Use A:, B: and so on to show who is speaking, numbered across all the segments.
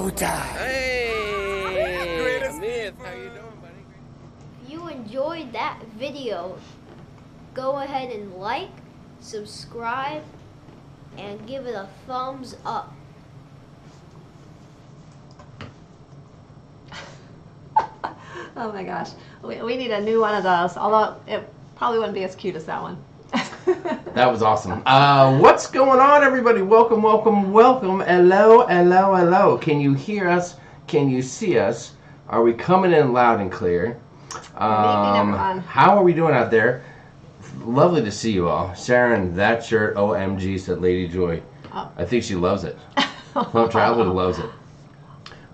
A: showtime.
B: Hey, Amir, how you doing, buddy?
C: If you enjoyed that video, go ahead and like, subscribe, and give it a thumbs up.
D: Oh my gosh, we need a new one of those, although it probably wouldn't be as cute as that one.
A: That was awesome. What's going on, everybody? Welcome, welcome, welcome. Hello, hello, hello. Can you hear us? Can you see us? Are we coming in loud and clear? How are we doing out there? Lovely to see you all. Sharon, that shirt, OMG, said Lady Joy.
D: Oh.
A: I think she loves it. Plum Traveler loves it.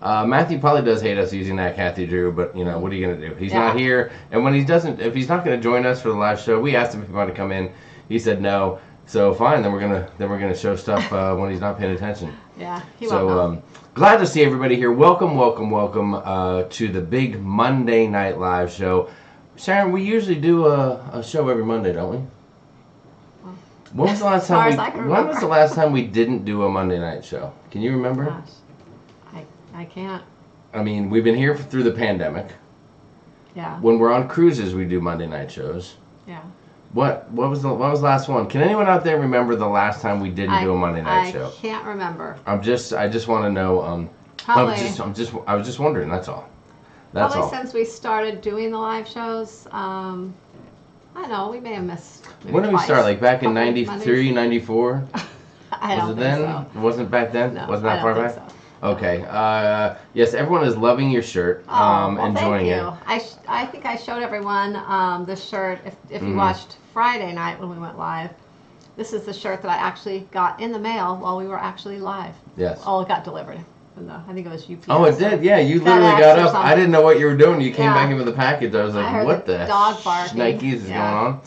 A: Matthew probably does hate us using that, Kathy Drew, but you know, what are you gonna do? He's not here, and when he doesn't, if he's not gonna join us for the live show, we asked him if he wanted to come in. He said no. So fine, then we're gonna show stuff when he's not paying attention.
D: Yeah, he won't know.
A: Glad to see everybody here. Welcome, welcome, welcome to the big Monday Night Live show. Sharon, we usually do a show every Monday, don't we? When was the last time when was the last time we didn't do a Monday night show? Can you remember?
D: Gosh. I can't.
A: I mean, we've been here through the pandemic.
D: Yeah.
A: When we're on cruises, we do Monday night shows.
D: Yeah.
A: What was the last one? Can anyone out there remember the last time we didn't do a Monday night show?
D: I can't remember.
A: I just want to know.
D: Probably.
A: I was just wondering. That's all. That's
D: probably
A: all.
D: Since we started doing the live shows, I don't know. We may have missed.
A: When did we start? Like back in 93, 94?
D: I don't
A: was it
D: think
A: then?
D: so.
A: It wasn't back then?
D: No,
A: wasn't that
D: I
A: far
D: don't
A: back?
D: think so.
A: Okay. Yes, everyone is loving your shirt.
D: Well,
A: enjoying
D: thank you.
A: it.
D: I think I showed everyone this shirt. If you watched Friday night when we went live, this is the shirt that I actually got in the mail while we were actually live.
A: Yes.
D: Oh, it got delivered. I think it was UPS.
A: Oh, it did. Yeah, you literally got up. I didn't know what you were doing. You came
D: Yeah.
A: back in with the package. I was like,
D: I heard
A: what
D: the
A: the
D: dog barking.
A: Nikes is
D: Yeah.
A: going on?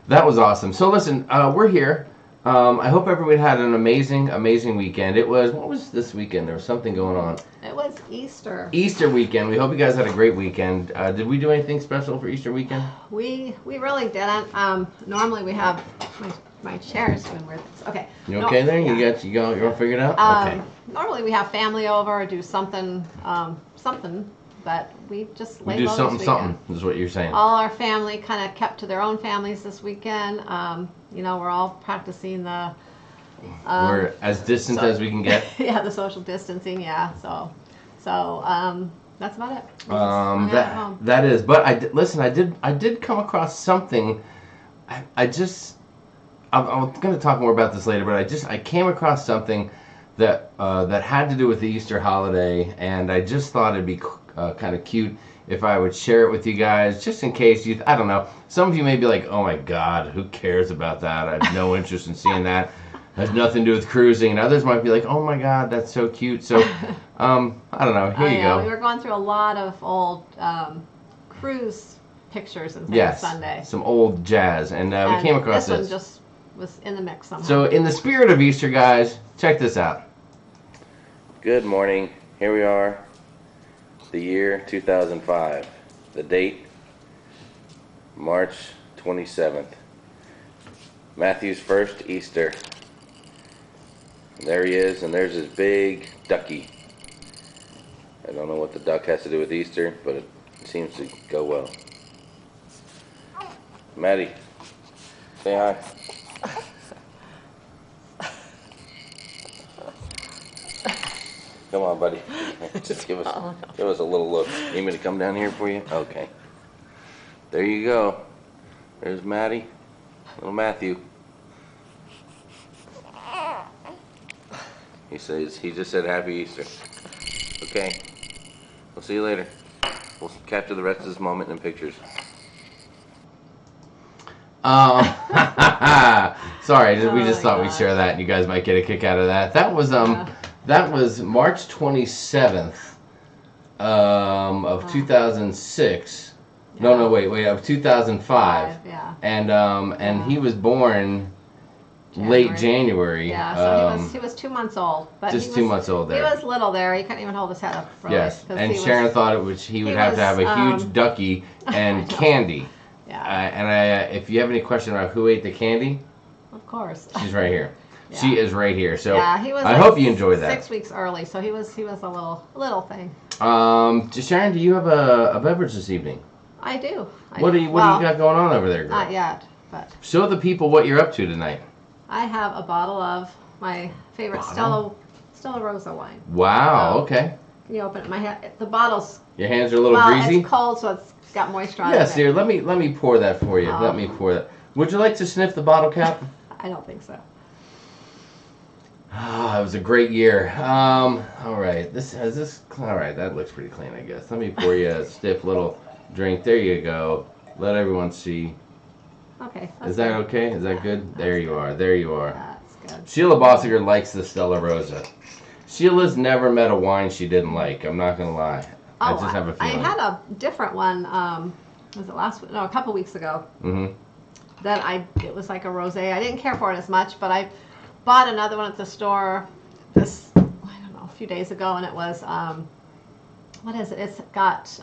A: That was awesome. So listen, we're here. I hope everybody had an amazing weekend. What was this weekend? There was something going on.
D: It was Easter.
A: Easter weekend. We hope you guys had a great weekend. Did we do anything special for Easter weekend?
D: We really didn't. Normally we have my chair is doing weird things. Okay.
A: You okay there?
D: Yeah.
A: You all figured out? Okay.
D: Normally we have family over or do something, but we just
A: We
D: laid
A: do
D: low
A: something,
D: this weekend.
A: is what you're saying.
D: All our family kind of kept to their own families this weekend. You know, we're all practicing the.
A: We're as distant as we can get.
D: Yeah, the social distancing. Yeah, so that's about it. We just hung out at home.
A: That is. But I did come across something. I'm going to talk more about this later, but I came across something that had to do with the Easter holiday, and I just thought it'd be kind of cute if I would share it with you guys, just in case I don't know. Some of you may be like, oh my God, who cares about that? I have no interest in seeing that. Has nothing to do with cruising. And others might be like, oh my God, that's so cute. So, I don't know. Here you go.
D: We were going through a lot of old cruise pictures and things Sunday.
A: Some old jazz, and we came across this.
D: This one just was in the mix somehow.
A: So, in the spirit of Easter, guys, check this out. Good morning. Here we are. The year 2005. The date, March 27th. Matthew's first Easter. There he is, and there's his big ducky. I don't know what the duck has to do with Easter, but it seems to go well. Maddie, say hi. Come on, buddy. Just give us a little look. Need me to come down here for you? Okay. There you go. There's Maddie. Little Matthew. He just said Happy Easter. Okay. We'll see you later. We'll capture the rest of this moment in pictures. Sorry, we just thought we'd share that. You guys might get a kick out of that. That was March 27th of 2006. Yeah. No, wait, of 2005.
D: Yeah.
A: And he was born late January.
D: Yeah, so he was 2 months old. But
A: just 2 months old there.
D: He was little there. He couldn't even hold his head up. Really,
A: yes, and Sharon thought he would have to have a huge ducky and candy.
D: Yeah.
A: If you have any question about who ate the candy,
D: of course,
A: she's right here. She is right here. So
D: yeah, he was.
A: I
D: like
A: hope you enjoy that.
D: 6 weeks early, so he was a little thing.
A: Sharon, do you have a beverage this evening?
D: I do.
A: What do you got going on over there, girl?
D: Not yet, but
A: show the people what you're up to tonight.
D: I have a bottle of my favorite Stella Rosa wine.
A: Wow.
D: So,
A: okay.
D: Can you open it? The bottle's.
A: Your hands are a little greasy.
D: It's cold, so it's got moisture on it.
A: Yes, dear. Let me pour that for you.
D: Oh.
A: Let me pour that. Would you like to sniff the bottle cap?
D: I don't think so.
A: Ah, it was a great year. All right. All right, that looks pretty clean, I guess. Let me pour you a stiff little drink. There you go. Let everyone see.
D: Okay.
A: Is that okay? Is that good? There you are. There you are.
D: That's good.
A: Sheila Bossiger likes the Stella Rosa. Sheila's never met a wine she didn't like. I'm not gonna lie. I just have a feeling.
D: I had a different one. Was it last week? No, a couple weeks ago.
A: Mm-hmm.
D: It was like a rosé. I didn't care for it as much, but I bought another one at the store I don't know, a few days ago, and it was what is it? It's got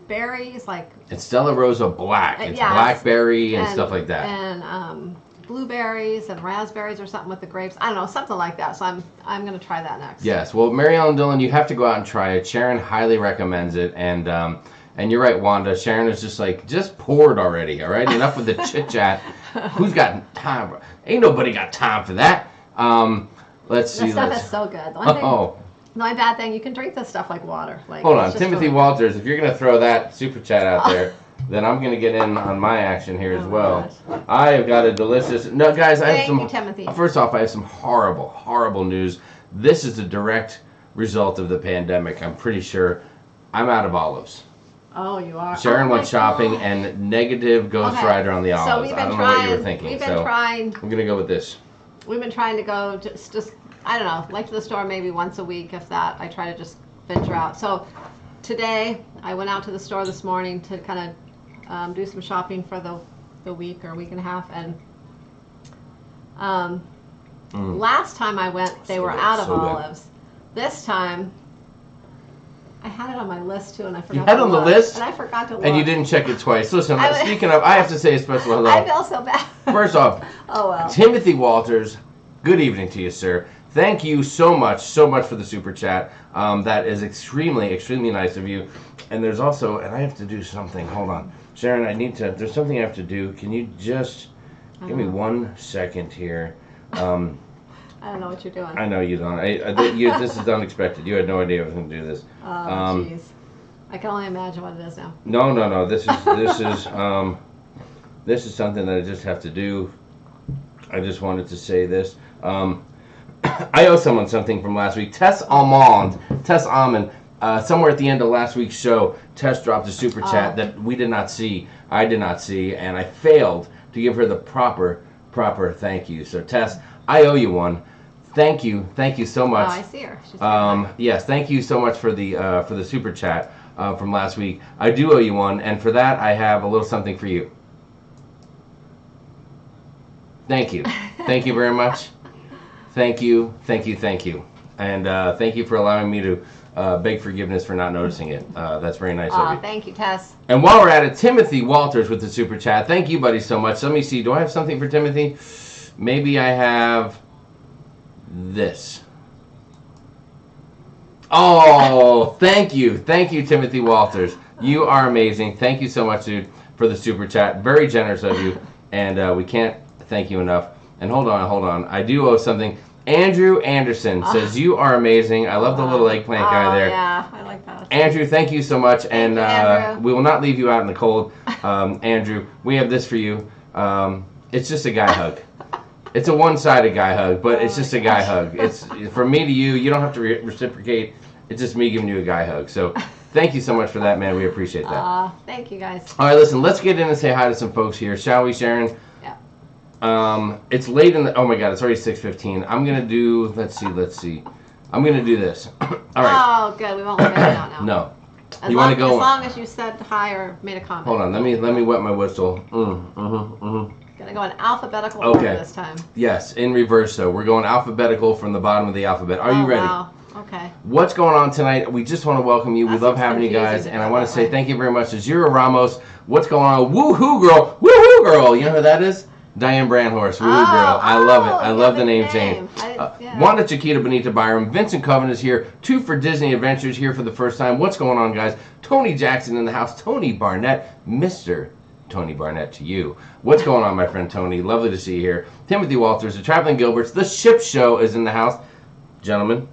D: berries like.
A: It's Stella Rosa Black. It's
D: yeah,
A: blackberry and stuff like that.
D: And blueberries and raspberries or something with the grapes. I don't know, something like that. So I'm gonna try that next.
A: Yes. Well, Mary Ellen Dillon, you have to go out and try it. Sharon highly recommends it, and you're right, Wanda. Sharon is just poured already. All right, enough with the chit chat. Who's got time? Ain't nobody got time for that. Let's see.
D: This stuff is so good. The only bad thing, you can drink this stuff like water.
A: Hold on, Timothy Walters. If you're gonna throw that super chat out there, then I'm gonna get in on my action here as well. I have got a delicious. No, guys, I have some.
D: Thank you, Timothy.
A: First off, I have some horrible news. This is a direct result of the pandemic. I'm pretty sure. I'm out of olives.
D: Oh, you are.
A: Sharon went shopping and negative Ghost Rider on the olives.
D: So
A: I don't know what you were thinking.
D: We've been trying.
A: I'm gonna go with this.
D: We've been trying to go just I don't know, like to the store maybe once a week, if that. I try to just venture out. So today I went out to the store this morning to kind of do some shopping for the week or week and a half, and last time I went they were out of olives. This time I had it on my list too, and I forgot.
A: You had it on the list?
D: And I forgot to look.
A: And you didn't check it twice. Listen, speaking of, I have to say a special hello.
D: I feel so bad.
A: First off,
D: oh well.
A: Timothy Walters, good evening to you, sir. Thank you so much for the super chat. That is extremely nice of you. And there's also, and I have to do something. Hold on. Sharon, there's something I have to do. Can you just give me 1 second here?
D: I don't know what you're doing.
A: I know you don't. This is unexpected. You had no idea I was going to do this.
D: Oh, jeez. I can only imagine what it is now.
A: No. This is something that I just have to do. I just wanted to say this. I owe someone something from last week. Tess Almond, somewhere at the end of last week's show, Tess dropped a super chat that we did not see. I did not see, and I failed to give her the proper thank you. So Tess, I owe you one. Thank you so much.
D: Oh, I see her.
A: Yes, thank you so much for the super chat from last week. I do owe you one, and for that I have a little something for you. Thank you. Thank you very much. Thank you. And thank you for allowing me to beg forgiveness for not noticing it. That's very nice of you.
D: Thank you, Tess.
A: And while we're at it, Timothy Walters with the super chat. Thank you, buddy, so much. Let me see. Do I have something for Timothy? Maybe I have this. Oh, thank you, Timothy Walters. You are amazing. Thank you so much, dude, for the super chat. Very generous of you, and we can't thank you enough. And hold on. I do owe something. Andrew Anderson says, you are amazing. I love the little eggplant guy there.
D: Yeah, I like that.
A: Andrew, thank you so much. And
D: Andrew.
A: we will not leave you out in the cold. Andrew, we have this for you. It's just a guy hug. It's a one-sided guy hug, but it's just a guy hug. It's from me to you. You don't have to reciprocate. It's just me giving you a guy hug. So thank you so much for that, man. We appreciate that.
D: Thank you, guys.
A: All right, listen, let's get in and say hi to some folks here, shall we, Sharon?
D: Yeah.
A: It's late in the... Oh, my God, it's already 6:15. I'm going to do... Let's see. I'm going to do this. All right.
D: Oh, good. We won't let that out now.
A: No. You want to go...
D: As long as you said hi or made a comment.
A: Hold on. Let me wet my whistle.
D: Gonna go in alphabetical order this time.
A: Yes, in reverse though. We're going alphabetical from the bottom of the alphabet. Are you ready?
D: Wow. Okay.
A: What's going on tonight? We just want to welcome you. We love having you guys, and I want to say thank you very much to Zira Ramos. What's going on? Woohoo girl! Woohoo girl! You know who that is? Diane Brandhorst, Woo Girl. I love it. I love the name change.
D: Yeah.
A: Wanda Chiquita Benita Byram. Vincent Coven is here. 2 for Disney Adventures here for the first time. What's going on, guys? Tony Jackson in the house. Tony Barnett. Mr. Tony Barnett to you. What's going on, my friend Tony? Lovely to see you here. Timothy Walters, the Traveling Gilberts. The Ship Show is in the house. Gentlemen,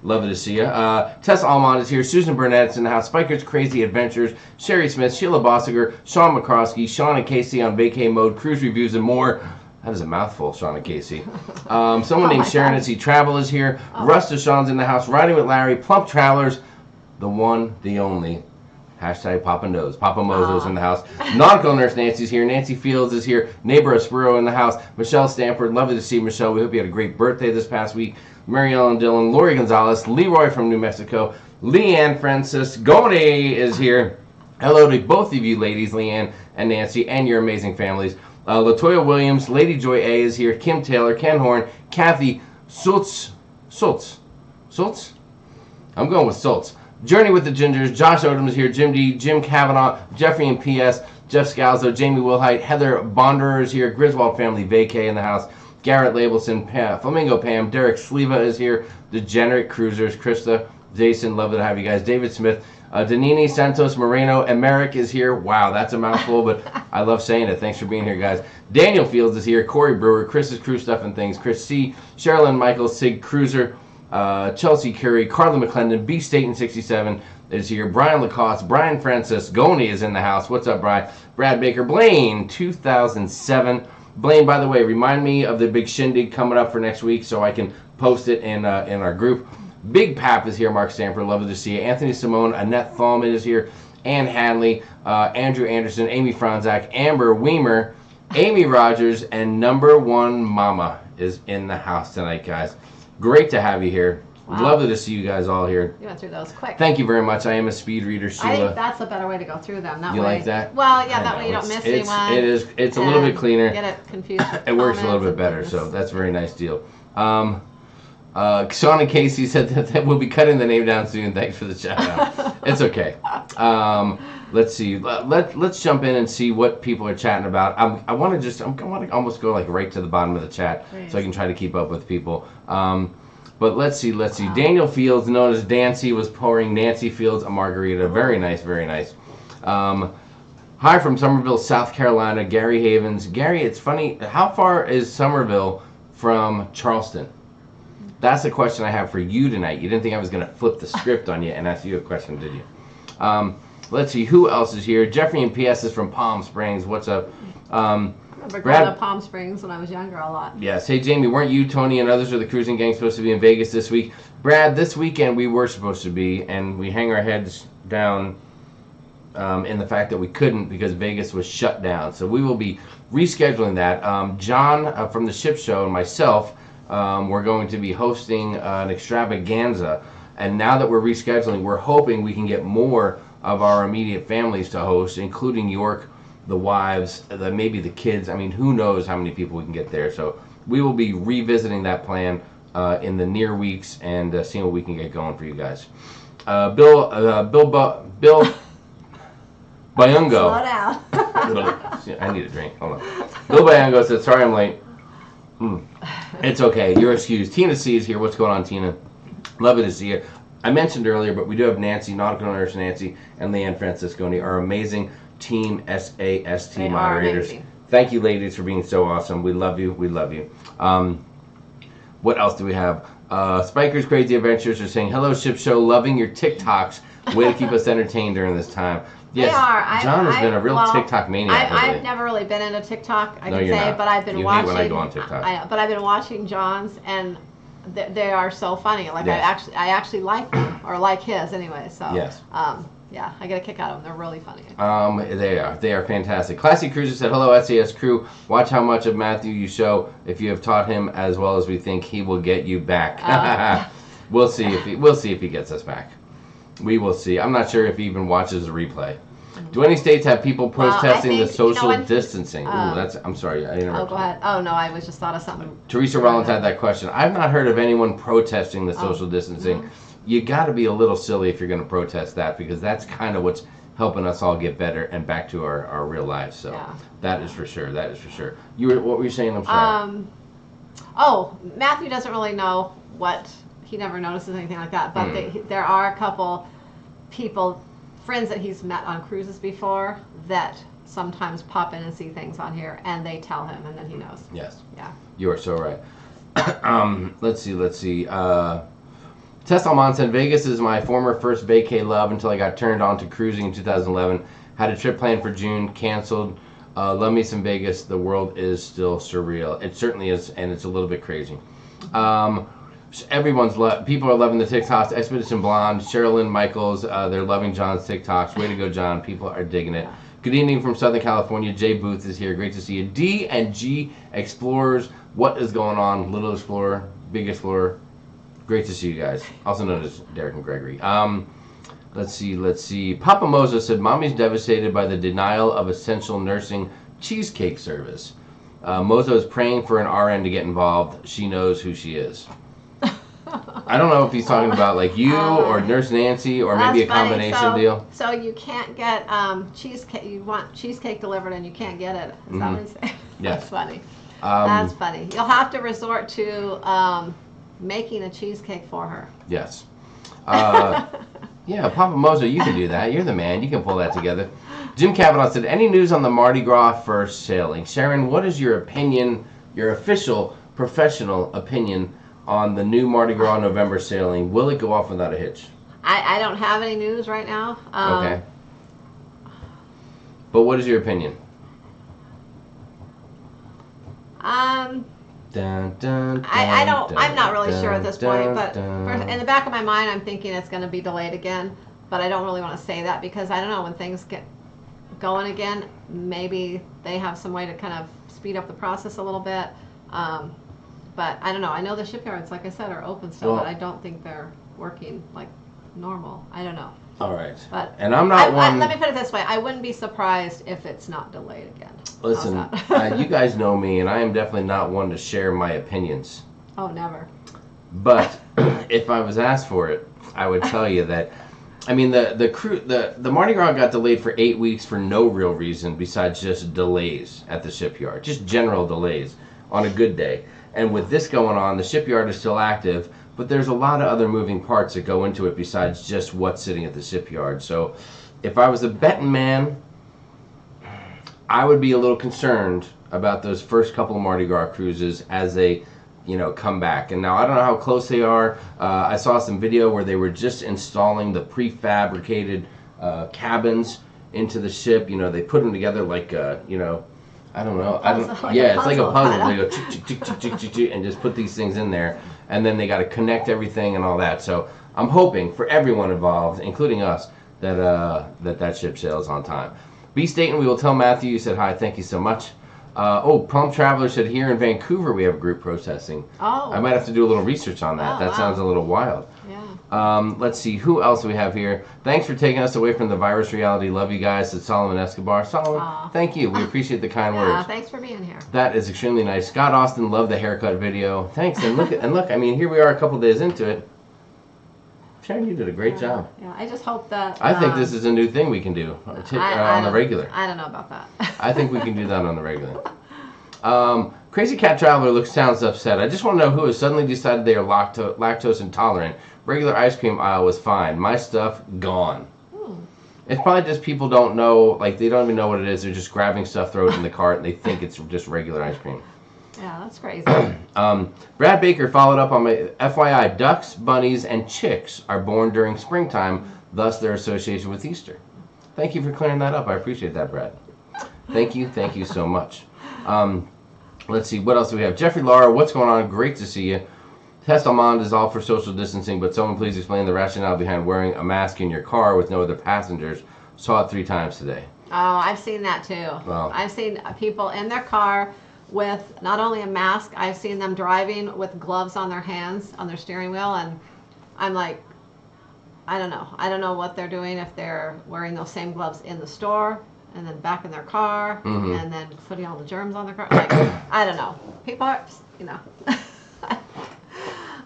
A: lovely to see you. Tess Almond is here. Susan Burnett's in the house. Spiker's Crazy Adventures. Sherry Smith, Sheila Bossiger, Sean McCroskey, Sean and Casey on vacay mode, cruise reviews, and more. That is a mouthful, Sean and Casey. Someone named Sharon and Travel is here. Russ Deshawn's in the house. Riding with Larry. Plump Travelers. The one, the only. Hashtag Papa Knows. Papa Mozo's in the house. Nautical Nurse Nancy's here. Nancy Fields is here. Neighbor Aspiro in the house. Michelle Stanford. Lovely to see you, Michelle. We hope you had a great birthday this past week. Mary Ellen Dillon. Lori Gonzalez. Leroy from New Mexico. Leanne Francis. Goni is here. Hello to both of you ladies, Leanne and Nancy, and your amazing families. Latoya Williams. Lady Joy A is here. Kim Taylor. Ken Horn. Kathy Schultz. I'm going with Schultz. Journey with the Gingers, Josh Odom is here, Jim D, Jim Kavanaugh, Jeffrey and P.S., Jeff Scalzo, Jamie Wilhite, Heather Bonderer is here, Griswold family vacay in the house, Garrett Labelson, Flamingo Pam, Derek Sleva is here, Degenerate Cruisers, Krista, Jason, love to have you guys, David Smith, Danini, Santos Moreno, Emerick is here. Wow, that's a mouthful, but I love saying it. Thanks for being here, guys. Daniel Fields is here, Corey Brewer, Chris's Crew Stuff and Things, Chris C, Sherilyn Michaels, Sig Cruiser, Chelsea Curry, Carla McClendon, B Staten 67 is here, Brian Lacoste, Brian Francis, Goni is in the house. What's up, Brian? Brad Baker, Blaine, 2007. Blaine, by the way, remind me of the big shindig coming up for next week so I can post it in our group. Big Pap is here, Mark Stanford, lovely to see you. Anthony Simone, Annette Thalman is here, Ann Hadley, Andrew Anderson, Amy Franzak, Amber Weimer, Amy Rogers, and Number One Mama is in the house tonight, guys. Great to have you here.
D: Wow.
A: Lovely to see you guys all here.
D: You went through those quick.
A: Thank you very much. I am a speed reader, Sheila.
D: I think that's a better way to go through them. That
A: you
D: way.
A: Like that?
D: Well, yeah, that way you don't miss anyone.
A: It is. It's a little bit cleaner.
D: Get it confused.
A: It works a little bit better, so that's a very nice deal. Sean and Casey said that we'll be cutting the name down soon. Thanks for the shout out. It's okay. Let's see. Let's jump in and see what people are chatting about. I want to almost go like right to the bottom of the chat so I can try to keep up with people. But let's see. Wow. Daniel Fields, known as Dancy, was pouring Nancy Fields a margarita. Very nice, very nice. Hi from Somerville, South Carolina. Gary Havens. Gary, it's funny. How far is Somerville from Charleston? That's the question I have for you tonight. You didn't think I was going to flip the script on you and ask you a question, did you? Let's see. Who else is here? Jeffrey and P.S. is from Palm Springs. What's up?
D: I remember going to Palm Springs when I was younger a lot.
A: Yes. Hey, Jamie, weren't you, Tony, and others of the cruising gang supposed to be in Vegas this week? Brad, this weekend we were supposed to be, and we hang our heads down in the fact that we couldn't because Vegas was shut down. So we will be rescheduling that. John from the Ship Show and myself, we're going to be hosting an extravaganza. And now that we're rescheduling, we're hoping we can get more of our immediate families to host, including York, the wives, maybe the kids. I mean, who knows how many people we can get there. So we will be revisiting that plan in the near weeks and seeing what we can get going for you guys. Bill Bayungo.
D: Slow down.
A: I need a drink. Hold on. Bill Bayungo said, sorry I'm late. It's okay. You're excused. Tina C is here. What's going on, Tina? Lovely to see you. I mentioned earlier, but we do have Nancy, Nautical Nurse Nancy, and Leanne Francisconi, our amazing Team SAST moderators. Thank you, ladies, for being so awesome. We love you. We love you. What else do we have? Spiker's Crazy Adventures are saying, hello, Ship Show. Loving your TikToks. Way to keep us entertained during this time. Yes,
D: they are.
A: John has been a real TikTok maniac.
D: I've never really been into TikTok, I can say,
A: not.
D: But I've been
A: you
D: watching.
A: Hate when I go on TikTok.
D: But I've been watching John's, and they are so funny. Like
A: yes.
D: I actually like them, or like his anyway. So
A: yes.
D: Yeah, I get a kick out of them. They're really funny.
A: They are fantastic. Classy Cruiser said, hello, SAS crew. Watch how much of Matthew you show. If you have taught him as well as we think, he will get you back. We'll see if he gets us back. We will see. I'm not sure if he even watches the replay. Do any states have people protesting the social distancing? I'm sorry, I interrupted.
D: Oh, go ahead. Oh, no, I just thought of something.
A: Teresa Rollins had that question. I've not heard of anyone protesting the social distancing. You got to be a little silly if you're going to protest that, because that's kind of what's helping us all get better and back to our real lives. So that is for sure. That is for sure. What were you saying? I'm sorry.
D: Oh, Matthew doesn't really know what, he never notices anything like that, but there are a couple people, friends that he's met on cruises before that sometimes pop in and see things on here, and they tell him, and then he knows.
A: Yes.
D: Yeah.
A: You are so right. Let's see. Tess Almond said, Vegas is my former first vacay love until I got turned on to cruising in 2011. Had a trip planned for June, canceled. Love me some Vegas. The world is still surreal. It certainly is, and it's a little bit crazy. People are loving the TikToks. Expedition Blonde, Sherilyn Michaels, they're loving John's TikToks. Way to go, John. People are digging it. Good evening from Southern California. Jay Booth is here. Great to see you. D and G Explorers. What is going on? Little Explorer, Big Explorer. Great to see you guys. Also known as Derek and Gregory. Let's see. Papa Mozo said, Mommy's devastated by the denial of essential nursing cheesecake service. Mozo is praying for an RN to get involved. She knows who she is. I don't know if he's talking about like you or Nurse Nancy or maybe a combination deal.
D: So you can't get cheesecake. You want cheesecake delivered and you can't get it. Is that what he's saying?
A: Yes.
D: That's funny. That's funny. You'll have to resort to making a cheesecake for her.
A: Yes. Yeah, Papa Mozo, you can do that. You're the man. You can pull that together. Jim Cavanaugh said, any news on the Mardi Gras first sailing? Sharon, what is your opinion, your official professional opinion on the new Mardi Gras November sailing? Will it go off without a hitch?
D: I don't have any news right now.
A: Okay. But what is your opinion? Dun, dun,
D: I don't.
A: dun,
D: I'm not really
A: dun,
D: sure at this
A: dun,
D: point, but
A: dun.
D: in the back of my mind, I'm thinking it's going to be delayed again. But I don't really want to say that because I don't know when things get going again. Maybe they have some way to kind of speed up the process a little bit. But I don't know. I know the shipyards, like I said, are open still, but I don't think they're working like normal. I don't know.
A: All right.
D: But
A: and I'm not one.
D: Let me put it this way: I wouldn't be surprised if it's not delayed again.
A: Listen, you guys know me, and I am definitely not one to share my opinions.
D: Oh, never.
A: But if I was asked for it, I would tell you that. I mean, the Mardi Gras got delayed for 8 weeks for no real reason besides just delays at the shipyard, just general delays on a good day. And with this going on, the shipyard is still active, but there's a lot of other moving parts that go into it besides just what's sitting at the shipyard. So if I was a betting man, I would be a little concerned about those first couple of Mardi Gras cruises as they, come back. And now I don't know how close they are. I saw some video where they were just installing the prefabricated cabins into the ship. They put them together like, I don't know. It's like a puzzle. They go chick, and just put these things in there, and then they got to connect everything and all that. So I'm hoping for everyone involved, including us, that ship sails on time. B. Staten, we will tell Matthew you said hi. Thank you so much. Plum Traveler said here in Vancouver we have group processing.
D: Oh.
A: I might have to do a little research on that. That sounds a little wild.
D: Yeah.
A: Let's see, who else do we have here? Thanks for taking us away from the virus reality. Love you guys, said Solomon Escobar. Solomon, thank you. We appreciate the kind words.
D: Thanks for being here.
A: That is extremely nice. Scott Austin loved the haircut video. Thanks. And look, I mean, here we are a couple days into it. Sharon, you did a great job.
D: Yeah, I just hope that...
A: I think this is a new thing we can do on the regular.
D: I don't know about that.
A: I think we can do that on the regular. Crazy Cat Traveler sounds upset. I just want to know who has suddenly decided they are lactose intolerant. Regular ice cream aisle was fine. My stuff, gone. It's probably just people don't know, like they don't even know what it is. They're just grabbing stuff, throw it in the cart, and they think it's just regular ice cream.
D: Yeah, that's crazy.
A: Brad Baker followed up on my FYI. Ducks, bunnies, and chicks are born during springtime, thus their association with Easter. Thank you for clearing that up. I appreciate that, Brad. Thank you so much. Let's see, what else do we have? Jeffrey Lara, what's going on? Great to see you. Test Almond is all for social distancing, but someone please explain the rationale behind wearing a mask in your car with no other passengers. Saw it 3 times today.
D: Oh, I've seen that too.
A: Well,
D: I've seen people in their car with not only a mask, I've seen them driving with gloves on their hands, on their steering wheel, and I'm like, I don't know. I don't know what they're doing, if they're wearing those same gloves in the store and then back in their car and then putting all the germs on their car. Like, I don't know. People are,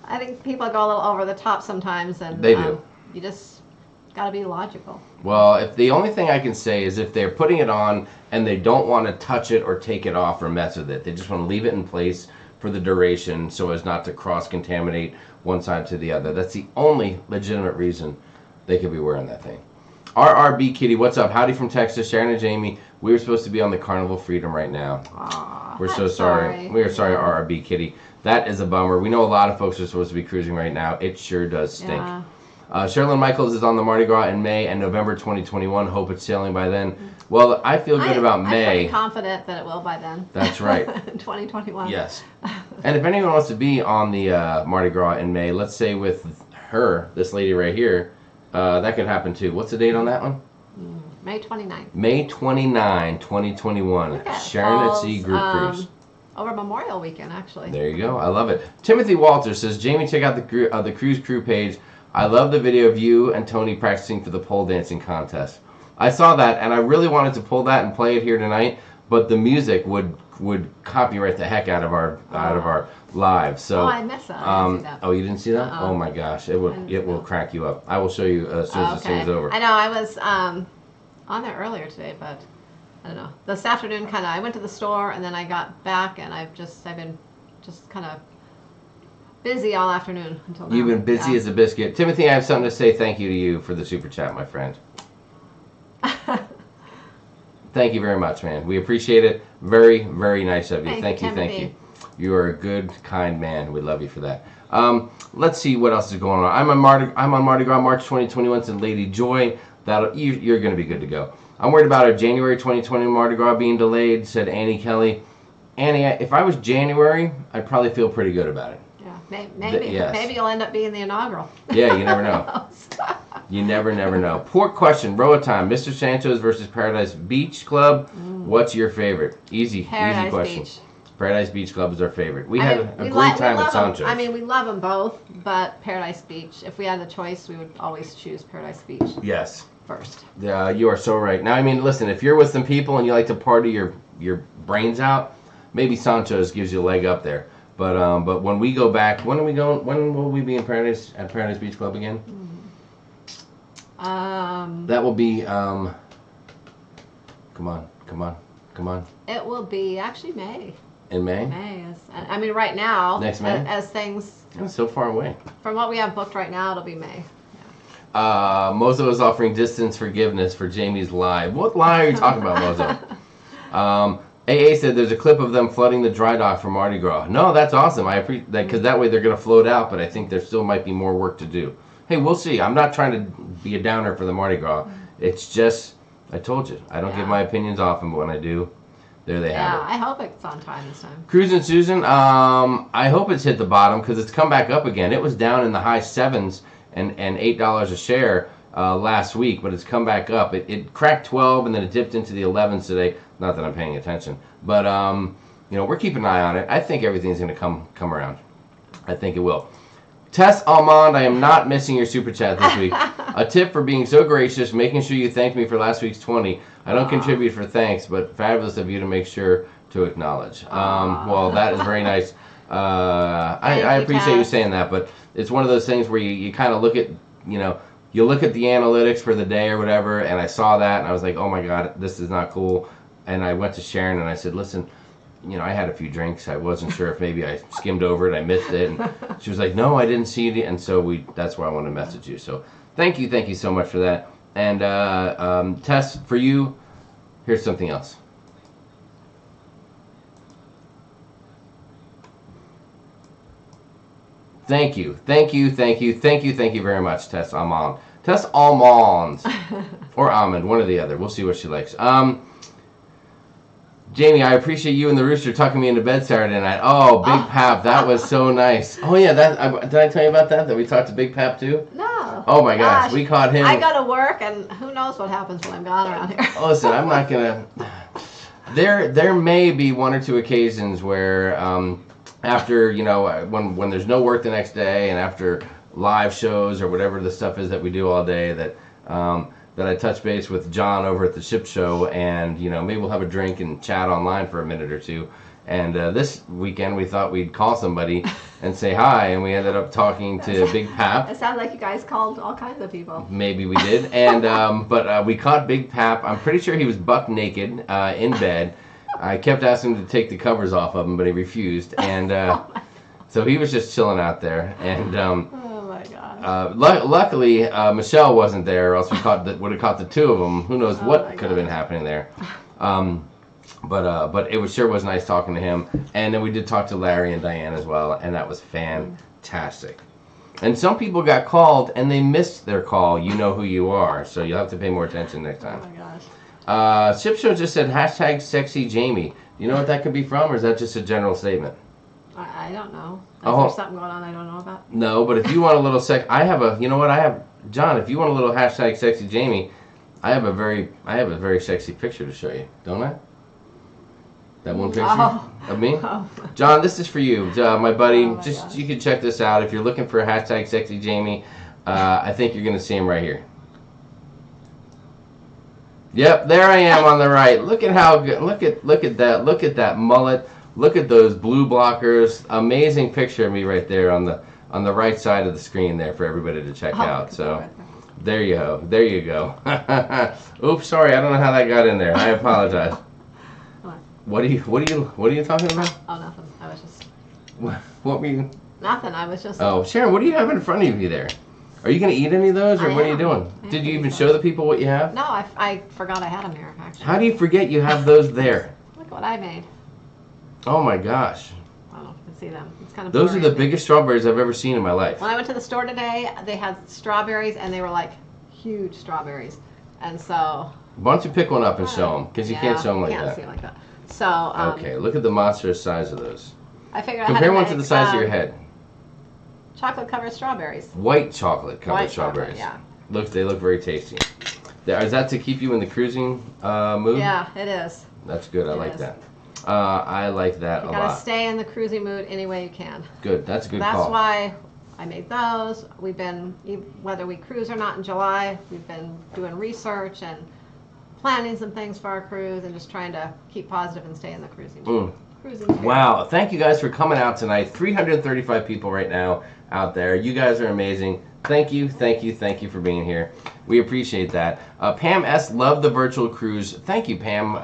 D: I think people go a little over the top sometimes, and
A: they do.
D: You just gotta be logical.
A: Well, if the only thing I can say is if they're putting it on and they don't want to touch it or take it off or mess with it, they just want to leave it in place for the duration so as not to cross-contaminate one side to the other. That's the only legitimate reason they could be wearing that thing. RRB Kitty, what's up? Howdy from Texas, Sharon and Jamie. We were supposed to be on the Carnival Freedom right now.
D: Aw,
A: We're so sorry. We are sorry, RRB Kitty. That is a bummer. We know a lot of folks are supposed to be cruising right now. It sure does stink.
D: Yeah.
A: Sherilyn Michaels is on the Mardi Gras in May and November 2021. Hope it's sailing by then. Well, I feel good about May.
D: I'm pretty confident that it will by then.
A: That's right.
D: 2021.
A: Yes. And if anyone wants to be on the Mardi Gras in May, let's say with her, this lady right here, that could happen too. What's the date on that one?
D: May 29th.
A: May 29, 2021. Sharon at Sea Group Cruise.
D: Over Memorial Weekend, actually.
A: There you go. I love it. Timothy Walters says, Jamie, check out the Cruise Crew page. I love the video of you and Tony practicing for the pole dancing contest. I saw that, and I really wanted to pull that and play it here tonight, but the music would copyright the heck out of our live. So
D: I missed that. I didn't see that.
A: Oh, you didn't see that? Oh my gosh, it will crack you up. I will show you as soon as the stream is over.
D: I know I was on there earlier today, but I don't know. This afternoon, I went to the store and then I got back, and I've been just kind of busy all afternoon until now.
A: You've been busy as a biscuit. Timothy, I have something to say thank you to you for the super chat, my friend. Thank you very much, man. We appreciate it. Very, very nice of you. Thank you. You are a good, kind man. We love you for that. Let's see what else is going on. I'm on Mardi Gras March 2021. Said Lady Joy. You're going to be good to go. I'm worried about our January 2020 Mardi Gras being delayed. Said Annie Kelly. Annie, if I was January, I'd probably feel pretty good about it.
D: Yeah, maybe you'll end up being the inaugural.
A: Yeah, you never know. You never know. Port question, Roa time. Mr. Santos versus Paradise Beach Club. What's your favorite? Easy question.
D: Beach.
A: Paradise Beach Club is our favorite. We had a great time at Santos.
D: I mean, we love them both, but Paradise Beach. If we had the choice, we would always choose Paradise Beach.
A: Yes.
D: First.
A: Yeah, you are so right. Now, I mean, listen, if you're with some people and you like to party your brains out, maybe Santos gives you a leg up there. But when we go back, when are we going? When will we be in Paradise Beach Club again? That will be come on.
D: It will be actually May.
A: In May?
D: May is. I mean, right now.
A: Next May.
D: As things.
A: That's so far away.
D: From what we have booked right now, it'll be May.
A: Mozo is offering distance forgiveness for Jamie's lie. What lie are you talking about, Mozo? AA said there's a clip of them flooding the dry dock for Mardi Gras. No, that's awesome. I appreciate that because that way they're going to float out, but I think there still might be more work to do. Hey, we'll see. I'm not trying to be a downer for the Mardi Gras. It's just, I told you, I don't give my opinions often, but when I do, there they have it.
D: Yeah, I hope it's on time this time.
A: Cruising Susan, I hope it's hit the bottom because it's come back up again. It was down in the high 7s and $8 a share last week, but it's come back up. It cracked 12 and then it dipped into the 11s today. Not that I'm paying attention, but we're keeping an eye on it. I think everything's going to come around. I think it will. Tess Almond, I am not missing your super chat this week. A tip for being so gracious, making sure you thanked me for last week's 20. I don't contribute for thanks, but fabulous of you to make sure to acknowledge. Well, that is very nice. I appreciate you saying that, but it's one of those things where you kind of look at, you look at the analytics for the day or whatever, and I saw that, and I was like, oh my God, this is not cool. And I went to Sharon, and I said, listen, I had a few drinks. I wasn't sure if maybe I skimmed over it, I missed it. And she was like, no, I didn't see it. And so that's why I wanted to message you. So thank you so much for that. And Tess, for you, here's something else. Thank you very much, Tess Almond. Tess Almond. Or Almond, one or the other. We'll see what she likes. Jamie, I appreciate you and the rooster tucking me into bed Saturday night. Oh, Big Pap, that was so nice. Oh yeah, did I tell you about that? That we talked to Big Pap too?
D: No.
A: Oh my gosh, we caught him.
D: I go to work, and who knows what happens when I'm gone around here.
A: Listen, I'm not gonna. There may be one or two occasions where after when there's no work the next day and after live shows or whatever the stuff is that we do all day that I touch base with John over at the ship show, and maybe we'll have a drink and chat online for a minute or two, And this weekend we thought we'd call somebody and say hi, and we ended up talking to Big Pap.
D: It sounds like you guys called all kinds of people.
A: Maybe we did, and but we caught Big Pap. I'm pretty sure he was buck naked in bed. I kept asking him to take the covers off of him, but he refused, and so he was just chilling out there. And
D: Oh my gosh.
A: luckily Michelle wasn't there, or else we would have caught the two of them. Who knows what could have been happening there. But it sure was nice talking to him, and then we did talk to Larry and Diane as well, and that was fantastic. And some people got called and they missed their call. You know who you are, so you'll have to pay more attention next time.
D: Oh my gosh.
A: Ship Show just said hashtag sexy Jamie. You know what that could be from, or is that just a general statement?
D: I don't know. Is
A: Oh.
D: there something going on I don't know about?
A: No, but if you want a little you know what, John, if you want a little hashtag sexy Jamie, I have a very sexy picture to show you, don't I? That one picture of me?
D: Oh.
A: John, this is for you, my buddy.
D: Oh my gosh.
A: You can check this out if you're looking for a hashtag sexy Jamie. I think you're gonna see him right here. Yep, there I am on the right. Look at how good. Look at that. Look at that mullet. Look at those blue blockers. Amazing picture of me right there on the right side of the screen there for everybody to check out. So there you go. There you go. Oops, sorry. I don't know how that got in there. I apologize. What are you talking about?
D: Oh, nothing. I was just
A: What were you?
D: nothing. I was just.
A: Oh, Sharon, what do you have in front of you there? Are you going to eat any of those, or
D: I
A: what are you
D: am.
A: doing?
D: I
A: Did
D: am
A: you even
D: eating
A: show the people what you have?
D: No, I forgot I had them here actually.
A: How do you forget you have those there?
D: Look what I made.
A: Oh my gosh.
D: I don't know if you can see them. It's kind of.
A: Those are the
D: blurry.
A: biggest strawberries I've ever seen in my life.
D: When I went to the store today, they had strawberries and they were like huge strawberries, and so.
A: Why don't you pick one up and show them? Because you can't show them like
D: can't
A: that.
D: see 'em like that. So.
A: Okay, look at the monstrous size of those.
D: I figured
A: Compare
D: I
A: one
D: had
A: to the size of your head.
D: Chocolate covered strawberries.
A: White chocolate covered
D: White
A: strawberries.
D: chocolate,
A: They look very tasty. Is that to keep you in the cruising mood?
D: Yeah, it is.
A: That's good. I
D: It
A: like
D: is.
A: that. I like that
D: You
A: a
D: gotta
A: lot.
D: stay in the cruising mood any way you can.
A: Good. That's a good
D: That's
A: call.
D: why I made those. We've been, whether we cruise or not in July, we've been doing research and planning some things for our cruise and just trying to keep positive and stay in the cruising mood. Cruising spirit.
A: Wow, thank you guys for coming out tonight. 335 people right now out there. You guys are amazing. Thank you for being here. We appreciate that. Pam S. loved the virtual cruise. Thank you, Pam.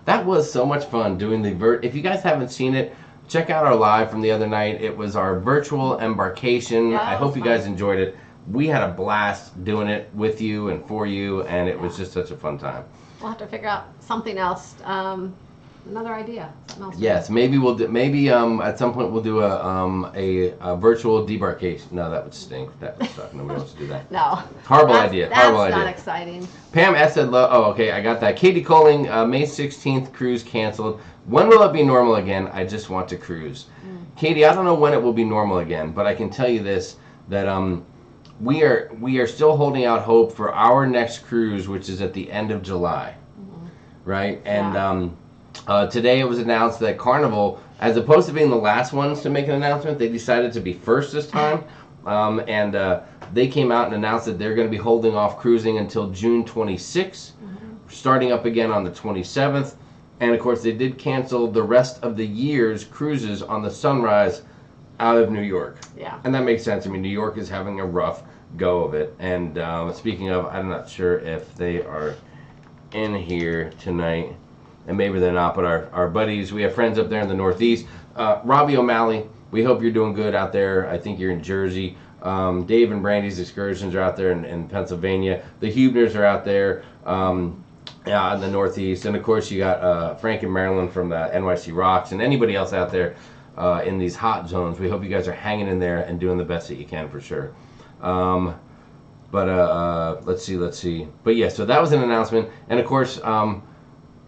A: That was so much fun doing the if you guys haven't seen it, check out our live from the other night. It was our virtual embarkation.
D: Yeah,
A: I
D: that
A: hope
D: was
A: you
D: fun.
A: guys enjoyed it. We had a blast doing it with you and for you, and it was just such a fun time.
D: We'll have to figure out something else, another idea. Something else.
A: Yes, maybe we'll do. Maybe at some point we'll do a virtual debarkation. No, that would stink. That would suck. Nobody wants to do that.
D: No.
A: Horrible
D: That's-
A: idea.
D: That's
A: Horrible
D: not
A: idea.
D: exciting.
A: Pam S said, "Oh, okay, I got that." Katie Coling, May 16th cruise canceled. When will it be normal again? I just want to cruise. Katie, I don't know when it will be normal again, but I can tell you this: that we are still holding out hope for our next cruise, which is at the end of July, right? And today it was announced that Carnival, as opposed to being the last ones to make an announcement, they decided to be first this time. And they came out and announced that they're going to be holding off cruising until June 26th, starting up again on the 27th. And of course, they did cancel the rest of the year's cruises on the Sunrise out of New York.
D: Yeah.
A: And that makes sense. I mean, New York is having a rough go of it. And speaking of, I'm not sure if they are in here tonight. And maybe they're not, but our buddies, we have friends up there in the Northeast. Robbie O'Malley, we hope you're doing good out there. I think you're in Jersey. Dave and Brandy's excursions are out there in Pennsylvania. The Hubners are out there in the Northeast. And of course, you got Frank and Marilyn from the NYC Rocks, and anybody else out there in these hot zones. We hope you guys are hanging in there and doing the best that you can for sure. Let's see. But yeah, so that was an announcement. And of course,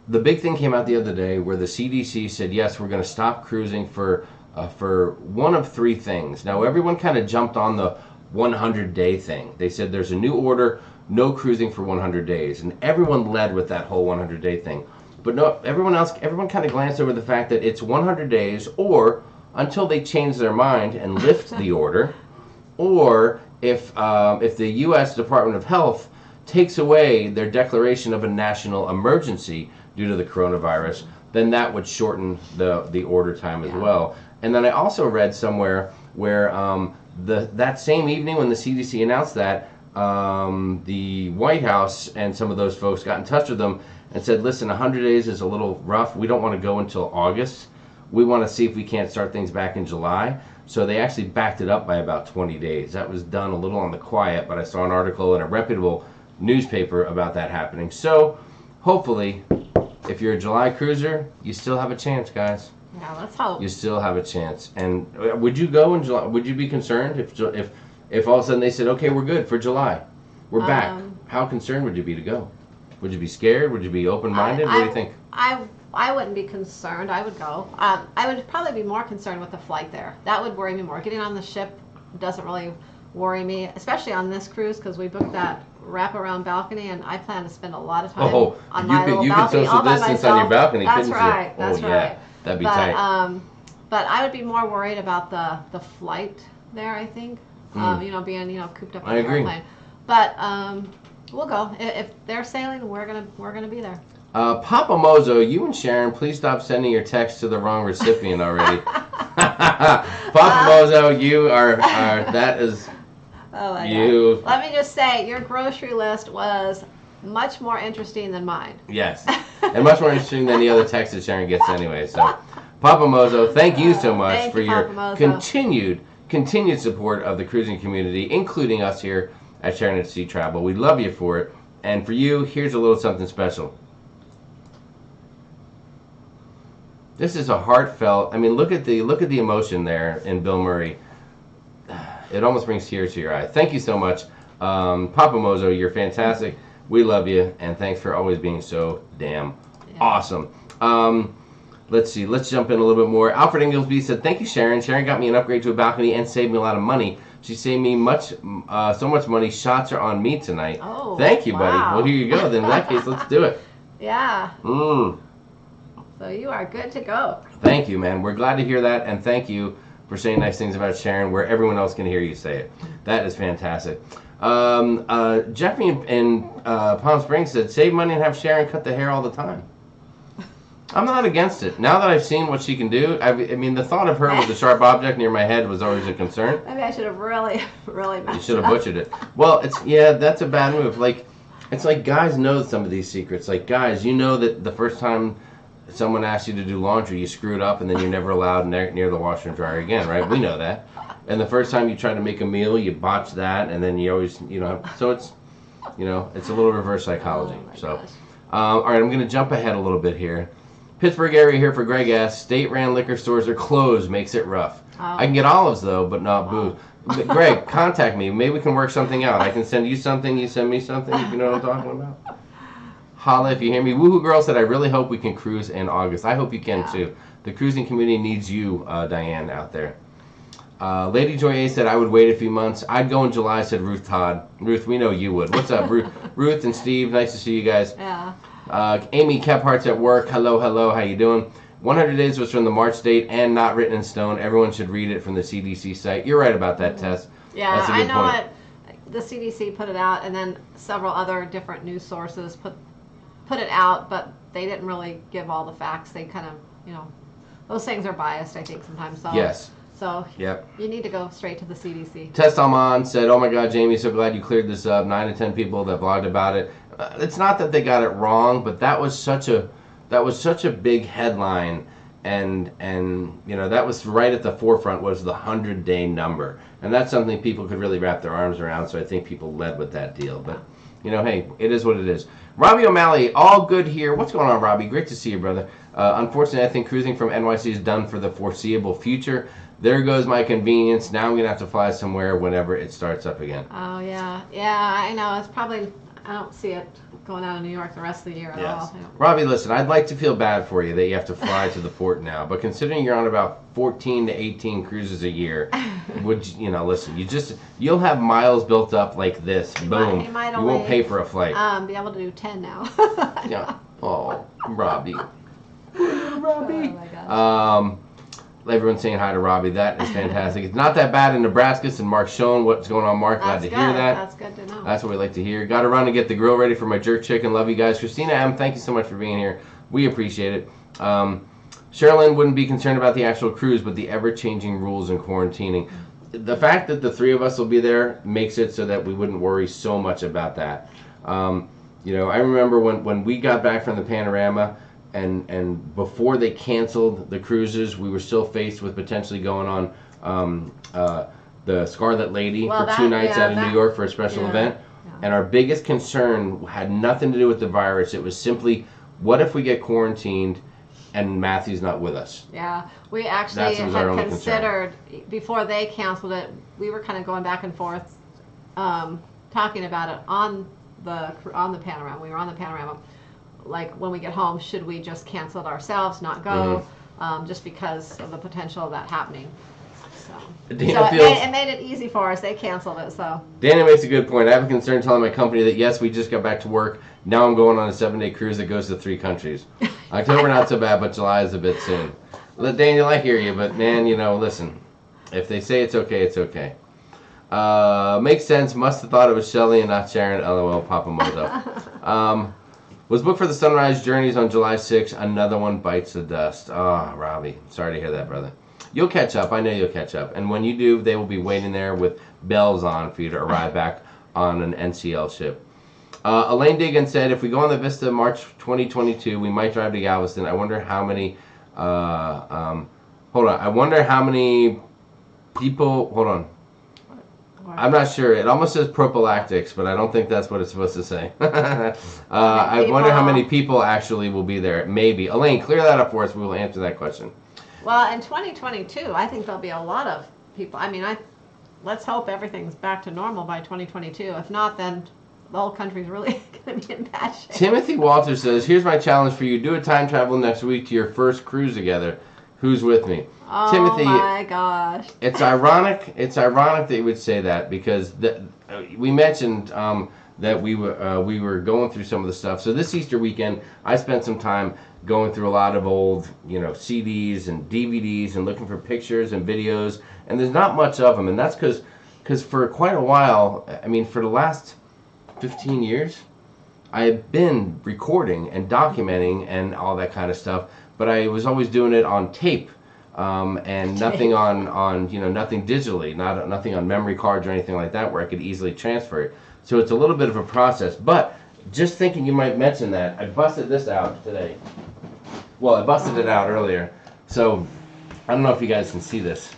A: the big thing came out the other day where the CDC said, yes, we're going to stop cruising for one of three things. Now, everyone kind of jumped on the 100-day thing. They said there's a new order, no cruising for 100 days. And everyone led with that whole 100-day thing. But no, everyone kind of glanced over the fact that it's 100 days or until they change their mind and lift the order, or if the U.S. Department of Health takes away their declaration of a national emergency due to the coronavirus, then that would shorten the order time as well. And then I also read somewhere where that same evening when the CDC announced that, the White House and some of those folks got in touch with them and said, listen, 100 days is a little rough. We don't want to go until August. We want to see if we can't start things back in July. So they actually backed it up by about 20 days. That was done a little on the quiet, but I saw an article in a reputable newspaper about that happening. So hopefully, if you're a July cruiser, you still have a chance, guys.
D: Yeah, let's hope.
A: You still have a chance. And would you go in July? Would you be concerned if all of a sudden they said, okay, we're good for July, we're back? How concerned would you be to go? Would you be scared? Would you be open-minded? What do you think?
D: I wouldn't be concerned. I would go. I would probably be more concerned with the flight there. That would worry me more. Getting on the ship doesn't really worry me, especially on this cruise because we booked that wraparound balcony, and I plan to spend a lot of time on my little balcony all by myself.
A: You could social distance on your balcony,
D: that's
A: couldn't
D: right,
A: you?
D: That's right.
A: Yeah, that'd be tight.
D: But I would be more worried about the flight there, I think. Being cooped up in the airplane. But we'll go. If they're sailing, we're gonna be there.
A: Papa Mozo, you and Sharon, please stop sending your text to the wrong recipient already. Papa Mozo, you are that is.
D: Oh my
A: you.
D: God. Let me just say, your grocery list was much more interesting than mine.
A: Yes, and much more interesting than the other texts that Sharon gets anyway. So, Papa Mozo, thank you so much for your continued support of the cruising community, including us here at Sharon at Sea Travel. We love you for it, and for you, here's a little something special. This is a heartfelt. I mean, look at the emotion there in Bill Murray. It almost brings tears to your eye. Thank you so much, Papa Mozo. You're fantastic. We love you, and thanks for always being so damn awesome. Let's see. Let's jump in a little bit more. Alfred Inglesby said, "Thank you, Sharon. Sharon got me an upgrade to a balcony and saved me a lot of money. She saved me so much money. Shots are on me tonight."
D: Oh,
A: thank you, buddy.
D: wow.
A: Well, here you go. Then in that case, let's do it.
D: Yeah.
A: So
D: you are good to go.
A: Thank you, man. We're glad to hear that, and thank you for saying nice things about Sharon where everyone else can hear you say it. That is fantastic. Jeffrey in Palm Springs said, "Save money and have Sharon cut the hair all the time." I'm not against it. Now that I've seen what she can do, I mean, the thought of her with a sharp object near my head was always a concern.
D: Maybe I should have really messed
A: You should have butchered it. Well, that's a bad move. It's like guys know some of these secrets. Like guys, you know that the first time someone asks you to do laundry, you screw it up, and then you're never allowed near the washer and dryer again, right? We know that. And the first time you try to make a meal, you botch that, and then you always, so it's, it's a little reverse psychology. All right, I'm going to jump ahead a little bit here. Pittsburgh area here for Greg S. State-ran liquor stores are closed, makes it rough. I can get olives, though, but not booze. But Greg, contact me. Maybe we can work something out. I can send you something, you send me something, if you know what I'm talking about. Holla if you hear me. Woohoo Girl said, "I really hope we can cruise in August." I hope you can, too. The cruising community needs you, Diane, out there. Lady Joy A said, "I would wait a few months. I'd go in July," said Ruth Todd. Ruth, we know you would. What's up, Ruth? Ruth and Steve, nice to see you guys.
D: Yeah.
A: Amy Kephart's at work. Hello, how you doing? 100 Days was from the March date and not written in stone. Everyone should read it from the CDC site. You're right about that, Tess.
D: Yeah,
A: that's a good
D: I know
A: point.
D: The CDC put it out, and then several other different news sources put it out, but they didn't really give all the facts. They kind of, those things are biased, I think, sometimes. So,
A: yes.
D: So
A: yep.
D: You need to go straight to the CDC.
A: Tess Alman said, "Oh my God, Jamie, so glad you cleared this up. 9 to 10 people that blogged about it." It's not that they got it wrong, but that was such a big headline, and that was right at the forefront was the 100-day number, and that's something people could really wrap their arms around. So I think people led with that deal, but hey, it is what it is. Robbie O'Malley, all good here. What's going on, Robbie? Great to see you, brother. Unfortunately, I think cruising from NYC is done for the foreseeable future. There goes my convenience. Now I'm gonna have to fly somewhere whenever it starts up again.
D: Oh yeah, I know. It's probably, I don't see it going out of New York the rest of the year at all.
A: Robbie, listen, I'd like to feel bad for you that you have to fly to the port now, but considering you're on about 14 to 18 cruises a year, listen, you'll have miles built up like this. Boom. You won't pay for a flight.
D: Be able to do 10 now.
A: Yeah. Oh, Robbie.
D: Robbie. Oh my gosh.
A: Everyone's saying hi to Robbie. That is fantastic. It's not that bad in Nebraska. And Mark Schoen, what's going on, Mark? Glad to hear that.
D: That's good to know.
A: That's what we like to hear. Got to run and get the grill ready for my jerk chicken. Love you guys. Christina M., thank you so much for being here. We appreciate it. Sherilyn wouldn't be concerned about the actual cruise, but the ever-changing rules and quarantining. The fact that the three of us will be there makes it so that we wouldn't worry so much about that. I remember when we got back from the Panorama, and before they canceled the cruises, we were still faced with potentially going on the Scarlet Lady for 2 nights out of New York for a special event. Yeah. And our biggest concern had nothing to do with the virus. It was simply, what if we get quarantined and Matthew's not with us?
D: Yeah, we actually had considered, before they canceled it, we were kind of going back and forth talking about it on the Panorama. We were on the Panorama. Like, when we get home, should we just cancel it ourselves, not go, just because of the potential of that happening. So it made it easy for us. They canceled it, so.
A: Dana makes a good point. I have a concern telling my company that, yes, we just got back to work. Now I'm going on a 7-day cruise that goes to 3 countries. October, not so bad, but July is a bit soon. Daniel, I hear you, but, man, listen. If they say it's okay, it's okay. Makes sense. Must have thought it was Shelly and not Sharon. LOL, Papa Mozo. Was booked for the Sunrise Journeys on July 6th. Another one bites the dust. Oh, Robbie. Sorry to hear that, brother. You'll catch up. I know you'll catch up. And when you do, they will be waiting there with bells on for you to arrive back on an NCL ship. Elaine Diggin said, if we go on the Vista March 2022, we might drive to Galveston. I wonder how many... hold on. I wonder how many people... Hold on. I'm not sure. It almost says prophylactics, but I don't think that's what it's supposed to say. I wonder how many people actually will be there. Maybe. Elaine, clear that up for us. We will answer that question.
D: Well, in 2022, I think there'll be a lot of people. I mean, let's hope everything's back to normal by 2022. If not, then the whole country's really going to be in bad shape.
A: Timothy Walter says, here's my challenge for you. Do a time travel next week to your first cruise together. Who's with me?
D: Oh,
A: Timothy,
D: my gosh.
A: It's ironic that you would say that, because we mentioned that we were going through some of the stuff. So this Easter weekend, I spent some time going through a lot of old, CDs and DVDs and looking for pictures and videos, and there's not much of them. And that's because for quite a while, I mean, for the last 15 years, I had been recording and documenting and all that kind of stuff, but I was always doing it on tape. And nothing on nothing digitally, nothing on memory cards or anything like that where I could easily transfer it. So it's a little bit of a process. But just thinking you might mention that, I busted this out today. Well, I busted it out earlier. So I don't know if you guys can see this.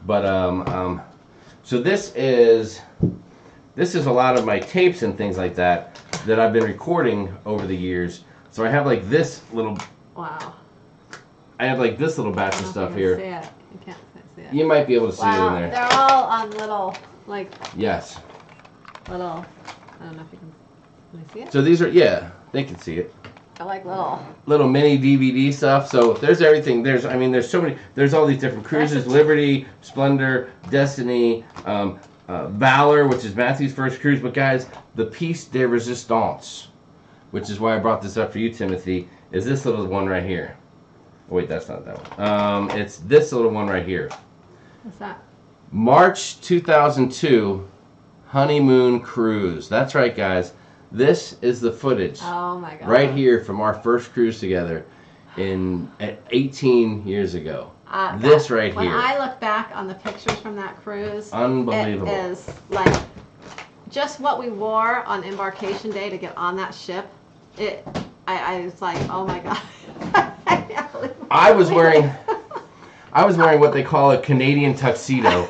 A: But so this is a lot of my tapes and things like that I've been recording over the years. So I have like this little.
D: Wow.
A: I have like this little batch of stuff here.
D: See it. You can't see it.
A: You might be able to see it in there.
D: They're all on little, like.
A: Yes.
D: Little. I don't know if you can see it.
A: So these are, yeah, they can see it.
D: I like little
A: mini DVD stuff. So there's everything. There's so many. There's all these different cruises: Liberty, Splendor, Destiny, Valor, which is Matthew's first cruise. But guys, the piece de resistance, which is why I brought this up for you, Timothy, is this little one right here. Wait, that's not that one. It's this little one right here.
D: What's that?
A: March 2002 Honeymoon cruise. That's right, guys. This is the footage.
D: Oh my God.
A: Right here from our first cruise together at 18 years ago. This right here.
D: When I look back on the pictures from that cruise,
A: unbelievable.
D: It is like just what we wore on embarkation day to get on that ship. I was like, oh my God.
A: I was wearing what they call a Canadian tuxedo,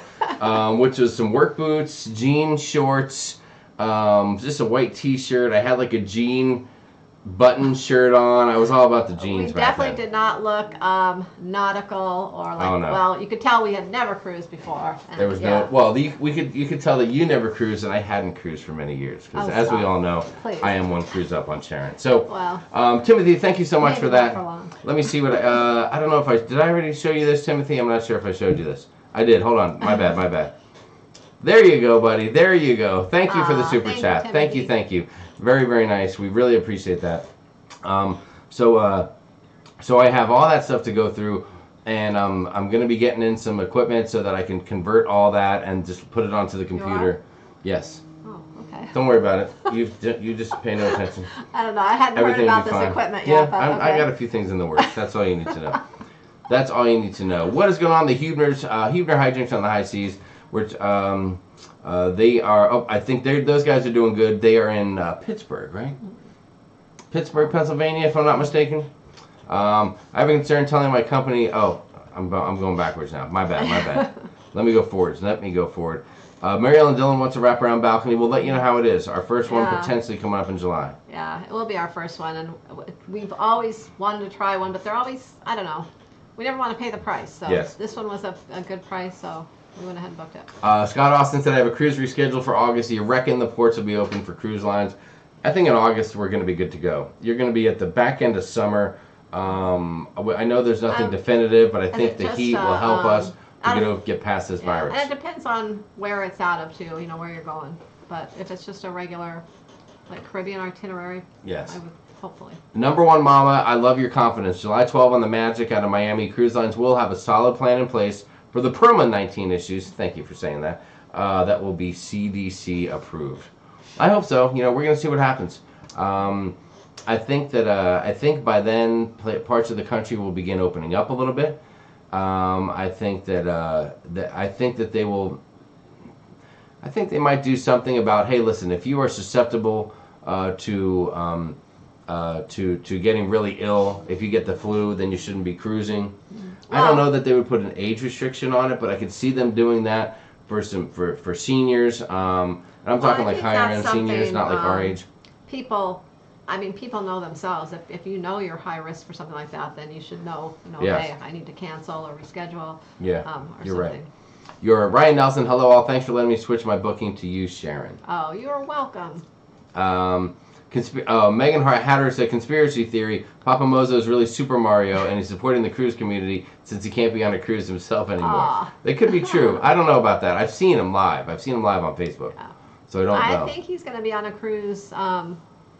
A: which was some work boots, jean shorts, just a white T-shirt. I had like a jean button shirt on. I was all about the jeans.
D: We definitely did not look nautical or like.
A: Oh, no.
D: Well, you could tell we had never cruised before.
A: There was no. Well, you could tell that you never cruised and I hadn't cruised for many years because, as we all know,
D: please.
A: I am one cruise up on Sharon. So, Timothy, thank you so much for that. Let me see what I don't know if did I already show you this, Timothy? I'm not sure if I showed you this. I did. Hold on. My bad. There you go, buddy. There you go. Thank you for the super chat. Thank you. Very, very nice. We really appreciate that. So I have all that stuff to go through, and I'm going to be getting in some equipment so that I can convert all that and just put it onto the computer. Yes.
D: Oh, Okay.
A: Don't worry about it. You just pay no attention.
D: I don't know. I hadn't heard
A: Everything will
D: about
A: be
D: this
A: fine.
D: equipment
A: Yeah,
D: yet. But, okay.
A: I got a few things in the works. That's all you need to know. That's all you need to know. What is going on? The Huebner hijinks on the high seas, which they are. Oh, I think those guys are doing good. They are in Pittsburgh, right? Pittsburgh, Pennsylvania, if I'm not mistaken. I have a concern telling my company. Oh, I'm going backwards now. My bad. Let me go forward. Mary Ellen Dillon wants a wraparound balcony. We'll let you know how it is. Our first one potentially coming up in July.
D: Yeah, it will be our first one, and we've always wanted to try one, but they're always, I don't know. We never want to pay the price, so
A: Yes.
D: This one was a good price, so we went ahead and booked it.
A: Scott Austin said I have a cruise rescheduled for August. Do you reckon the ports will be open for cruise lines? I think in August we're going to be good to go. You're going to be at the back end of summer. I know there's nothing definitive, but I think the heat will help us to get past this virus.
D: And it depends on where it's out of too, where you're going. But if it's just a regular, like Caribbean itinerary,
A: yes.
D: I would hopefully.
A: Number one, Mama, I love your confidence. July 12 on the Magic out of Miami. Cruise lines will have a solid plan in place for the PERMA-19 issues. Thank you for saying that. That will be CDC approved. I hope so. We're going to see what happens. I think by then parts of the country will begin opening up a little bit. I think that they will. I think they might do something about, hey, listen, if you are susceptible to getting really ill, if you get the flu, then you shouldn't be cruising. I don't know that they would put an age restriction on it, but I could see them doing that for seniors. And I'm talking like higher end seniors, not like our age.
D: People know themselves. If you know you're high risk for something like that, then you should know,
A: Yes.
D: hey, I need to cancel or reschedule.
A: Yeah,
D: or
A: you're
D: something.
A: right. You're Ryan Nelson. Hello all. Thanks for letting me switch my booking to you, Sharon.
D: Oh, you're welcome.
A: Megan Hatter said conspiracy theory. Papa Mozo is really Super Mario, and he's supporting the cruise community since he can't be on a cruise himself anymore.
D: Aw.
A: That could be true. I don't know about that. I've seen him live. on Facebook, so I don't know.
D: I think he's going to be on a cruise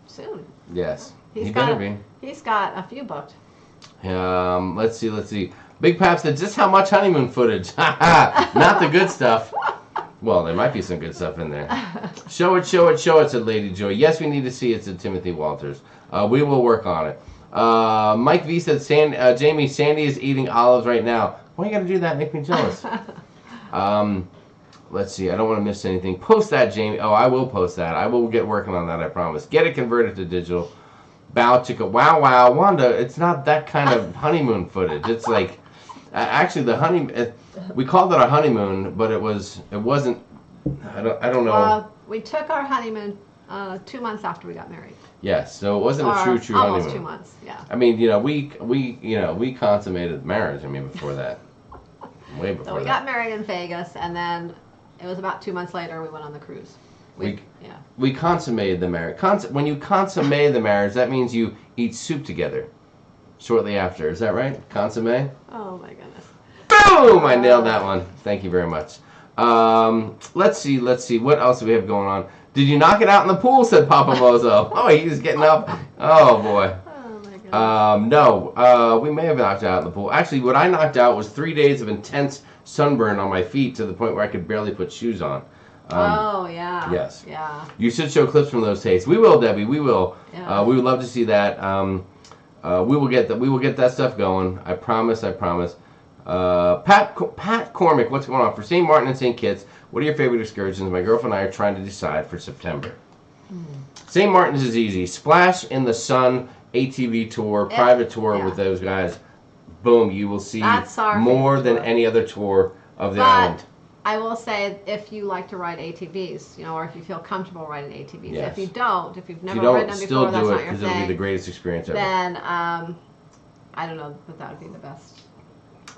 D: soon.
A: Yes, he
D: He's
A: better
D: got
A: be.
D: He's got a few booked.
A: Let's see. Big Pap said just how much honeymoon footage? Not the good stuff. Well, there might be some good stuff in there. Show it, said Lady Joy. Yes, we need to see it, said Timothy Walters. We will work on it. Mike V said, Jamie, Sandy is eating olives right now. Why you got to do that? Make me jealous. Let's see. I don't want to miss anything. Post that, Jamie. Oh, I will post that. I will get working on that, I promise. Get it converted to digital. Bow chicka. Wow. Wanda, it's not that kind of honeymoon footage. It's like... actually, we called it a honeymoon, but it wasn't. I don't know.
D: We took our honeymoon 2 months after we got married.
A: Yes, so it wasn't a true
D: almost
A: honeymoon.
D: Almost 2 months, yeah.
A: I mean, we consummated marriage. I mean, before that, way before that.
D: So we got married in Vegas, and then it was about 2 months later we went on the cruise. We consummated the marriage. When you consummate the marriage, that means you eat soup together. Shortly after, is that right? Consomme? Oh my goodness.
A: Boom! I nailed that one. Thank you very much. Let's see. What else do we have going on? Did you knock it out in the pool? Said Papa Mozo. Oh, he's getting up. Oh boy.
D: Oh my goodness.
A: No. We may have knocked it out in the pool. Actually, what I knocked out was 3 days of intense sunburn on my feet to the point where I could barely put shoes on.
D: Oh yeah.
A: Yes.
D: Yeah.
A: You should show clips from those days. We will, Debbie. We will.
D: Yeah.
A: We would love to see that. We will get that stuff going. I promise. Pat Cormick, what's going on for St. Martin and St. Kitts? What are your favorite excursions? My girlfriend and I are trying to decide for September. St. Martin's is easy. Splash in the Sun ATV tour, private tour with those guys. Boom, you will see more than any other tour of the island.
D: I will say, if you like to ride ATVs, or if you feel comfortable riding ATVs,
A: yes.
D: if you've never ridden them before, that's not your thing,
A: it'll be the greatest experience ever.
D: Then I don't know that would be the best.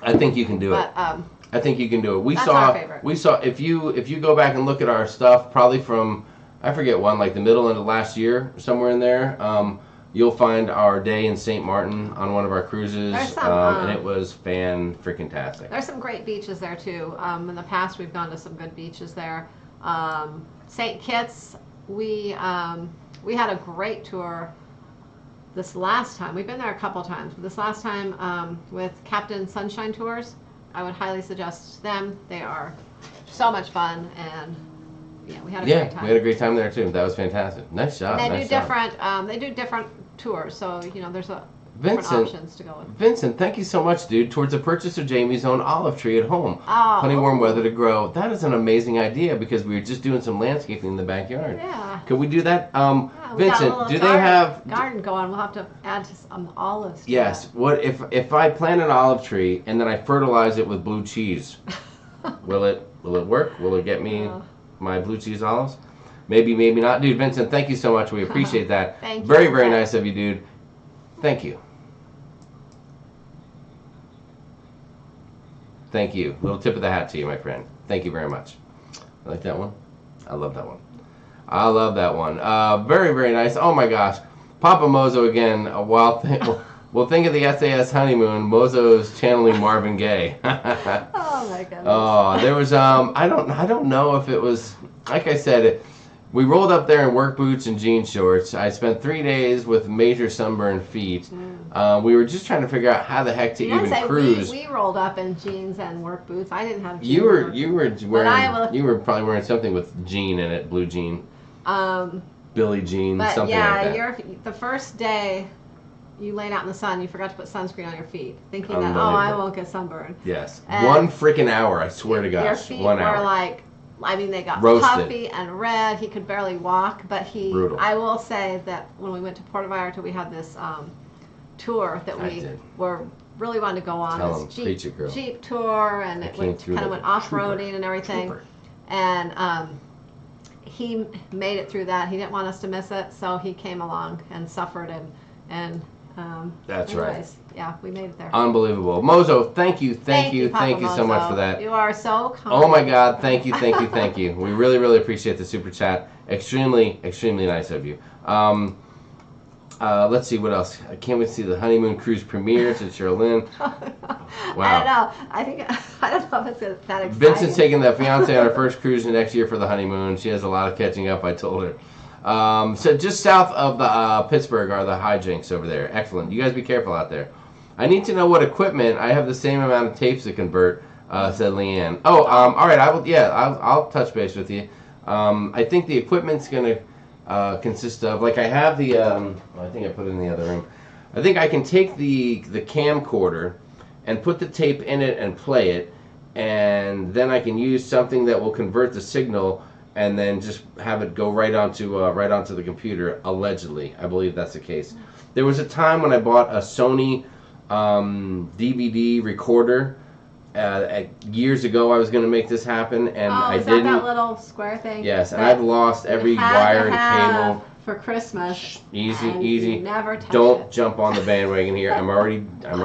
A: I think you can do it. I think you can do it.
D: Our favorite.
A: We saw if you go back and look at our stuff, probably from I forget one, like the middle end of last year, somewhere in there. You'll find our day in St. Martin on one of our cruises, and it was fan-freaking-tastic.
D: There's some great beaches there, too. In the past, we've gone to some good beaches there. St. Kitts, we had a great tour this last time. We've been there a couple times. But this last time with Captain Sunshine Tours, I would highly suggest them. They are so much fun, and yeah, we had a great time.
A: We had a great time there too. That was fantastic. Nice job.
D: And
A: nice
D: they do different tours, so there's different options to go with.
A: Vincent, thank you so much, dude. Towards the purchase of Jamie's own olive tree at home.
D: Oh.
A: Plenty warm weather to grow. That is an amazing idea because we were just doing some landscaping in the backyard.
D: Yeah.
A: Could we do that?
D: Vincent,
A: do they have
D: garden going? We'll have to add some olives.
A: Yes. What if I plant an olive tree and then I fertilize it with blue cheese? Will it work? Will it get me my blue cheese olives? Maybe, maybe not. Dude, Vincent, thank you so much. We appreciate that.
D: Thank you.
A: Very, very nice of you, dude. Thank you. Thank you. Little tip of the hat to you, my friend. Thank you very much. I like that one. I love that one. I love that one. Very, very nice. Oh my gosh. Papa Mozo again. We'll think of the SAS honeymoon. Mozo's channeling Marvin Gaye.
D: Oh my goodness.
A: Oh, there was I don't know if it was, like I said, we rolled up there in work boots and jean shorts. I spent 3 days with major sunburned feet. We were just trying to figure out how the heck to even cruise.
D: We rolled up in jeans and work boots. I didn't have jeans.
A: You were probably wearing something with jean in it, blue jean. Billie Jean, something like that.
D: The first day you laid out in the sun, you forgot to put sunscreen on your feet, thinking that, I won't get sunburned.
A: Yes.
D: And
A: 1 freaking hour, I swear to gosh.
D: Your feet
A: 1
D: were
A: hour.
D: like, they got
A: roasted.
D: puffy and red. He could barely walk, but
A: Brutal.
D: I will say that when we went to Puerto Vallarta, we had this tour that we were really wanting to go on.
A: Tell
D: this
A: him,
D: Jeep tour, and it kind of went off-roading and everything. And he made it through that. He didn't want us to miss it, so he came along and suffered. And
A: That's
D: anyways,
A: right.
D: Yeah, we made it there.
A: Unbelievable. Mozo, thank you
D: Papa
A: so much
D: Mozo.
A: for that.
D: You are so kind.
A: Oh my God, thank you. We really, really appreciate the super chat. Extremely, extremely nice of you. Let's see what else. I can't wait to see the honeymoon cruise premieres at Sharon. Wow.
D: I don't know if it's that exciting.
A: Vincent's taking the fiance on her first cruise next year for the honeymoon. She has a lot of catching up, I told her. So just south of the Pittsburgh are the hijinks over there. Excellent. You guys be careful out there. I need to know what equipment. I have the same amount of tapes to convert, said Leanne. Oh, all right. I'll touch base with you. I think the equipment's going to consist of, like I have the, I think I put it in the other room. I think I can take the camcorder and put the tape in it and play it, and then I can use something that will convert the signal and then just have it go right onto the computer. Allegedly, I believe that's the case. There was a time when I bought a Sony DVD recorder. Years ago, I was going to make this happen, and I didn't.
D: That little square thing?
A: Yes, and I've lost every wire and cable.
D: For Christmas.
A: Easy.
D: Never touch
A: Don't
D: it.
A: jump on the bandwagon here. I'm already. I'm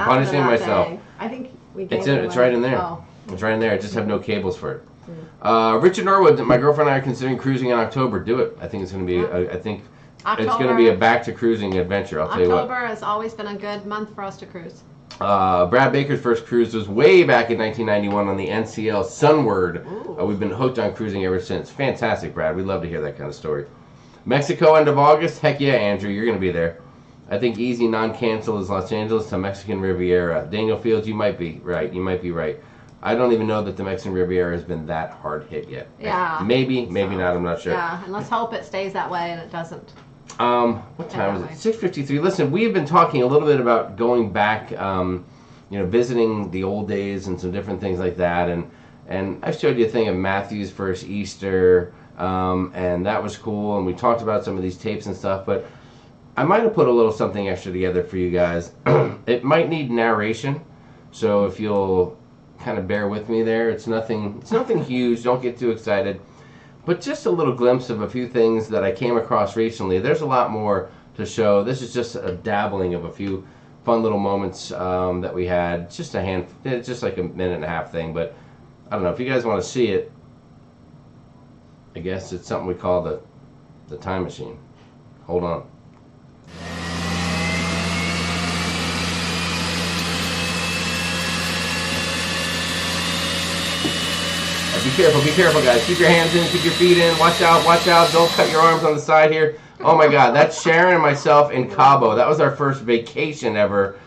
A: punishing myself.
D: I think we
A: It's right in there.
D: Oh.
A: It's right in there. I just have no cables for it. Richard Norwood, my girlfriend and I are considering cruising in October. Do it. I think it's going to be. It's going to be a back to cruising adventure. I'll tell you what.
D: October has always been a good month for us to cruise.
A: Brad Baker's first cruise was way back in 1991 on the NCL Sunward. We've been hooked on cruising ever since. Fantastic, Brad. We'd love to hear that kind of story. Mexico, end of August. Heck yeah, Andrew. You're going to be there. I think easy non-cancel is Los Angeles to Mexican Riviera. Daniel Fields, you might be right. I don't even know that the Mexican Riviera has been that hard hit yet.
D: Yeah.
A: Maybe not. I'm not sure.
D: Yeah, and let's hope it stays that way and it doesn't.
A: What time is it? 6:53. Listen, we have been talking a little bit about going back, visiting the old days and some different things like that. And I showed you a thing of Matthew's first Easter, and that was cool. And we talked about some of these tapes and stuff. But I might have put a little something extra together for you guys. It might need narration, so if you'll kind of bear with me there. It's nothing huge. Don't get too excited. But just a little glimpse of a few things that I came across recently. There's a lot more to show. This is just a dabbling of a few fun little moments that we had. Just it's just like a minute and a half thing. But I don't know if you guys want to see it. I guess it's something we call the time machine. Hold on. Be careful, guys. Keep your hands in, keep your feet in. Watch out. Don't cut your arms on the side here. Oh my God, that's Sharon and myself in Cabo. That was our first vacation ever.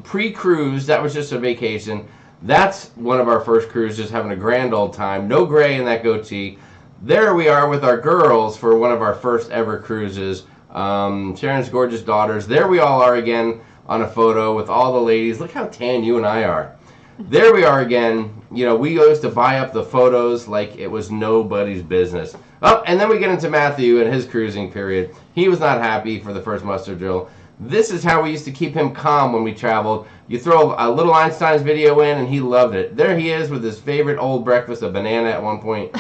A: Pre-cruise, that was just a vacation. That's one of our first cruises, having a grand old time. No gray in that goatee. There we are with our girls for one of our first ever cruises. Sharon's gorgeous daughters. There we all are again on a photo with all the ladies. Look how tan you and I are. There we are again. You know, we used to buy up the photos like it was nobody's business. Oh, and then we get into Matthew and his cruising period. He was not happy for the first muster drill. This is how we used to keep him calm when we traveled. You throw a little Einstein's video in and he loved it. There he is with his favorite old breakfast, a banana at one point.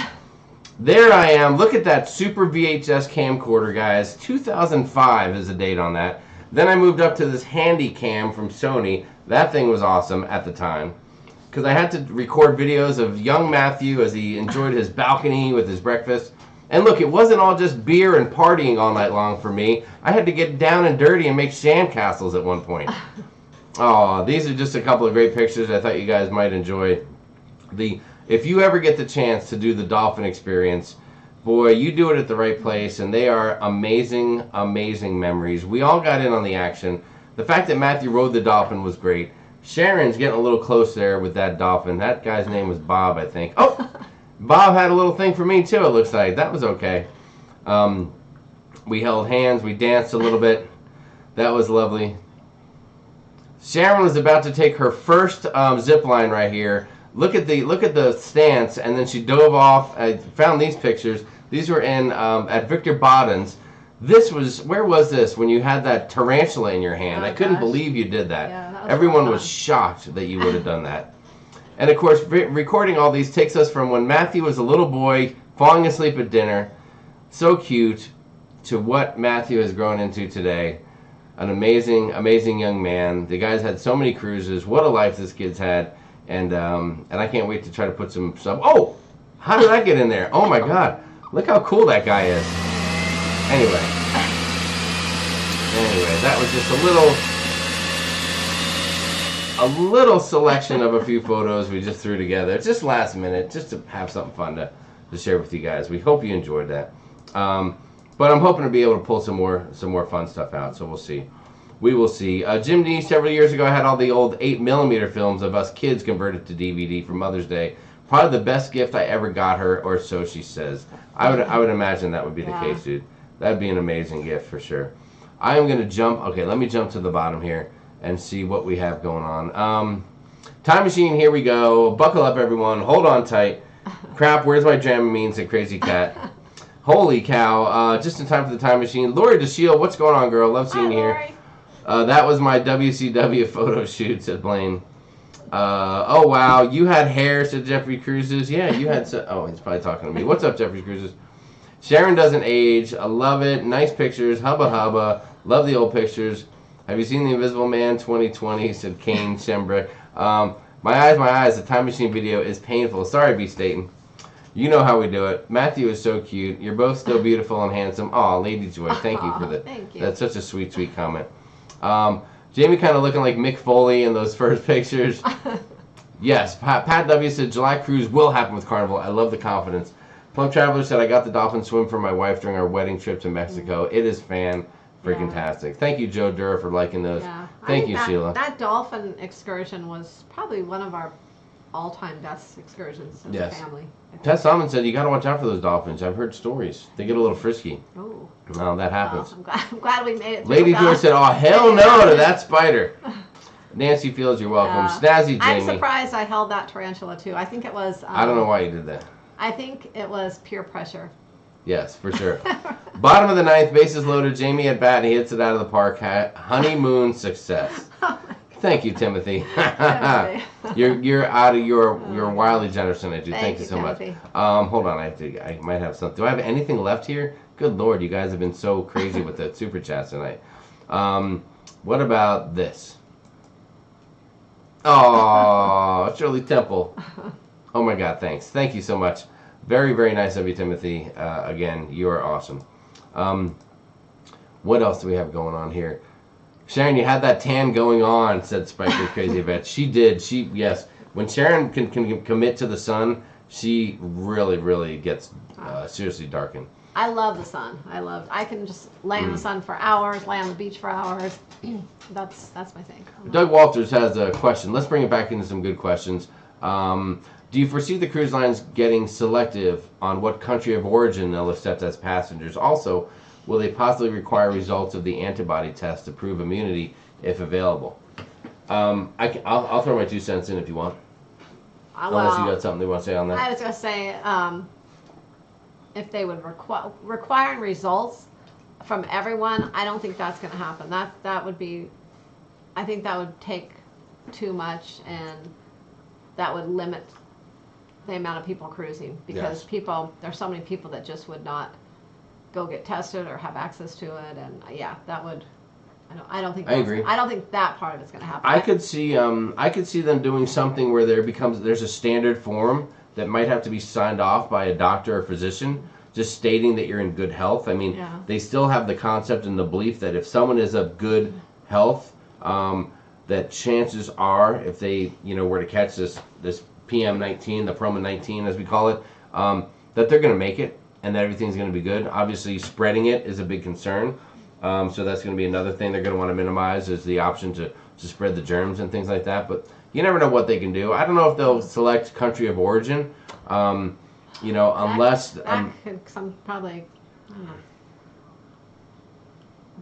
A: There I am. Look at that super VHS camcorder, guys. 2005 is the date on that. Then I moved up to this handy cam from Sony. That thing was awesome at the time, because I had to record videos of young Matthew as he enjoyed his balcony with his breakfast. And look, it wasn't all just beer and partying all night long for me. I had to get down and dirty and make sandcastles at one point. Oh, these are just a couple of great pictures I thought you guys might enjoy. If you ever get the chance to do the dolphin experience, boy, you do it at the right place, and they are amazing, amazing memories. We all got in on the action. The fact that Matthew rode the dolphin was great. Sharon's getting a little close there with that dolphin. That guy's name was Bob, I think. Oh, Bob had a little thing for me too, it looks like. That was okay. We held hands. We danced a little bit. That was lovely. Sharon was about to take her first zip line right here. Look at the stance, and then she dove off. I found these pictures. These were in at Victor Boden's. This was, where was this when you had that tarantula in your hand? I couldn't believe you did that.
D: Yeah, that was
A: Everyone
D: fun.
A: was shocked that you would have done that. And of course, recording all these takes us from when Matthew was a little boy, falling asleep at dinner, so cute, to what Matthew has grown into today. An amazing, amazing young man. The guy's had so many cruises. What a life this kid's had. And I can't wait to try to put some stuff. Oh, how did I get in there? Oh my God, look how cool that guy is. Anyway, that was just a little selection of a few photos we just threw together, just last minute, just to have something fun to share with you guys. We hope you enjoyed that. But I'm hoping to be able to pull some more fun stuff out. So we'll see. We will see. Jim D, several years ago, had all the old 8mm films of us kids converted to DVD for Mother's Day. Probably the best gift I ever got her, or so she says. I would imagine that would be the case, dude. That'd be an amazing gift for sure. I am going to jump. Okay, let me jump to the bottom here and see what we have going on. Time machine, here we go. Buckle up, everyone. Hold on tight. Crap, where's my Dramamine, said Crazy Cat. Holy cow. Just in time for the time machine. Lori DeShield, what's going on, girl? Love seeing you here. That was my WCW photo shoot, said Blaine. Oh, wow. You had hair, said Jeffrey Cruises. Yeah, you had... Oh, he's probably talking to me. What's up, Jeffrey Cruises? Sharon doesn't age. I love it. Nice pictures. Hubba hubba. Love the old pictures. Have you seen The Invisible Man 2020, said Kane Shembrick. My eyes. The time machine video is painful. Sorry, B. Staten. You know how we do it. Matthew is so cute. You're both still beautiful and handsome. Aw, Lady Joy. Thank you for that.
D: Thank you.
A: That's such a sweet, sweet comment. Jamie kind of looking like Mick Foley in those first pictures. Yes, Pat W said July cruise will happen with Carnival. I love the confidence. Plum Traveler said I got the dolphin swim for my wife during our wedding trip to Mexico. It is fan-freaking-tastic. Thank you, Joe Dura, for liking those.
D: Yeah.
A: Thank you, Sheila.
D: That dolphin excursion was probably one of our all-time best excursions as a family.
A: Pat Salmon said you got to watch out for those dolphins. I've heard stories. They get a little frisky.
D: Oh.
A: No, that happens.
D: Well, I'm glad we made it through.
A: Lady George said, oh, hell no to that spider. Nancy Fields, you're welcome. Snazzy Jamie.
D: I'm surprised I held that tarantula, too. I think it was...
A: I don't know why you did that.
D: I think it was peer pressure.
A: Yes, for sure. Bottom of the ninth, bases loaded. Jamie at bat, and he hits it out of the park. Honeymoon success. Thank you, Timothy. You're out of you're wildly generous tonight, dude. Thank you so
D: Timothy.
A: much. Hold on, I might have something. Do I have anything left here? Good Lord, you guys have been so crazy with the super chats tonight. What about this? Oh, Shirley Temple. Oh my God, thanks. Thank you so much. Very, very nice of you, Timothy. Again, you are awesome. What else do we have going on here? Sharon, you had that tan going on, said Spiker Crazy Vet. She did. Yes. When Sharon can commit to the sun, she really, really gets seriously darkened.
D: I love the sun. I can just lay in the sun for hours, lay on the beach for hours. That's my thing.
A: Doug Walters has a question. Let's bring it back into some good questions. Do you foresee the cruise lines getting selective on what country of origin they'll accept as passengers? Also, will they possibly require results of the antibody test to prove immunity if available? I'll throw my 2 cents in if you want. Unless you got something you want to say on that.
D: I was going to say, if they would requiring results from everyone, I don't think that's going to happen. That would be, I think that would take too much, and that would limit the amount of people cruising, because there's so many people that just would not go get tested or have access to it, and that would. I don't think.
A: I agree.
D: I don't think that part of it's going to happen.
A: I could see them doing something where there's a standard form that might have to be signed off by a doctor or physician, just stating that you're in good health. I mean, they still have the concept and the belief that if someone is of good health, that chances are, if they were to catch this PM19, the Proma 19 as we call it, that they're going to make it and that everything's going to be good. Obviously, spreading it is a big concern. So that's going to be another thing they're going to want to minimize, is the option to spread the germs and things like that. But you never know what they can do. I don't know if they'll select country of origin, unless...
D: That could probably... I don't know.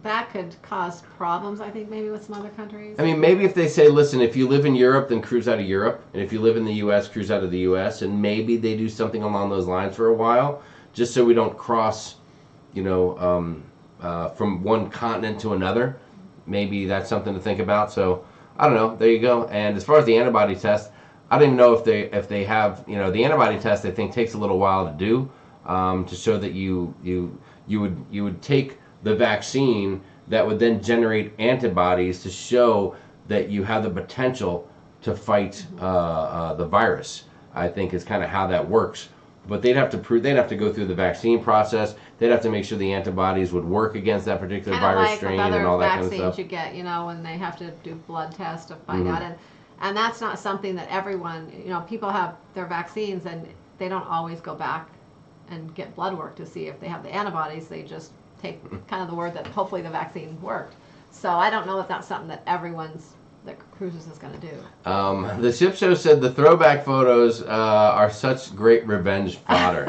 D: That could cause problems, I think, maybe with some other countries.
A: I mean, maybe if they say, listen, if you live in Europe, then cruise out of Europe. And if you live in the U.S., cruise out of the U.S. And maybe they do something along those lines for a while, just so we don't cross, from one continent to another. Maybe that's something to think about. So I don't know. There you go. And as far as the antibody test, I don't even know if they have, the antibody test, I think takes a little while to do, to show that you would take the vaccine that would then generate antibodies to show that you have the potential to fight the virus. I think is kind of how that works. But they'd have to go through the vaccine process. They'd have to make sure the antibodies would work against that particular virus strain and all that kind of stuff.
D: Vaccines you get, when they have to do blood tests to find out, and that's not something that everyone, people have their vaccines and they don't always go back and get blood work to see if they have the antibodies. They just take kind of the word that hopefully the vaccine worked. So I don't know if that's something that that cruises is going to do.
A: The ship show said the throwback photos are such great revenge fodder.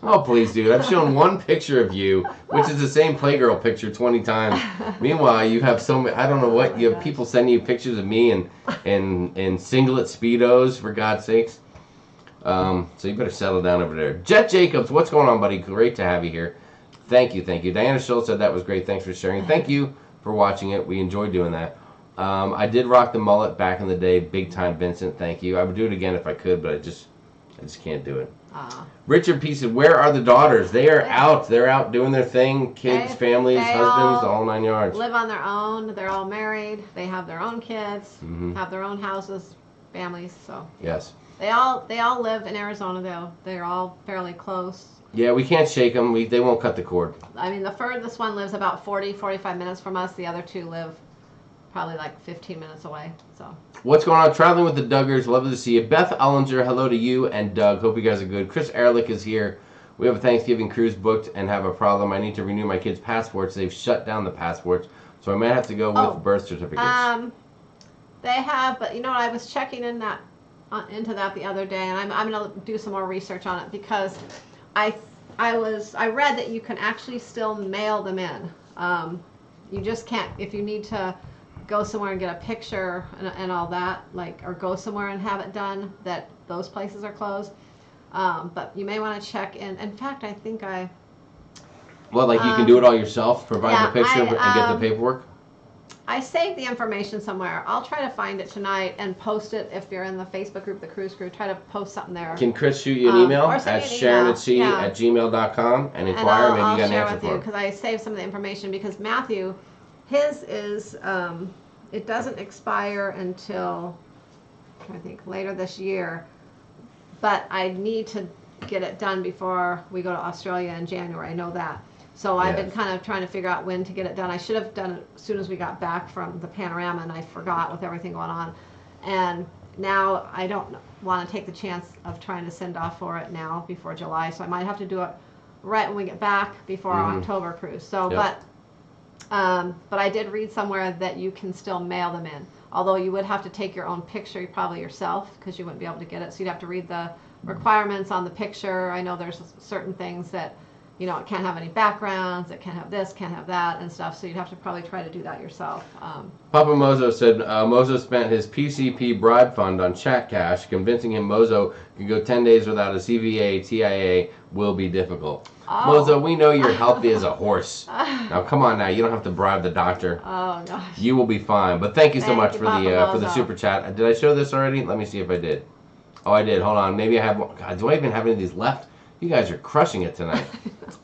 A: Oh, please, dude. I've shown one picture of you, which is the same Playgirl picture 20 times. Meanwhile, you have so many, I don't know what, you have people sending you pictures of me in singlet Speedos, for God's sakes. So you better settle down over there. Jet Jacobs, what's going on, buddy? Great to have you here. Thank you. Diana Schultz said that was great. Thanks for sharing. Thank you for watching it. We enjoyed doing that. I did rock the mullet back in the day, big time, Vincent. Thank you. I would do it again if I could, but I just can't do it. Richard P said, "Where are the daughters? They are out. They're out doing their thing. Kids, families, husbands, the whole 9 yards.
D: Live on their own. They're all married. They have their own kids. Have their own houses, families. So
A: yes,
D: they all live in Arizona though. They're all fairly close.
A: Yeah, we can't shake them. They won't cut the cord.
D: I mean, the furthest one lives about 45 minutes from us. The other two live probably like 15 minutes away. So
A: what's going on? Traveling with the Duggars. Love to see you. Beth Ellinger, hello to you and Doug. Hope you guys are good. Chris Ehrlich is here. We have a Thanksgiving cruise booked and have a problem. I need to renew my kids' passports. They've shut down the passports, so I might have to go with birth certificates.
D: They have, but I was checking into that the other day, and I'm going to do some more research on it, because I read that you can actually still mail them in. You just can't, if you need to go somewhere and get a picture and all that, or go somewhere and have it done, that those places are closed. But you may want to check in. In fact, I think
A: Well, you can do it all yourself, provide the picture and get the paperwork?
D: I saved the information somewhere. I'll try to find it tonight and post it. If you're in the Facebook group, the Cruise Crew, try to post something there.
A: Can Chris shoot you an email at sharonatsea@gmail.com and inquire? Maybe you got an answer for it.
D: Because I saved some of the information, because Matthew, his is, it doesn't expire until, I think, later this year. But I need to get it done before we go to Australia in January. I know that. So I've been kind of trying to figure out when to get it done. I should have done it as soon as we got back from the panorama, and I forgot with everything going on. And now I don't want to take the chance of trying to send off for it now before July, so I might have to do it right when we get back before our October cruise. So,
A: Yep.
D: but I did read somewhere that you can still mail them in. Although you would have to take your own picture probably yourself because you wouldn't be able to get it. So you'd have to read the requirements on the picture. I know there's certain things that, you know, it can't have any backgrounds, it can't have this, can't have that and stuff. So you'd have to probably try to do that yourself.
A: Papa Mozo said Mozo spent his PCP bribe fund on chat cash, convincing him Mozo can go 10 days without a CVA, TIA will be difficult.
D: Oh.
A: Mozo, we know you're healthy as a horse. Now, come on now. You don't have to bribe the doctor.
D: Oh, gosh.
A: You will be fine. But thank you so
D: Thank
A: much
D: you,
A: for
D: Papa
A: the
D: Mozo.
A: super chat. Did I show this already? Let me see if I did. Oh, I did. Hold on. Maybe I have one. God, do I even have any of these left? You guys are crushing it tonight.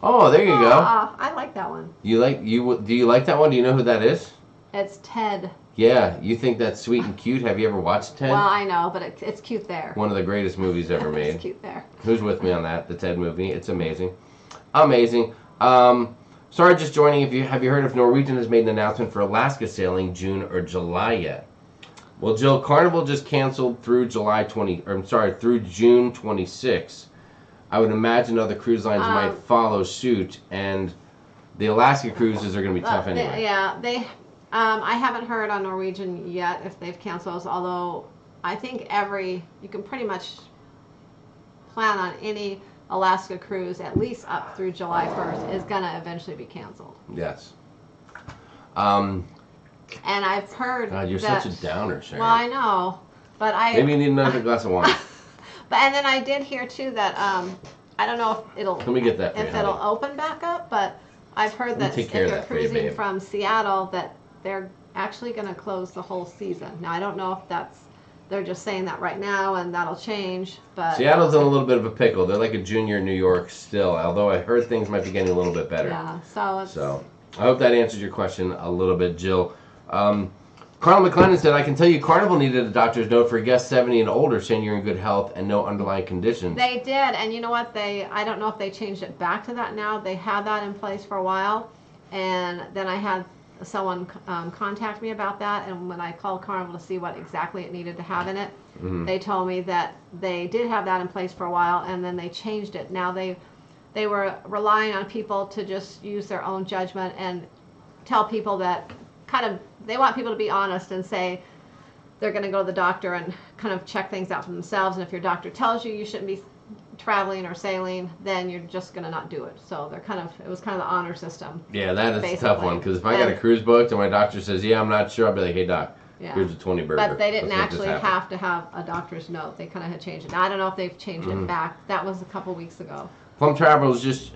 A: Oh, there you go.
D: I like that one.
A: Do you like that one? Do you know who that is?
D: It's Ted.
A: Yeah, you think that's sweet and cute. Have you ever watched Ted?
D: Well, I know, but it's cute there.
A: One of the greatest movies ever made.
D: It's cute there.
A: Who's with me on that? The Ted movie. It's amazing. Amazing. Sorry, just joining. Have you heard if Norwegian has made an announcement for Alaska sailing June or July yet? Well, Jill, Carnival just canceled through through June 26. I would imagine other cruise lines might follow suit, and the Alaska cruises are going to be tough anyway.
D: I haven't heard on Norwegian yet if they've canceled, although I think you can pretty much plan on any Alaska cruise at least up through July 1st is going to eventually be canceled.
A: Yes.
D: And I've heard
A: God, you're
D: that,
A: such a downer, Sharon.
D: Well, I know, but
A: Maybe you need another glass of wine.
D: And then I did hear too that I don't know if it'll
A: Let me get that for you,
D: it'll
A: honey.
D: open back up, but I've heard that
A: take
D: if
A: care of
D: you're
A: that for you,
D: cruising
A: babe.
D: from Seattle that they're actually going to close the whole season. Now I don't know if they're just saying that right now and that'll change, but
A: Seattle's in a little bit of a pickle. They're like a junior New York still, although I heard things might be getting a little bit better.
D: yeah, so it's
A: So I hope that answers your question a little bit, Jill. Carl McLennan said, I can tell you Carnival needed a doctor's note for guests 70 and older saying you're in good health and no underlying conditions.
D: They did, and you know what? I don't know if they changed it back to that now. They had that in place for a while, and then I had someone contact me about that, and when I called Carnival to see what exactly it needed to have in it, they told me that they did have that in place for a while, and then they changed it. Now they were relying on people to just use their own judgment and tell people that they want people to be honest and say they're going to go to the doctor and kind of check things out for themselves. And if your doctor tells you shouldn't be traveling or sailing, then you're just going to not do it. So it was kind of the honor system.
A: Yeah, that is a tough
D: basically.
A: one, because if I got a cruise booked and my doctor says, yeah, I'm not sure, I'll be like, hey, doc,
D: Yeah.
A: here's a 20 burger.
D: But they didn't
A: Let's make this
D: actually
A: happen.
D: have to have a doctor's note. They kind of had changed it. Now, I don't know if they've changed it back. That was a couple weeks ago.
A: Plump Travelers just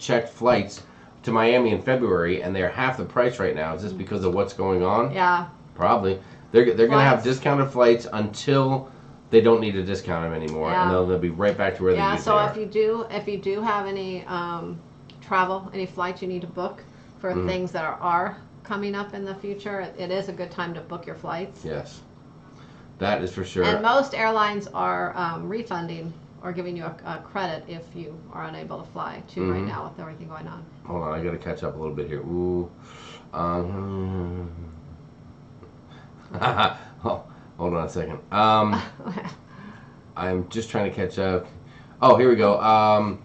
A: checked flights to Miami in February, and they're half the price right now. Is this because of what's going on?
D: Yeah.
A: Probably. They're going to have
D: Flights.
A: discounted flights until they don't need to discount them anymore,
D: Yeah.
A: and they'll be right back to where they
D: Yeah,
A: usually
D: so
A: are.
D: if you do have any any flights you need to book for things that are coming up in the future, it is a good time to book your flights.
A: Yes, that is for sure.
D: And most airlines are refunding or giving you a credit if you are unable to fly too right now with everything going on.
A: Hold on, I got to catch up a little bit here. Ooh. Oh, hold on a second. I'm just trying to catch up. Oh, here we go.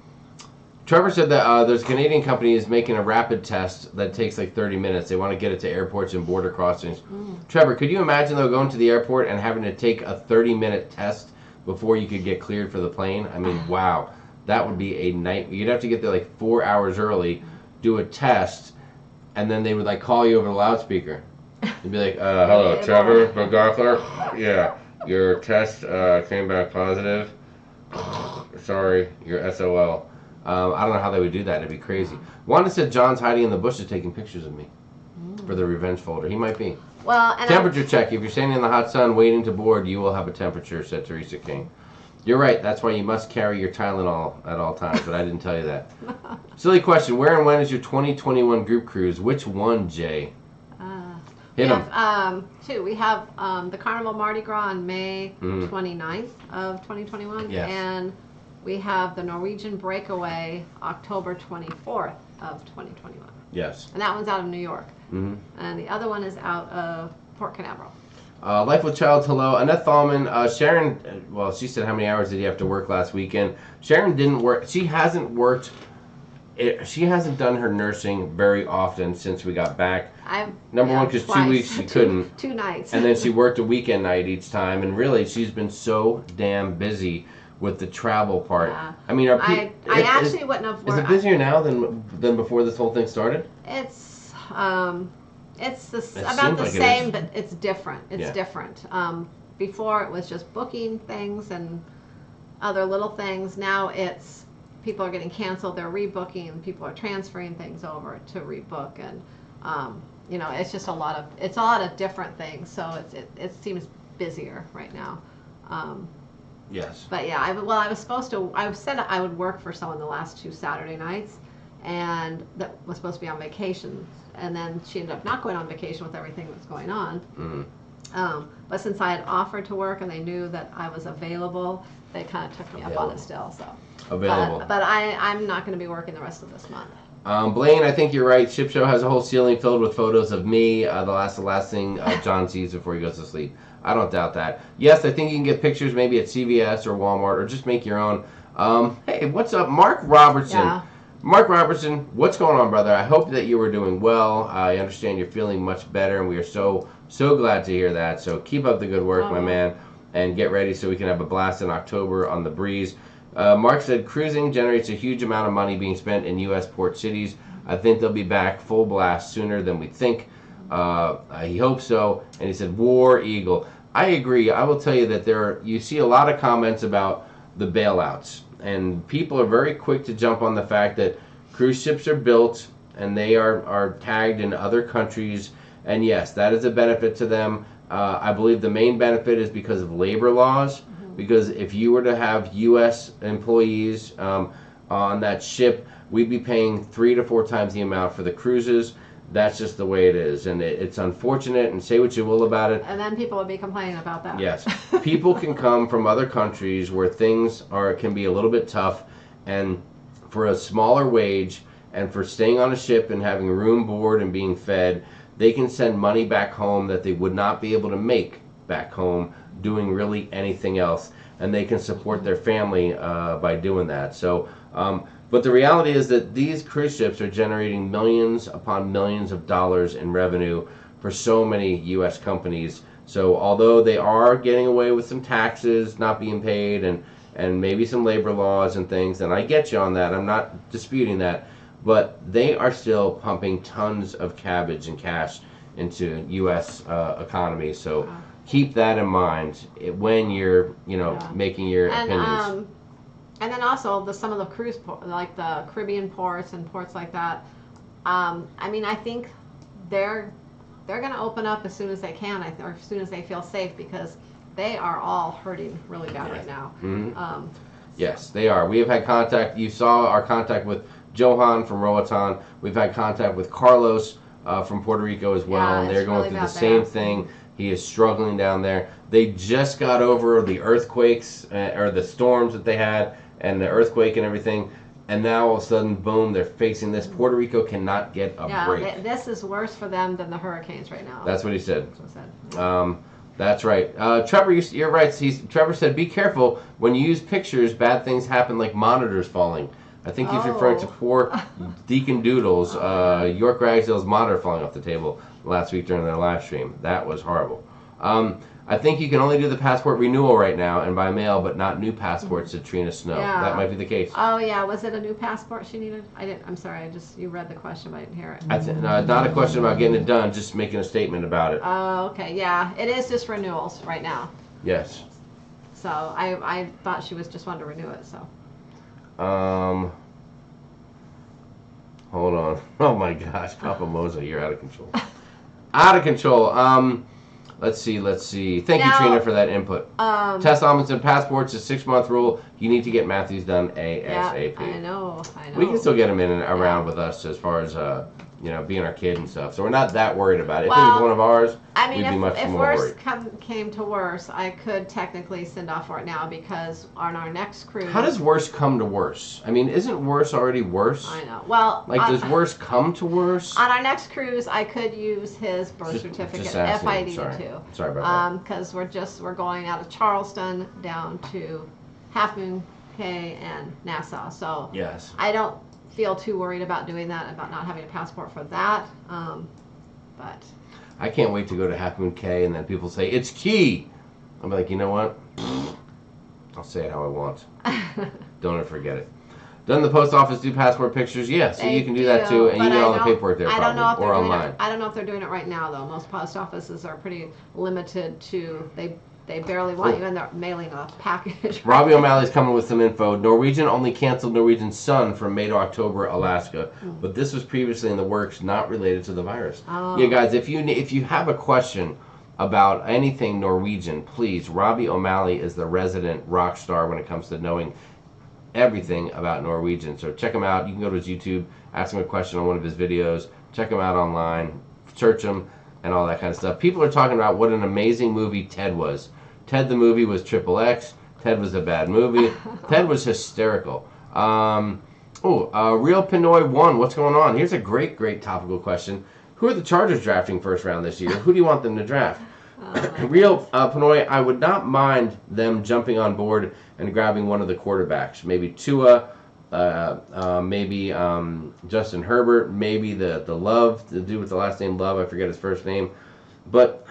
A: Trevor said that there's a Canadian company is making a rapid test that takes like 30 minutes. They want to get it to airports and border crossings. Trevor, could you imagine though going to the airport and having to take a 30-minute test before you could get cleared for the plane? I mean, wow, that would be a nightmare. You'd have to get there like 4 hours early, do a test, and then they would like call you over the loudspeaker. You'd be like, hello, Trevor McGarkler. Yeah, your test came back positive. Sorry, you're SOL. I don't know how they would do that. It'd be crazy. Wanda said John's hiding in the bushes taking pictures of me for the revenge folder. He might be.
D: Well, and
A: Temperature check. If you're standing in the hot sun waiting to board, you will have a temperature, said Teresa King. You're right. That's why you must carry your Tylenol at all times, but I didn't tell you that. Silly question. Where and when is your 2021 group cruise? Which one, Jay? Hit
D: we
A: him.
D: have two. We have the Carnival Mardi Gras on May 29th of 2021.
A: Yes.
D: And we have the Norwegian Breakaway October 24th of 2021.
A: Yes.
D: And that one's out of New York.
A: Mm-hmm.
D: And the other one is out of Port Canaveral.
A: Life with Child, hello. Annette Thalman, Sharon, well, she said how many hours did you have to work last weekend? Sharon didn't work. She hasn't worked. She hasn't done her nursing very often since we got back. Number one, because 2 weeks she couldn't.
D: 2 nights.
A: And then she worked a weekend night each time. And really, she's been so damn busy with the travel part.
D: Yeah.
A: I mean,
D: I actually wouldn't have worked.
A: Is it busier now than before this whole thing started?
D: It's
A: It
D: about the
A: seems like it
D: same,
A: is.
D: but it's different. It's
A: Yeah.
D: different. Before it was just booking things and other little things. Now it's people are getting canceled. They're rebooking. People are transferring things over to rebook, and you know, it's just a lot of different things. So it seems busier right now.
A: Yes.
D: But yeah, I said I would work for someone the last 2 Saturday nights, and that was supposed to be on vacation, and then she ended up not going on vacation with everything that's going on.
A: Mm-hmm.
D: But since I had offered to work and they knew that I was available, they kind of took me up on it still. So
A: Available.
D: But I'm not going to be working the rest of this month.
A: Blaine, I think you're right. Ship Show has a whole ceiling filled with photos of me. The last thing John sees before he goes to sleep. I don't doubt that. Yes, I think you can get pictures maybe at CVS or Walmart or just make your own. Hey, what's up, Mark Robertson?
D: Yeah.
A: Mark Robertson, what's going on, brother? I hope that you were doing well. I understand you're feeling much better, and we are so glad to hear that. So keep up the good work, my man, and get ready so we can have a blast in October on the breeze. Mark said cruising generates a huge amount of money being spent in U.S. port cities. I think they'll be back full blast sooner than we think. He hopes so. And he said, War Eagle. I agree. I will tell you that you see a lot of comments about the bailouts. And people are very quick to jump on the fact that cruise ships are built and they are tagged in other countries. And yes, that is a benefit to them. I believe the main benefit is because of labor laws. Because if you were to have U.S. employees on that ship, we'd be paying 3 to 4 times the amount for the cruises. That's just the way it is. And it's unfortunate, and say what you will about it.
D: And then people will be complaining about that.
A: Yes. People can come from other countries where things can be a little bit tough, and for a smaller wage and for staying on a ship and having room, board, and being fed, they can send money back home that they would not be able to make back home doing really anything else, and they can support their family by doing that. So but the reality is that these cruise ships are generating millions upon millions of dollars in revenue for so many U.S. companies. So although they are getting away with some taxes not being paid and maybe some labor laws and things, and I get you on that, I'm not disputing that, but they are still pumping tons of cabbage and cash into U.S. Economy. So keep that in mind when you're making your opinions.
D: And then also some of the cruise like the Caribbean ports and ports like that. I mean, I think they're going to open up as soon as they can, or as soon as they feel safe, because they are all hurting really bad right now.
A: Mm-hmm. Yes, they are. We have had contact. You saw our contact with Johan from Roatan. We've had contact with Carlos from Puerto Rico as well, and they're going through the same thing. He is struggling down there. They just got over the earthquakes or the storms that they had, and the earthquake and everything, and now all of a sudden, boom, they're facing this. Puerto Rico cannot get a break.
D: This is worse for them than the hurricanes right now.
A: That's what he said.
D: That's what I said.
A: That's right. Trevor, you're right. Trevor said, be careful. When you use pictures, bad things happen, like monitors falling. I think he's referring to poor Deacon Doodles, York Ragsdale's monitor falling off the table last week during their live stream. That was horrible. I think you can only do the passport renewal right now and by mail, but not new passports to Trina Snow.
D: Yeah.
A: That might be the case.
D: Oh yeah, was it a new passport she needed? I'm sorry, you read the question, but I didn't hear it.
A: Not a question about getting it done, just making a statement about it.
D: Oh, okay, yeah, it is just renewals right now.
A: Yes.
D: So I thought she was just wanting to renew it. So.
A: Hold on. Oh my gosh, Papa Moza, you're out of control. Out of control. Let's see. Thank you, Trina, for that input. Tess Amundsen, passports, a 6-month rule. You need to get Matthews done ASAP.
D: Yeah, I know.
A: We can still get him in and around with us as far as, being our kid and stuff. So we're not that worried about it. If it
D: Well,
A: was one of ours,
D: I mean,
A: we'd be much
D: if
A: more
D: worse
A: worried.
D: came to worse, I could technically send off for it now because on our next cruise.
A: How does worse come to worse? I mean, isn't worse already worse?
D: I know. Well,
A: Like, does worse come to worse?
D: on our next cruise, I could use his birth certificate
A: just
D: if
A: asking.
D: I needed to.
A: Sorry about that.
D: Because we're going out of Charleston down to Half Moon Cay and Nassau. So
A: Yes.
D: I don't feel too worried about doing that, about not having a passport for that. But
A: I can't wait to go to Half Moon Cay, and then people say it's key. I'm like, you know what? I'll say it how I want. Don't ever forget it. Doesn't the post office do passport pictures? Yeah, so you can do that too, and you get all the paperwork there probably, or online.
D: I don't know if they're doing it right now though. Most post offices are pretty limited to they barely want you in there mailing a package.
A: Robbie O'Malley's coming with some info. Norwegian only canceled Norwegian Sun from May to October, Alaska, but this was previously in the works, not related to the virus.
D: Oh.
A: Yeah, guys, if you have a question about anything Norwegian, please, Robbie O'Malley is the resident rock star when it comes to knowing everything about Norwegian. So check him out. You can go to his YouTube, ask him a question on one of his videos, check him out online, search him, and all that kind of stuff. People are talking about what an amazing movie Ted was. Ted the movie was XXX. Ted was a bad movie. Ted was hysterical. Real Pinoy 1, what's going on? Here's a great topical question. Who are the Chargers drafting first round this year? Who do you want them to draft? Real Pinoy, I would not mind them jumping on board and grabbing one of the quarterbacks. Maybe Tua, maybe Justin Herbert, maybe the Love, the dude with the last name Love, I forget his first name. But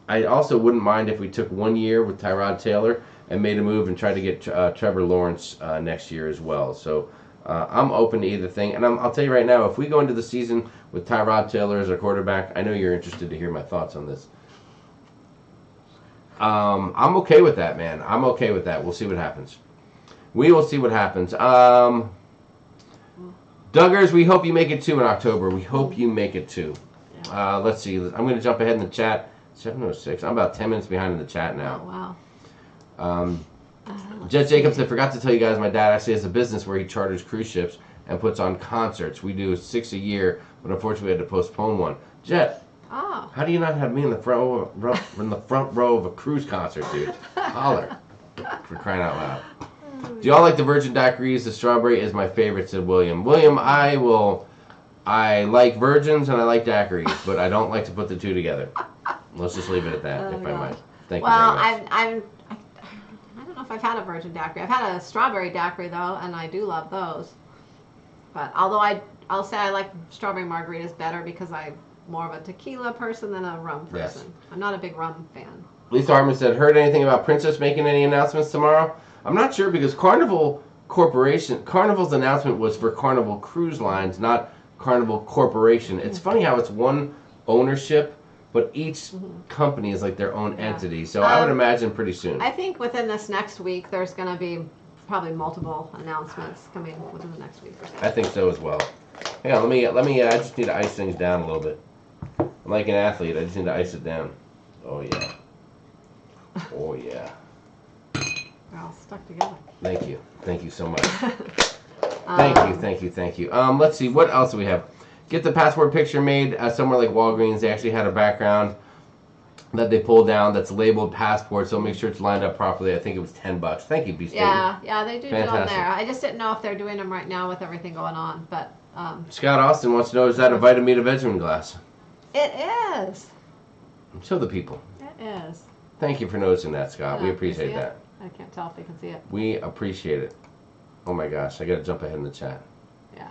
A: I also wouldn't mind if we took 1 year with Tyrod Taylor and made a move and tried to get Trevor Lawrence next year as well. So I'm open to either thing. And I'll tell you right now, if we go into the season with Tyrod Taylor as our quarterback, I know you're interested to hear my thoughts on this. I'm okay with that, man. I'm okay with that. We'll see what happens. We will see what happens. Duggars, we hope you make it too in October. We hope you make it too. Let's see. I'm going to jump ahead in the chat. 7:06. I'm about 10 minutes behind in the chat now.
D: Oh, wow.
A: Jet Jacobs, I forgot to tell you guys, my dad actually has a business where he charters cruise ships and puts on concerts. We do 6 a year, but unfortunately we had to postpone one. Jet,
D: Oh.
A: how do you not have me in the front row of a cruise concert, dude? Holler. For crying out loud. Do y'all like the virgin daiquiris? The strawberry is my favorite, said William. William, I like virgins and I like daiquiris, but I don't like to put the two together. Let's just leave it at that, if I might. Thank you very much.
D: I don't know if I've had a virgin daiquiri. I've had a strawberry daiquiri though, and I do love those. But although I'll say I like strawberry margaritas better because I'm more of a tequila person than a rum person.
A: Yes.
D: I'm not a big rum fan.
A: Lisa Hartman said, heard anything about Princess making any announcements tomorrow? I'm not sure because Carnival's announcement was for Carnival Cruise Lines, not Carnival Corporation. It's funny how it's one ownership, but each company is like their own entity. So I would imagine pretty soon.
D: I think within this next week there's going to be probably multiple announcements coming within the next week or so.
A: I think so as well. Hang on, let me. I just need to ice things down a little bit. I'm like an athlete. I just need to ice it down. Oh yeah. Oh yeah.
D: They're all stuck together.
A: Thank you. Thank you so much. Thank you. Let's see. What else do we have? Get the passport picture made somewhere like Walgreens. They actually had a background that they pulled down that's labeled passport, so make sure it's lined up properly. I think it was $10. Thank you, B State.
D: Yeah, they do them
A: Fantastic.
D: there. I just didn't know if they're doing them right now with everything going on, but
A: Scott Austin wants to know, is that a Vitamita Veteran glass?
D: it is.
A: Show the people.
D: It is.
A: Thank you for noticing that, Scott. We
D: Yeah,
A: appreciate
D: you see it?
A: that.
D: I can't tell if they can see it.
A: We appreciate it. Oh my gosh, I gotta jump ahead in the chat.
D: Yeah.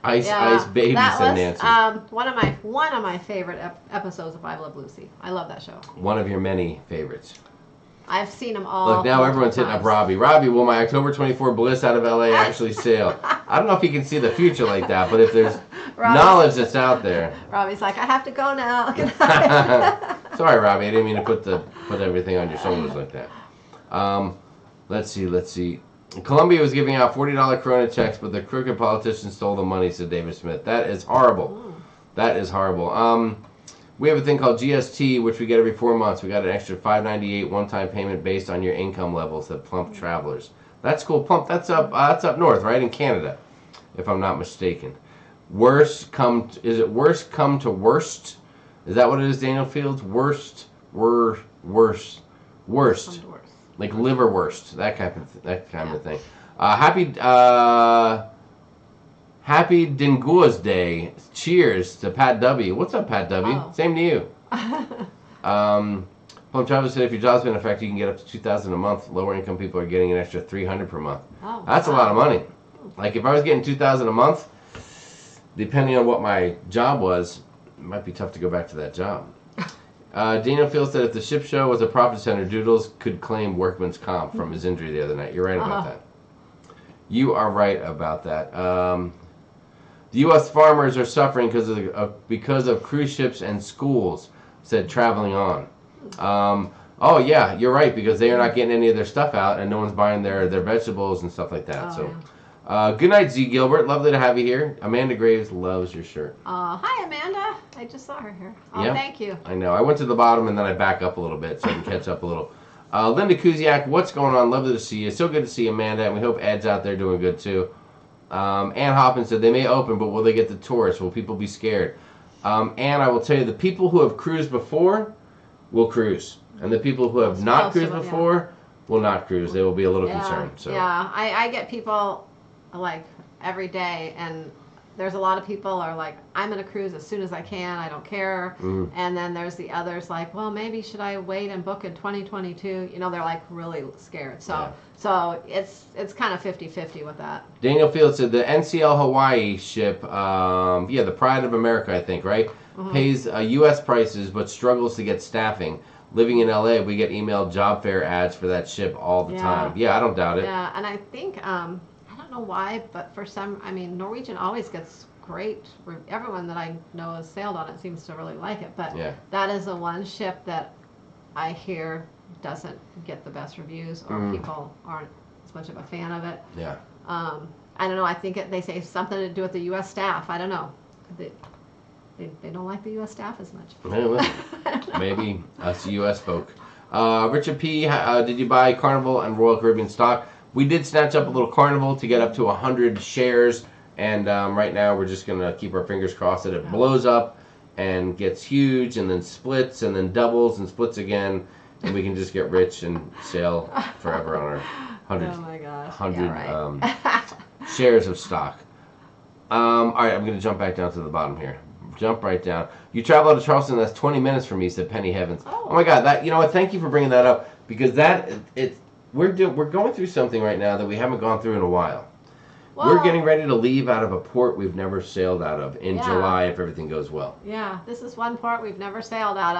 A: Ice baby,
D: that
A: said
D: was,
A: Nancy.
D: one of my favorite episodes of I Love Lucy. I love that show.
A: One of your many favorites.
D: I've seen them all.
A: Look, now everyone's hitting up
D: times.
A: Robbie. Robbie, will my October 24 Bliss out of LA actually sail? I don't know if you can see the future like that, but if there's knowledge that's out there.
D: Robbie's like, I have to go now. Good night.
A: Sorry, Robbie, I didn't mean to put everything on your shoulders like that. Let's see. Columbia was giving out $40 Corona checks, but the crooked politicians stole the money, said David Smith. That is horrible.
D: Ooh.
A: That is horrible. We have a thing called GST, which we get every 4 months. We got an extra $5.98 one-time payment based on your income levels that Plump Travelers. That's cool. Plump, that's up north, right, in Canada, if I'm not mistaken. is it worst come to worst? Is that what it is, Daniel Fields? Worst. Like liverwurst, that kind of thing. Happy Dingua's Day. Cheers to Pat W. What's up, Pat W?
D: Oh.
A: Same to you. Plum Travis said if your job's been affected, you can get up to $2,000 a month. Lower income people are getting an extra $300 per month.
D: Oh,
A: that's a lot of money. Like if I was getting $2,000 a month, depending on what my job was, it might be tough to go back to that job. Daniel Fields said if the ship show was a profit center, Doodles could claim workman's comp from his injury the other night. You're right about that. You are right about that. The U.S. farmers are suffering because of cruise ships and schools, said Traveling On. Oh, yeah, you're right, because they are not getting any of their stuff out, and no one's buying their vegetables and stuff like that. Good night, Z. Gilbert. Lovely to have you here. Amanda Graves loves your shirt.
D: Hi, Amanda. I just saw her here. Oh,
A: yep.
D: Thank you.
A: I know. I went to the bottom, and then I back up a little bit so I can catch up a little. Linda Kuziak, what's going on? Lovely to see you. So good to see Amanda, and we hope Ed's out there doing good, too. Ann Hoffman said, they may open, but will they get the tourists? Will people be scared? Ann, I will tell you, the people who have cruised before will cruise. And the people who have not cruised before will not cruise. They will be a little concerned. So.
D: Yeah, I get people, like, every day, and there's a lot of people are like, I'm going to cruise as soon as I can. I don't care. And then there's the others like, well, maybe should I wait and book in 2022? You know, they're like really scared. So it's kind of 50-50 with that.
A: Daniel Fields said the NCL Hawaii ship, the Pride of America, I think, right? Pays U.S. prices but struggles to get staffing. Living in LA, we get emailed job fair ads for that ship all the time. Yeah, I don't doubt it.
D: Yeah, and I think I don't know why, but for some, I mean, Norwegian always gets great. Everyone that I know has sailed on it seems to really like it. But that is the one ship that I hear doesn't get the best reviews, or people aren't as much of a fan of it.
A: Yeah.
D: I don't know. I think they say something to do with the U.S. staff. I don't know. They don't like the U.S. staff as much.
A: Maybe us U.S. folk. Richard P., did you buy Carnival and Royal Caribbean stock? We did snatch up a little Carnival to get up to 100 shares, and right now we're just going to keep our fingers crossed that it blows up and gets huge and then splits and then doubles and splits again, and we can just get rich and sail forever on our 100 shares of stock. All right, I'm going to jump back down to the bottom here. Jump right down. You travel out to Charleston, that's 20 minutes from me, said Penny Heavens. Oh my God, that, you know what, thank you for bringing that up, because we're going through something right now that we haven't gone through in a while. Well, we're getting ready to leave out of a port we've never sailed out of in July if everything goes well.
D: Yeah, this is one port we've never sailed out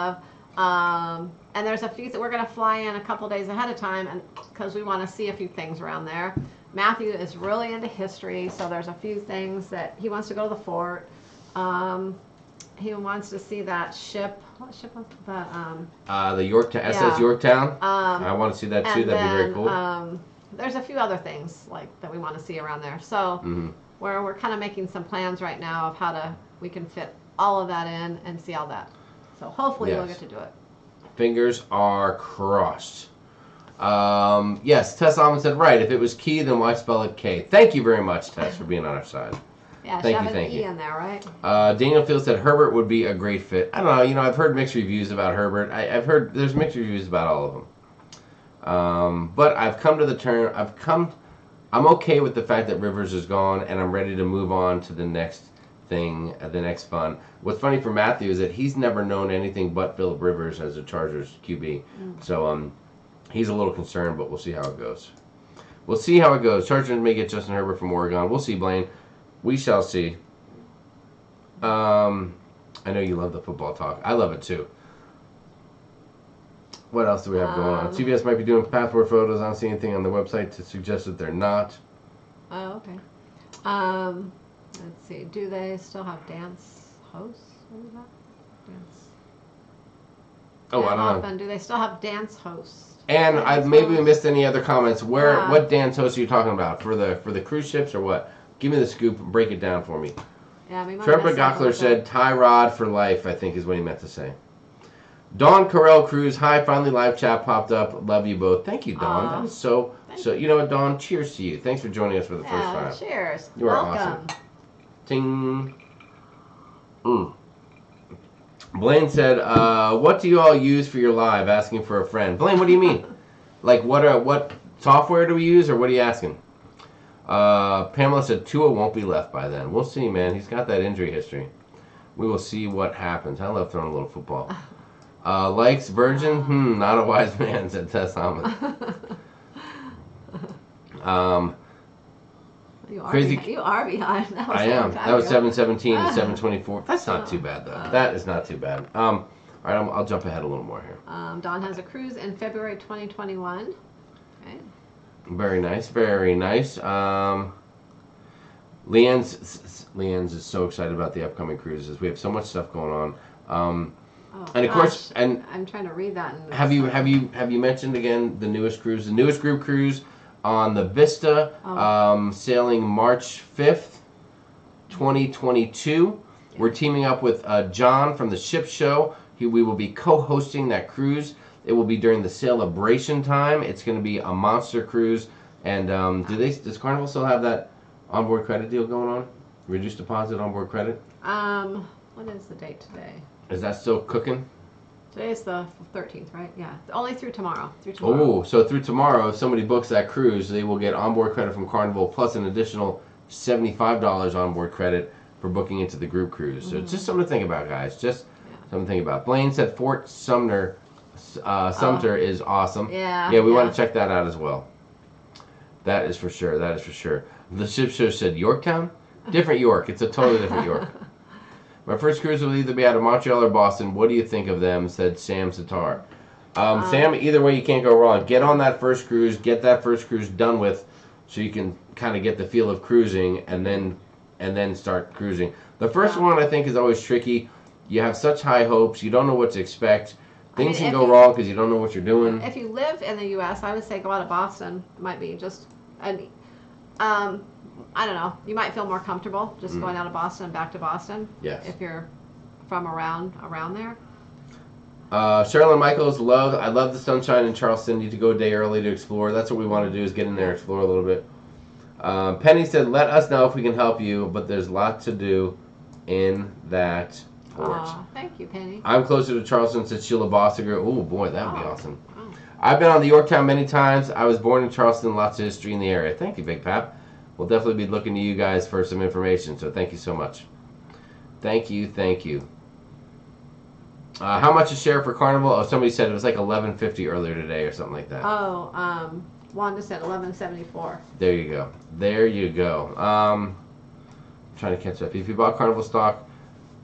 D: of. And there's a few that we're going to fly in a couple days ahead of time, and because we want to see a few things around there. Matthew is really into history, so there's a few things that he wants to go to the fort. He wants to see that ship. What ship was
A: the Yorktown, SS Yorktown. I want to see that too. That'd be very cool.
D: There's a few other things like that we want to see around there. So we're kind of making some plans right now of how we can fit all of that in and see all that. So hopefully we'll get to do it.
A: Fingers are crossed. Yes, Tess Almond said, right, if it was Key, then why spell it K? Thank you very much, Tess, for being on our side.
D: Yeah, thank you. In there, right?
A: Daniel Fields said Herbert would be a great fit. I don't know, I've heard mixed reviews about Herbert. I've heard there's mixed reviews about all of them. But I've come to the turn, I'm okay with the fact that Rivers is gone, and I'm ready to move on to the next thing, the next fun. What's funny for Matthew is that he's never known anything but Phillip Rivers as a Chargers QB. So he's a little concerned, but we'll see how it goes. We'll see how it goes. Chargers may get Justin Herbert from Oregon. We'll see, Blaine. We shall see. I know you love the football talk. I love it too. What else do we have going on? CBS might be doing passport photos. I don't see anything on the website to suggest that they're not.
D: Oh, okay. Let's see. Do they still have dance hosts? What is that? Dance.
A: Oh, I don't know.
D: Do they still have dance hosts?
A: And maybe we missed any other comments. What dance hosts are you talking about? For the cruise ships or what? Give me the scoop and break it down for me.
D: Yeah,
A: Trevor Gockler said, tie rod for life, I think is what he meant to say. Dawn Carell Cruz, hi, finally live chat popped up. Love you both. Thank you, Dawn. That was so, you know what, Dawn, cheers to you. Thanks for joining us for the first time.
D: Cheers.
A: You are awesome. Ting. Blaine said, "What do you all use for your live?" Asking for a friend. Blaine, what do you mean? Like what software do we use, or what are you asking? Pamela said Tua won't be left by then. We'll see, man. He's got that injury history. We will see what happens. I love throwing a little football. Likes Virgin? Not a wise man, said Tess Thomas.
D: You are
A: Crazy.
D: You are behind. That was
A: I
D: a long
A: am.
D: time
A: That was
D: ago.
A: 7:17 to 7:24. That's not too bad, though. That is not too bad. All right, I'll jump ahead a little more here.
D: Dawn has a cruise in February 2021. Okay.
A: Very nice, very nice. Leanne's is so excited about the upcoming cruises. We have so much stuff going on. And of course, and
D: I'm trying to read that.
A: have you mentioned again the newest cruise, the newest group cruise on the Vista, sailing March 5th, 2022. We're teaming up with John from the Ship Show. We will be co-hosting that cruise. It will be during the celebration time. It's going to be a monster cruise. And does Carnival still have that onboard credit deal going on? Reduced deposit onboard credit?
D: What is the date today?
A: Is that still cooking?
D: Today's the 13th, right? Yeah. Only through tomorrow.
A: Oh, so through tomorrow, if somebody books that cruise, they will get onboard credit from Carnival plus an additional $75 onboard credit for booking into the group cruise. So it's just something to think about, guys. Just something to think about. Blaine said Fort Sumter is awesome.
D: Yeah.
A: Yeah, we want to check that out as well. That is for sure. That is for sure. The Ship Show said Yorktown? Different York. It's a totally different York. My first cruise will either be out of Montreal or Boston. What do you think of them? Said Sam Sitar. Sam, either way, you can't go wrong. Get on that first cruise. Get that first cruise done with, so you can kind of get the feel of cruising, and then start cruising. The first one I think is always tricky. You have such high hopes. You don't know what to expect. Things can go wrong because you don't know what you're doing.
D: If you live in the U.S., I would say go out of Boston. It might be just, I don't know. You might feel more comfortable just going out of Boston and back to Boston.
A: Yes.
D: If you're from around there.
A: Sherilyn Michaels, I love the sunshine in Charleston. Need to go a day early to explore. That's what we want to do, is get in there, explore a little bit. Penny said, let us know if we can help you, but there's a lot to do in that port.
D: Thank you, Penny.
A: I'm closer to Charleston, said Sheila Bossiger. Oh boy, that would be awesome.
D: Oh.
A: I've been on the Yorktown many times. I was born in Charleston, lots of history in the area. Thank you, Big Pap. We'll definitely be looking to you guys for some information, so thank you so much. Thank you, thank you. How much is share for Carnival? Oh, somebody said it was like $11.50 earlier today or something like that.
D: Wanda said $11.74.
A: There you go. There you go. Trying to catch up. If you bought Carnival stock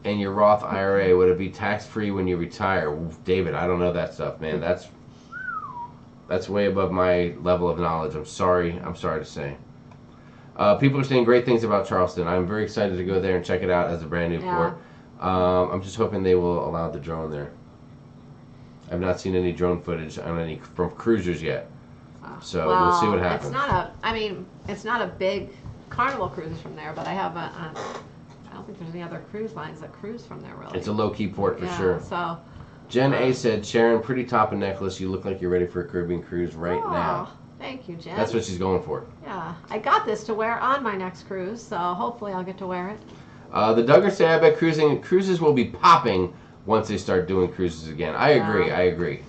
A: in your Roth IRA, would it be tax-free when you retire? Oof, David, I don't know that stuff, man. That's way above my level of knowledge. I'm sorry to say. People are saying great things about Charleston. I'm very excited to go there and check it out as a brand new port. I'm just hoping they will allow the drone there. I've not seen any drone footage on any from cruisers yet, so we'll see what happens.
D: It's not a big Carnival cruise from there, but I don't think there's any other cruise lines that cruise from there really.
A: It's a low-key port for sure.
D: So.
A: Jen A said, Sharon, pretty top of necklace. You look like you're ready for a Caribbean cruise right now.
D: Thank you, Jen.
A: That's what she's going for.
D: Yeah, I got this to wear on my next cruise, so hopefully I'll get to wear it.
A: The Duggars say, I bet cruises will be popping once they start doing cruises again. I agree.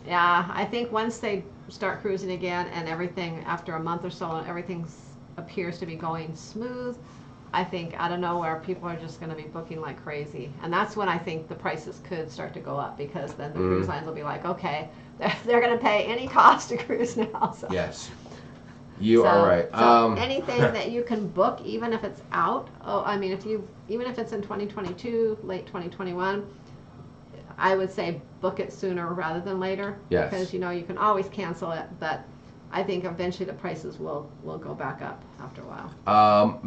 D: Yeah, I think once they start cruising again and everything, after a month or so, everything appears to be going smooth, I think out of nowhere people are just going to be booking like crazy. And that's when I think the prices could start to go up, because then the cruise lines will be like, okay, they're going to pay any cost to cruise now. So.
A: Yes. You are right.
D: So anything that you can book, even if it's out, even if it's in 2022, late 2021, I would say book it sooner rather than later.
A: Yes.
D: Because, you can always cancel it, but I think eventually the prices will go back up after a while.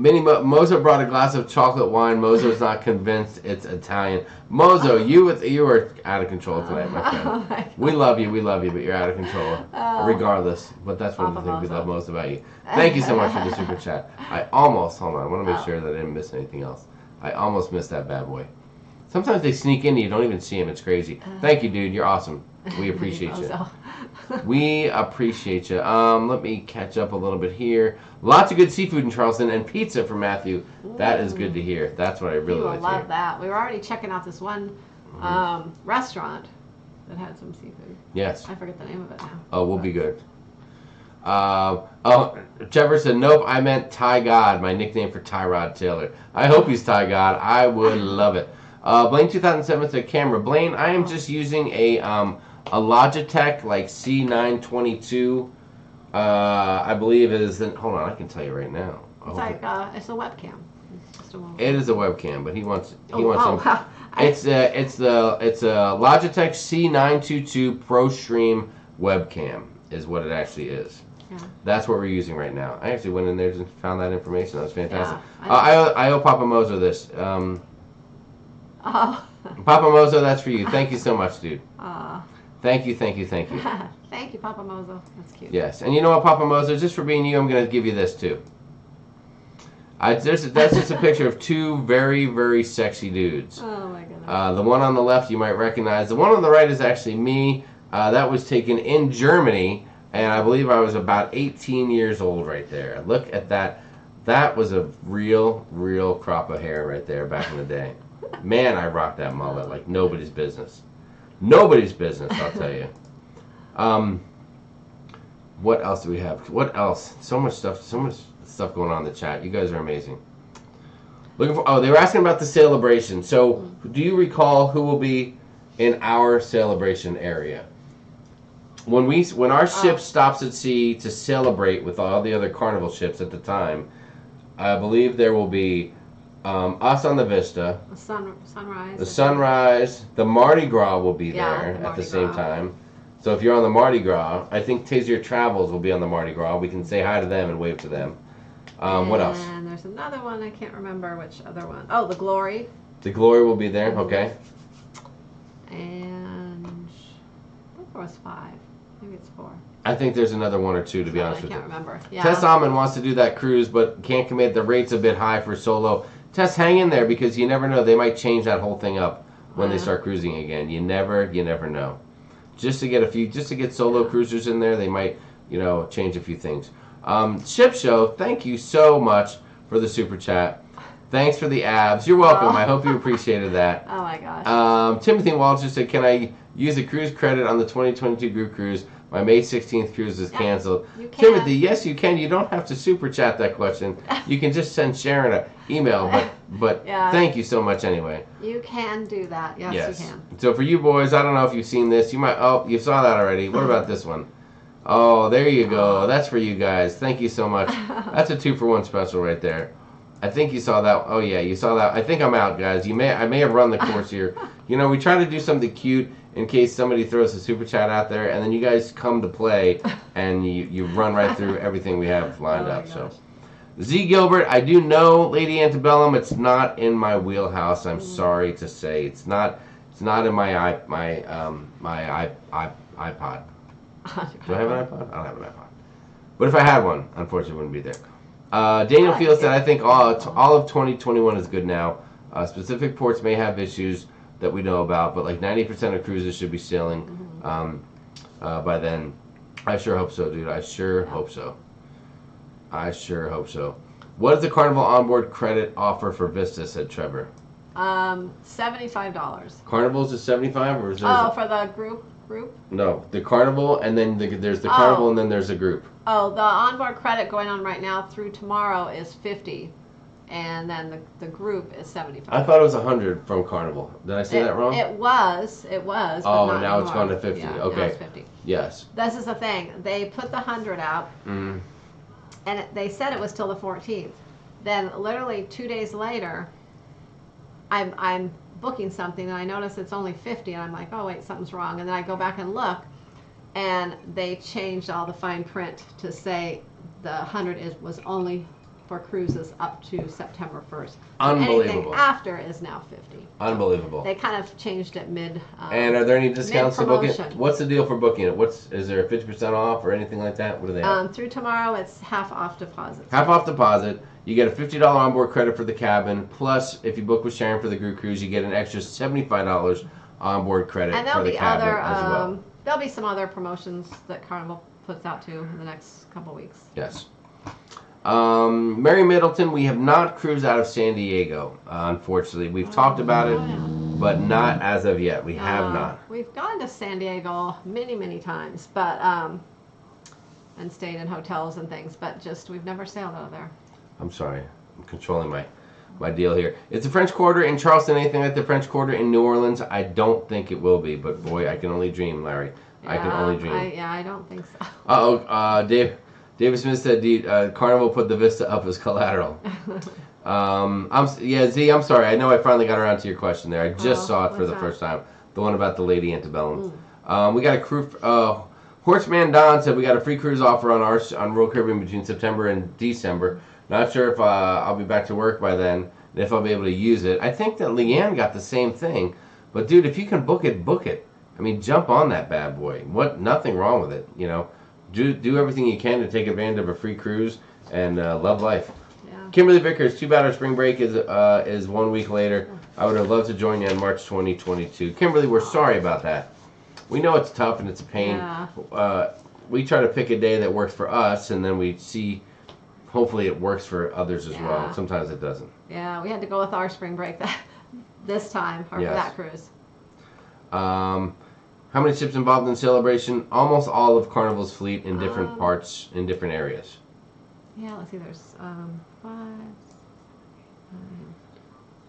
A: Mozo brought a glass of chocolate wine. Mozo's not convinced it's Italian. Mozo, you are out of control tonight, my friend. We love you, but you're out of control, regardless. But that's one of the things we love most about you. Thank you so much for the super chat. I want to make sure that I didn't miss anything else. I almost missed that bad boy. Sometimes they sneak in and you don't even see them. It's crazy. Thank you, dude. You're awesome. We appreciate you. We appreciate you. Let me catch up a little bit here. Lots of good seafood in Charleston and pizza for Matthew. That is good to hear. That's what I really like to hear.
D: Love that. We were already checking out this one restaurant that had some seafood.
A: Yes.
D: I forget the name of it now.
A: Oh, we'll be good. Trevor said, nope, I meant Ty God, my nickname for Tyrod Taylor. I hope he's Ty God. I would love it. Blaine 2007 said, camera. Blaine, I am just using a Logitech like C922. I believe it is. Hold on, I can tell you right now.
D: It's like it's a webcam. It's just a
A: it is a webcam, but he wants some.
D: Wow.
A: It's a Logitech C922 Pro Stream webcam is what it actually is.
D: Yeah.
A: That's what we're using right now. I actually went in there and found that information. That was fantastic.
D: Yeah,
A: I owe Papa Mozo this. Papa Mozo, that's for you. Thank you so much, dude. Thank you.
D: Thank you, Papa Mozo. That's cute.
A: Yes, and you know what, Papa Mozo, just for being you, I'm going to give you this too. That's just a picture of two very, very sexy dudes.
D: Oh my goodness.
A: The one on the left you might recognize. The one on the right is actually me. That was taken in Germany, and I believe I was about 18 years old right there. Look at that. That was a real crop of hair right there back in the day. Man, I rocked that mullet like nobody's business. Nobody's business, I'll tell you. What else do we have? What else? So much stuff going on in the chat. You guys are amazing. They were asking about the celebration. So, do you recall who will be in our celebration area? When our ship stops at sea to celebrate with all the other carnival ships at the time, I believe there will be us on the Vista.
D: The sunrise.
A: The sunrise. The Mardi Gras will be there at the same time. So if you're on the Mardi Gras, I think Tizier Travels will be on the Mardi Gras. We can say hi to them and wave to them. What else?
D: And there's another one. I can't remember which other one. Oh, the Glory.
A: The Glory will be there. Okay.
D: And I think there was 5. Maybe it's 4.
A: I think there's another 1 or 2, to be honest with you.
D: I can't remember. Yeah.
A: Tess Almond wants to do that cruise, but can't commit. The rate's a bit high for solo. Tess, hang in there because you never know. They might change that whole thing up when they start cruising again. You never know. Just to get solo cruisers in there, they might, change a few things. Ship Show, thank you so much for the super chat. Thanks for the abs. You're welcome. I hope you appreciated that.
D: Oh my gosh.
A: Timothy Walter said, can I use a cruise credit on the 2022 group cruise? My May 16th cruise is canceled.
D: You can.
A: Timothy, yes, you can. You don't have to super chat that question. You can just send Sharon an email, but thank you so much anyway.
D: You can do that. Yes, you can.
A: So for you boys, I don't know if you've seen this. You might. Oh, you saw that already. What about this one? Oh, there you go. That's for you guys. Thank you so much. That's a 2-for-1 special right there. I think you saw that. Oh yeah, you saw that. I think I'm out, guys. I may have run the course here. We try to do something cute in case somebody throws a super chat out there, and then you guys come to play, and you run right through everything we have lined up. So, Z Gilbert, I do know Lady Antebellum. It's not in my wheelhouse. I'm sorry to say, it's not in my iPod. Do I have an iPod? I don't have an iPod. But if I had one, unfortunately, it wouldn't be there. Daniel Fields said, I think all of 2021 is good now. Specific ports may have issues that we know about, but like 90% of cruises should be sailing by then. I sure hope so, dude. I sure hope so. What is the Carnival onboard credit offer for Vista, said Trevor?
D: $75.
A: Carnival's is 75 or is there?
D: For the group?
A: No, the Carnival, and then there's the Carnival, and then there's a group.
D: Oh, the onboard credit going on right now through tomorrow is 50, and then the group is 75.
A: I thought it was 100 from Carnival. Did I say that wrong?
D: It was.
A: Oh,
D: but not
A: now it's
D: anymore.
A: gone to 50.
D: Yeah,
A: okay.
D: now it's 50.
A: Yes.
D: This is the thing. They put the 100 out, and they said it was till the 14th. Then literally 2 days later, I'm booking something and I notice it's only 50, and I'm like, oh wait, something's wrong. And then I go back and look, and they changed all the fine print to say the 100 was only for cruises up to September 1st.
A: Unbelievable.
D: Anything after is now 50.
A: Unbelievable.
D: They kind of changed it mid.
A: And are there any discounts to book it?
D: mid-promotion.
A: What's the deal for booking it? Is there a 50% off or anything like that? What do they have?
D: Through tomorrow, it's half off deposits.
A: Half off deposit. You get a $50 onboard credit for the cabin. Plus, if you book with Sharon for the group cruise, you get an extra $75 onboard credit
D: And
A: for
D: there'll
A: the
D: be
A: cabin
D: other,
A: as well.
D: there'll be some other promotions that Carnival puts out too in the next couple weeks.
A: Yes. Mary Middleton, we have not cruised out of San Diego, unfortunately. We've talked about it, but not as of yet. We have not.
D: We've gone to San Diego many, many times, but and stayed in hotels and things, but just we've never sailed out of there.
A: I'm sorry. I'm controlling my deal here. Is the French Quarter in Charleston anything like the French Quarter in New Orleans? I don't think it will be, but boy, I can only dream, Larry. I can only dream.
D: I don't think so.
A: David Smith said Carnival put the Vista up as collateral. Z, I'm sorry. I know I finally got around to your question there. I just saw it for the first time. The one about the Lady Antebellum. We got a crew. Horseman Don said we got a free cruise offer on Royal Caribbean between September and December. Not sure if I'll be back to work by then, and if I'll be able to use it. I think that Leanne got the same thing. But dude, if you can book it, book it. I mean, jump on that bad boy. Nothing wrong with it, you know. Do everything you can to take advantage of a free cruise and love life.
D: Yeah.
A: Kimberly Vickers, too bad our spring break is 1 week later. I would have loved to join you in March 2022. Kimberly, we're sorry about that. We know it's tough and it's a pain.
D: Yeah.
A: We try to pick a day that works for us, and then we see, hopefully it works for others as well. Sometimes it doesn't.
D: Yeah, we had to go with our spring break this time, or for that cruise.
A: How many ships involved in Celebration? Almost all of Carnival's fleet in different parts, in different areas.
D: Yeah, let's see, there's 5,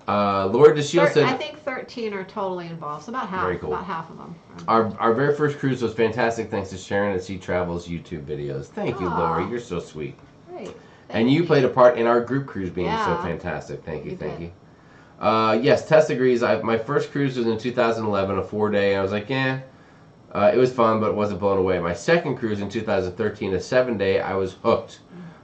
D: 9.
A: Lord DeShield said...
D: I think 13 are totally involved, so about half.
A: Very cool.
D: About half of them.
A: Our very first cruise was fantastic thanks to Sharon at Sea Travel's YouTube videos. Thank you, Lori. You're so sweet.
D: Great.
A: And you played a part in our group cruise being so fantastic. Thank you. Yes, Tess agrees. My first cruise was in 2011, a 4-day. I was like, it was fun, but it wasn't blown away. My second cruise in 2013, a 7-day, I was hooked.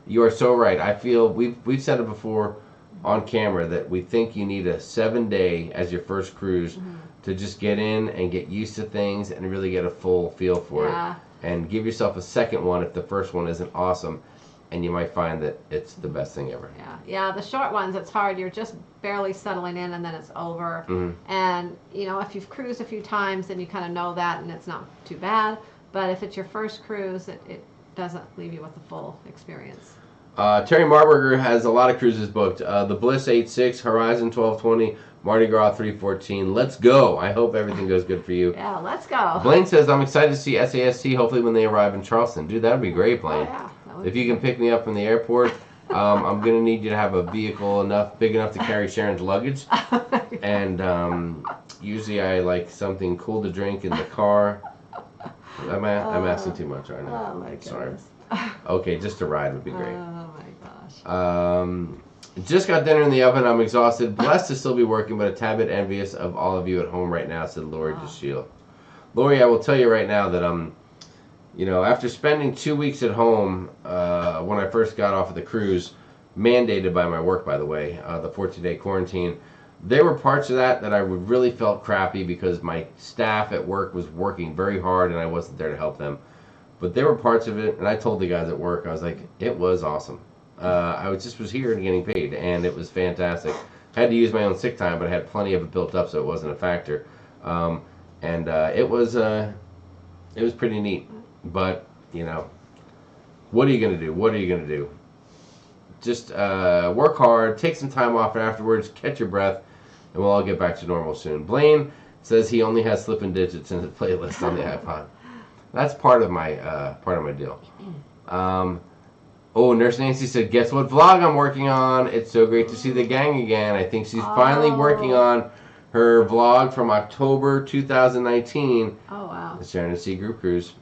A: You are so right. I feel we've said it before on camera that we think you need a 7-day as your first cruise to just get in and get used to things and really get a full feel for it. And give yourself a second one if the first one isn't awesome, and you might find that it's the best thing ever.
D: Yeah, the short ones, it's hard. You're just barely settling in, and then it's over. And, you know, if you've cruised a few times, then you kind of know that, and it's not too bad. But if it's your first cruise, it doesn't leave you with the full experience.
A: Terry Marburger has a lot of cruises booked. The Bliss 86, Horizon 1220, Mardi Gras 314. Let's go. I hope everything goes good for you.
D: Yeah, let's go.
A: Blaine says, I'm excited to see SAST hopefully when they arrive in Charleston. Dude, that would be great, Blaine. If you can pick me up from the airport, I'm going to need you to have a vehicle big enough to carry Sharon's luggage. And usually I like something cool to drink in the car. I'm asking too much right now.
D: Oh, my goodness.
A: Sorry. Okay, just a ride would be great.
D: Oh, my gosh.
A: Just got dinner in the oven. I'm exhausted. Blessed to still be working, but a tad bit envious of all of you at home right now, said Lori DeShield. Lori, I will tell you right now that you know, after spending 2 weeks at home when I first got off of the cruise, mandated by my work, by the way, the 14-day quarantine, there were parts of that I really felt crappy because my staff at work was working very hard and I wasn't there to help them. But there were parts of it, and I told the guys at work, I was like, it was awesome. I was here and getting paid, and it was fantastic. I had to use my own sick time, but I had plenty of it built up, so it wasn't a factor. It was pretty neat. But, you know, what are you going to do? Just work hard, take some time off afterwards, catch your breath, and we'll all get back to normal soon. Blaine says he only has Slippin' Digits in his playlist on the iPod. That's part of my deal. Nurse Nancy said, guess what vlog I'm working on? It's so great to see the gang again. I think she's finally working on her vlog from October 2019.
D: Oh, wow.
A: The Sharonatsea Group Cruise.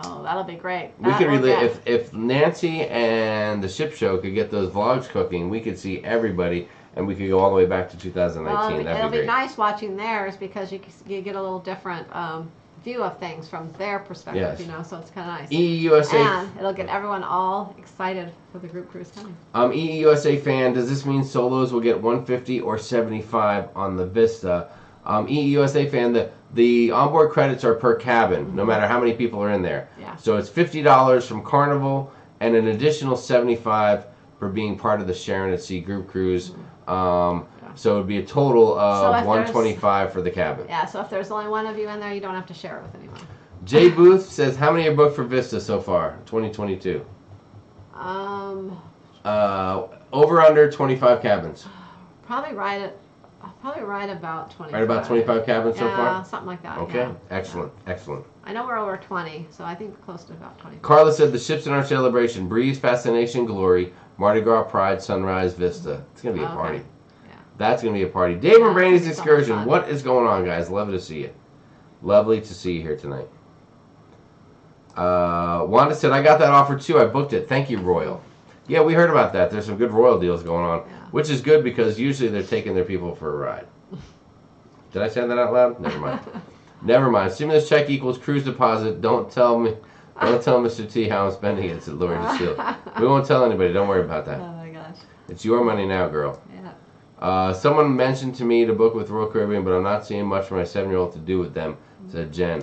D: Oh, that'll be great.
A: We could really, if Nancy and the ship show could get those vlogs cooking, we could see everybody, and we could go all the way back to 2019.
D: Well,
A: That'd
D: it'll
A: be great.
D: be nice watching theirs because you get a little different view of things from their perspective,
A: Yes.
D: you know, so it's kind of nice.
A: EEUSA.
D: And it'll get everyone all excited for the group cruise coming.
A: EEUSA fan, does this mean solos will get 150 or 75 on the Vista? EEUSA fan, the onboard credits are per cabin, no matter how many people are in there.
D: Yeah.
A: So it's $50 from Carnival and an additional 75 for being part of the Sharon at Sea group cruise. So it would be a total of
D: So if
A: 125 for the cabin.
D: Yeah, so if there's only one of you in there, you don't have to share it with anyone.
A: Jay Booth says, how many are booked for Vista so far, 2022? Over under 25 cabins.
D: Probably right about 25.
A: Right about 25 cabins so far?
D: Yeah, something like that.
A: Okay,
D: yeah.
A: excellent, excellent.
D: I know we're over 20, so I think close to about 20.
A: Carla said the ships in our celebration: Breeze, Fascination, Glory, Mardi Gras, Pride, Sunrise, Vista. It's gonna be a party.
D: Yeah.
A: That's gonna be a party. Dave and Brandy's
D: it's gonna be
A: excursion.
D: fun.
A: What is going on, guys? Lovely to see you. Lovely to see you here tonight. Wanda said, I got that offer too. I booked it. Thank you, Royal. Yeah, we heard about that. There's some good Royal deals going on, which is good because usually they're taking their people for a ride. Did I say that out loud? Never mind. Never mind. Stimulus check equals cruise deposit. Don't tell Mr. T how I'm spending it, said Lori DeSteel. We won't tell anybody. Don't worry about that.
D: Oh my gosh.
A: It's your money now, girl.
D: Yeah.
A: Someone mentioned to me to book with Royal Caribbean, but I'm not seeing much for my 7-year-old to do with them, said Jen.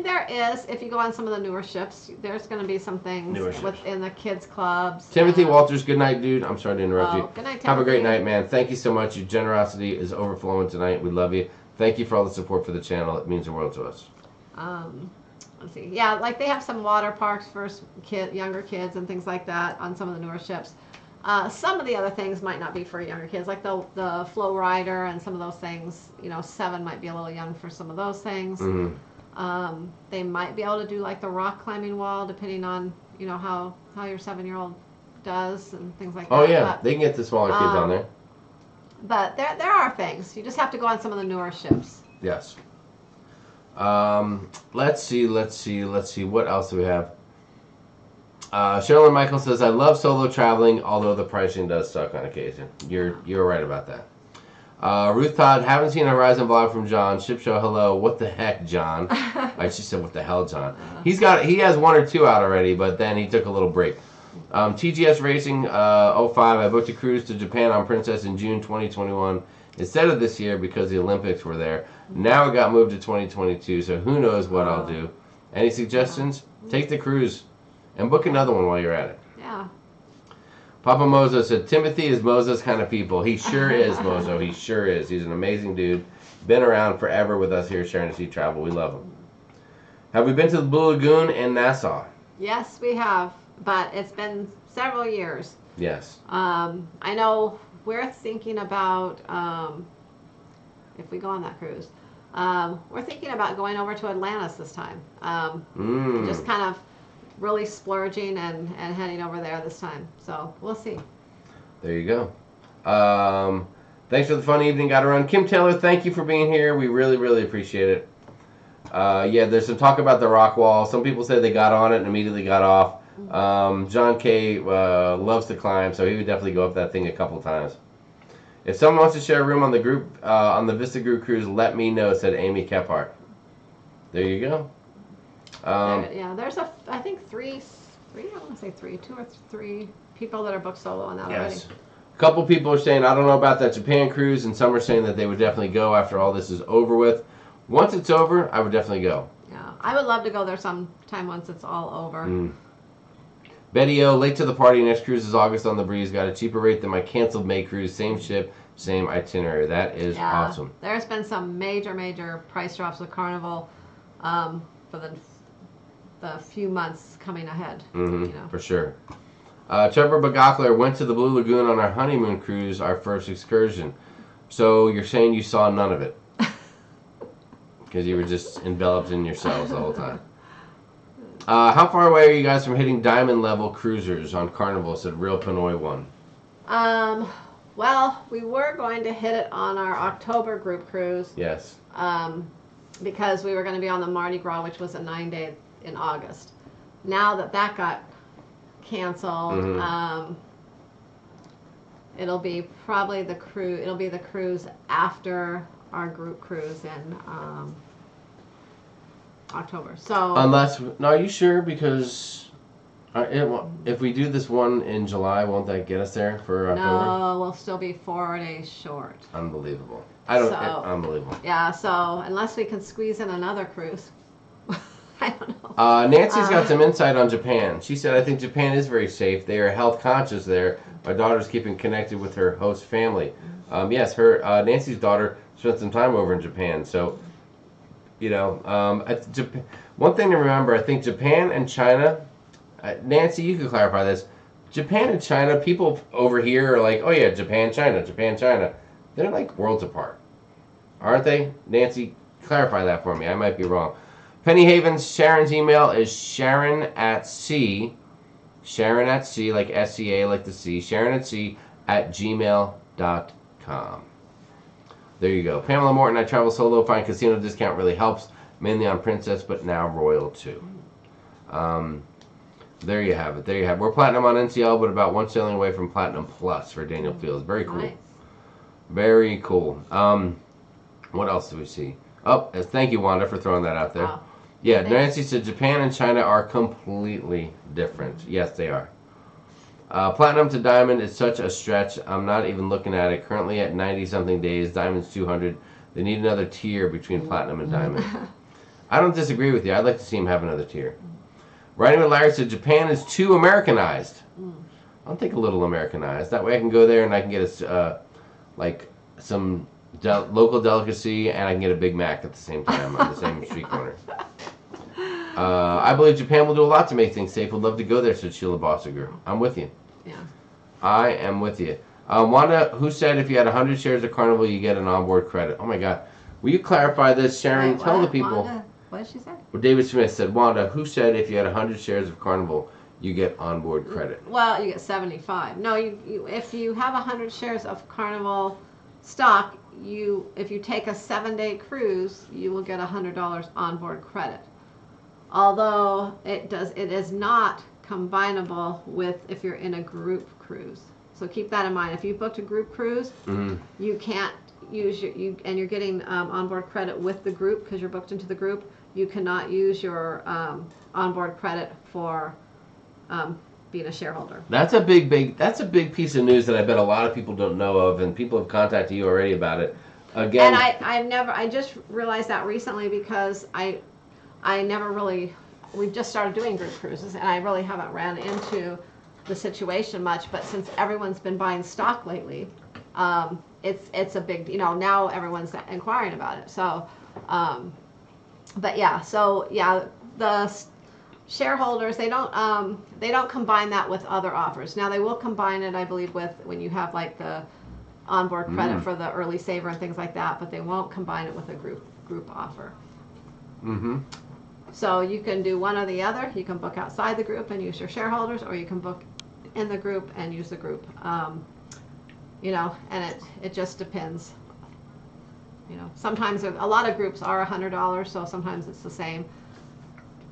D: There is, if you go on some of the newer ships, there's going to be some things
A: Newer ships.
D: within the kids' clubs.
A: Timothy Walters, good night, dude. I'm sorry to interrupt you.
D: Good night, Timothy.
A: Have a great night, man. Thank you so much. Your generosity is overflowing tonight. We love you. Thank you for all the support for the channel. It means the world to us.
D: Let's see. Yeah, like they have some water parks for younger kids and things like that on some of the newer ships. Some of the other things might not be for younger kids, like the flow rider and some of those things. 7 might be a little young for some of those things.
A: Mm-hmm.
D: They might be able to do like the rock climbing wall, depending on how your 7-year-old does and things like that.
A: Oh yeah, they can get the smaller kids on there.
D: But there are things. You just have to go on some of the newer ships.
A: Yes. Let's see. What else do we have? Sherilyn Michael says, I love solo traveling, although the pricing does suck on occasion. You're right about that. Ruth Todd, haven't seen a Horizon vlog from John. Ship show, hello. What the heck, John? She said, what the hell, John? He has 1 or 2 out already, but then he took a little break. TGS Racing 05, I booked a cruise to Japan on Princess in June 2021 instead of this year because the Olympics were there. Now it got moved to 2022, so who knows what I'll do. Any suggestions? Take the cruise and book another one while you're at it.
D: Yeah.
A: Papa Mozo said, Timothy is Mozo's kind of people. He sure is, Mozo. He sure is. He's an amazing dude. Been around forever with us here at Sharon at Sea Travel. We love him. Have we been to the Blue Lagoon and Nassau?
D: Yes, we have, but it's been several years.
A: Yes.
D: I know we're thinking about, if we go on that cruise, we're thinking about going over to Atlantis this time. Just kind of really splurging and heading over there this time. So we'll see.
A: There you go. Thanks for the fun evening. Got to run. Kim Taylor, thank you for being here. We really, really appreciate it. Yeah, there's some talk about the rock wall. Some people said they got on it and immediately got off. John K. Loves to climb, so he would definitely go up that thing a couple times. If someone wants to share a room on the group on the Vista Group cruise, let me know, said Amy Kephart. There you go.
D: There's I think 2 or 3 people that are booked solo on that already.
A: Yes. A couple people are saying, I don't know about that Japan cruise, and some are saying that they would definitely go after all this is over with. Once it's over, I would definitely go.
D: Yeah, I would love to go there sometime once it's all over.
A: Betty O, late to the party. Next cruise is August on the Breeze. Got a cheaper rate than my canceled May cruise. Same ship, same itinerary. That is awesome.
D: There's been some major price drops with Carnival for the few months coming ahead.
A: For sure. Trevor Bagakler went to the Blue Lagoon on our honeymoon cruise, our first excursion. So you're saying you saw none of it? Because you were just enveloped in yourselves the whole time. How far away are you guys from hitting diamond level cruisers on Carnival, said Real Pinoy 1?
D: Well, we were going to hit it on our October group cruise.
A: Yes.
D: Because we were going to be on the Mardi Gras, which was a 9-day in August. Now that got canceled, it'll be probably the cruise. It'll be the cruise after our group cruise in October. So
A: Unless, no, are you sure? Because if we do this one in July, won't that get us there for October?
D: no, we'll still be 4 days short.
A: Unbelievable. I don't.
D: So-
A: Unbelievable.
D: Yeah, so unless we can squeeze in another cruise, I don't know.
A: Nancy's got some insight on Japan. She said, "I think Japan is very safe. They are health conscious there. My daughter's keeping connected with her host family." Yes, her Nancy's daughter spent some time over in Japan. So, you know, one thing to remember, I think Japan and China. Nancy, you could clarify this. Japan and China, people over here are like, "Oh yeah, Japan, China, Japan, China." They're like worlds apart, aren't they? Nancy, clarify that for me. I might be wrong. Penny Havens, Sharon's email is sharonatsea, like SCA, like the sea, sharonatsea @gmail.com. There you go. Pamela Morton, I travel solo, find casino discount really helps, mainly on Princess, but now Royal too. There you have it. There you have it. We're Platinum on NCL, but about one sailing away from Platinum Plus for Daniel Fields. Very cool.
D: Nice.
A: Very cool. What else do we see? Oh, thank you, Wanda, for throwing that out there.
D: Wow.
A: Yeah,
D: Thanks.
A: Nancy said Japan and China are completely different. Yes, they are. Platinum to Diamond is such a stretch. I'm not even looking at it. Currently at 90-something days. Diamond's 200. They need another tier between Platinum and Diamond. I don't disagree with you. I'd like to see him have another tier. Writing with Larry said Japan is too Americanized. I'll take a little Americanized. That way I can go there and I can get like some local delicacy and I can get a Big Mac at the same time on the same street corner. I believe Japan will do a lot to make things safe. Would love to go there, said Sheila Bossiger. I'm with you.
D: Yeah.
A: I am with you. Wanda, who said if you had 100 shares of Carnival, you get an onboard credit? Oh my God. Will you clarify this, Sharon?
D: Wait,
A: Tell
D: what?
A: the people.
D: Wanda? What did she say?
A: Well, David Smith said, Wanda, who said if you had 100 shares of Carnival, you get onboard credit?
D: Well, you get 75. No, if you have 100 shares of Carnival stock, if you take a 7-day cruise, you will get $100 onboard credit. Although it is not combinable with if you're in a group cruise. So keep that in mind. If you booked a group cruise, you can't use and you're getting onboard credit with the group because you're booked into the group. You cannot use your onboard credit for being a shareholder.
A: That's a big piece of news that I bet a lot of people don't know of, and people have contacted you already about it. Again,
D: And I just realized that recently because we've just started doing group cruises and I really haven't ran into the situation much, but since everyone's been buying stock lately, it's a big, now everyone's inquiring about it. So, the shareholders, they don't combine that with other offers. Now they will combine it, I believe, with when you have like the onboard credit for the early saver and things like that, but they won't combine it with a group offer. So you can do one or the other. You can book outside the group and use your shareholders, or you can book in the group and use the group. And it just depends. Sometimes a lot of groups are $100, so sometimes it's the same.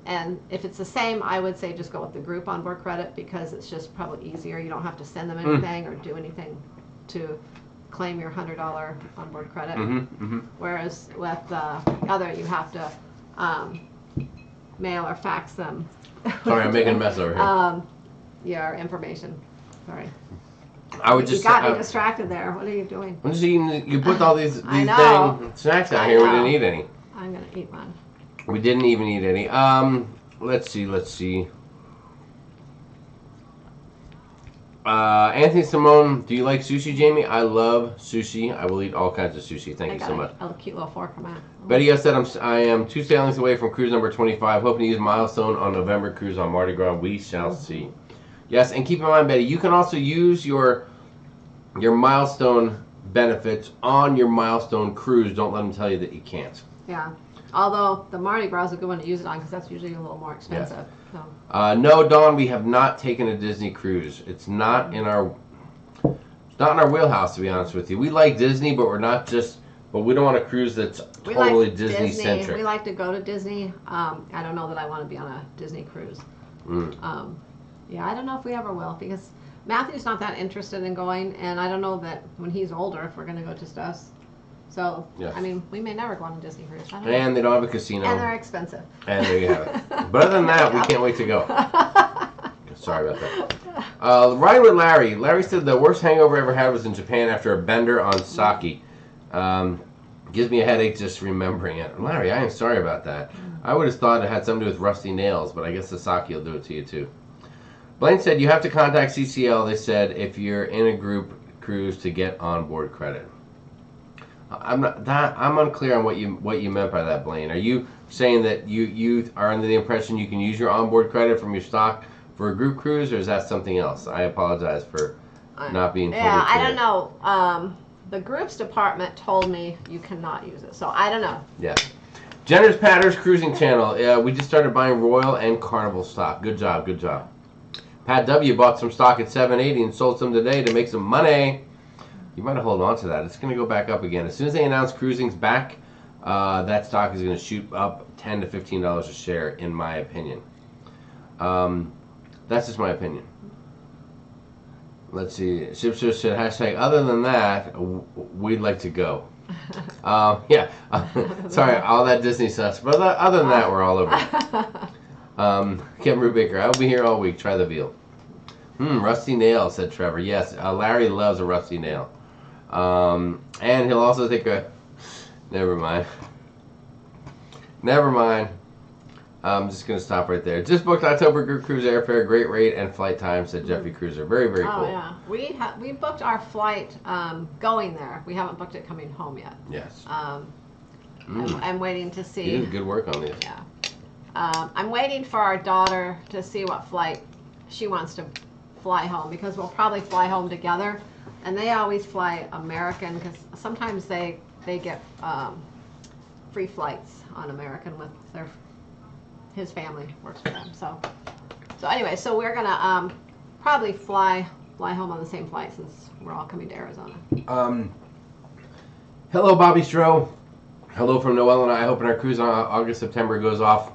D: And if it's the same, I would say just go with the group onboard credit because it's just probably easier. You don't have to send them anything or do anything to claim your $100 onboard credit. Whereas with the other, you have to mail or fax them.
A: sorry, I'm making a mess over here.
D: Your information. Sorry.
A: I would just.
D: You got me distracted there. What are you doing?
A: I'm just eating. You put all these
D: I know.
A: snacks out
D: I
A: here. We
D: know.
A: didn't eat any.
D: I'm gonna eat one.
A: We didn't even eat any. Let's see. Anthony Simone, do you like sushi, Jamie? I love sushi. I will eat all kinds of sushi. Thank you so much.
D: A cute little fork for Matt.
A: Betty S. said, I am 2 sailings away from cruise number 25. Hoping to use Milestone on November cruise on Mardi Gras. We shall see. Yes, and keep in mind, Betty, you can also use your Milestone benefits on your Milestone cruise. Don't let them tell you that you can't.
D: Yeah. Although the Mardi Gras is a good one to use it on because that's usually a little more expensive.
A: Yes.
D: So.
A: No, Dawn, we have not taken a Disney cruise. It's not in our wheelhouse, to be honest with you. We like Disney, but we don't want a cruise that's totally Disney centric.
D: We like to go to Disney. I don't know that I want to be on a Disney cruise. I don't know if we ever will because Matthew's not that interested in going, and I don't know that when he's older if we're going to go just us. So,
A: Yes.
D: I mean, we may never go on a Disney cruise. I don't know.
A: And they don't have a casino.
D: And they're expensive.
A: And there you have it. But other than that, we can't wait to go. Sorry about that. Riding with Larry. Larry said the worst hangover I ever had was in Japan after a bender on sake. Gives me a headache just remembering it. Larry, I am sorry about that. I would have thought it had something to do with rusty nails, but I guess the sake will do it to you too. Blaine said you have to contact CCL. They said if you're in a group cruise to get onboard credit. I'm unclear on what you meant by that, Blaine. Are you saying that you are under the impression you can use your onboard credit from your stock for a group cruise, or is that something else? I apologize for not being totally clear.
D: I don't know. The groups department told me you cannot use it, so I don't know.
A: Yeah. Jenner's Patter's Cruising Channel. We just started buying Royal and Carnival stock. Good job, good job. Pat W. bought some stock at $7.80 and sold some today to make some money. You might have hold on to that. It's going to go back up again. As soon as they announce cruising's back, that stock is going to shoot up $10 to $15 a share, in my opinion. That's just my opinion. Let's see. Shipster said, hashtag, other than that, we'd like to go. Yeah. Sorry, all that Disney stuff. But other than that, we're all over it. Kevin Rubaker, I will be here all week. Try the veal. Rusty nail, said Trevor. Yes, Larry loves a rusty nail. And he'll also take a... Never mind. I'm just going to stop right there. Just booked October group cruise airfare. Great rate and flight time, said Jeffrey Cruiser. Very, very cool.
D: Oh, yeah. We booked our flight going there. We haven't booked it coming home yet.
A: Yes.
D: I'm waiting to see.
A: You did good work on this.
D: Yeah. I'm waiting for our daughter to see what flight she wants to fly home, because we'll probably fly home together. And they always fly American, because sometimes they get free flights on American with his family works for them. So anyway, so we're gonna probably fly home on the same flight since we're all coming to Arizona.
A: Hello, Bobby Stroh. Hello from Noel and I. Hoping our cruise on August, September goes off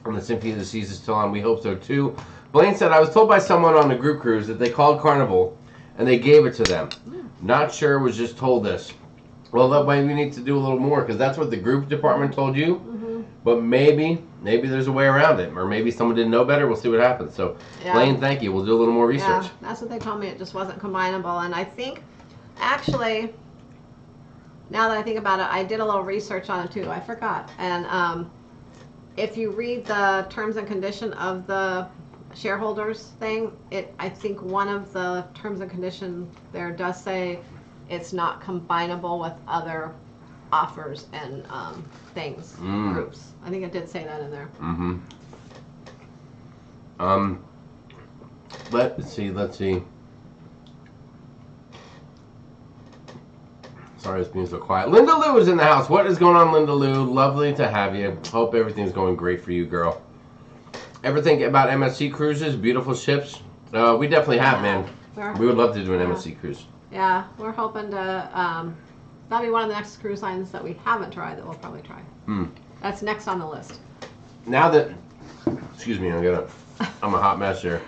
A: and the Symphony of the Seas is still on. We hope so too. Blaine said, I was told by someone on the group cruise that they called Carnival and they gave it to them. Not sure, was just told this. Well, that way we need to do a little more, because that's what the group department told you. But maybe there's a way around it, or maybe someone didn't know better. We'll see what happens. So, yeah. Blaine, thank you. We'll do a little more research.
D: Yeah, that's what they told me. It just wasn't combinable. And I think, actually, now that I think about it, I did a little research on it too. I forgot. And if you read the terms and condition of the shareholders thing, I think one of the terms and condition there does say it's not combinable with other offers and things, groups. I think it did say that in there.
A: Let's see. Sorry, it's being so quiet. Linda Lou is in the house. What is going on, Linda Lou? Lovely to have you. Hope everything's going great for you, girl. Ever think about MSC cruises? Beautiful ships? We definitely have, man. We would love to do an MSC cruise.
D: Yeah, we're hoping to. That'll be one of the next cruise lines that we haven't tried that we'll probably try. That's next on the list.
A: Now that, excuse me, I'm a hot mess here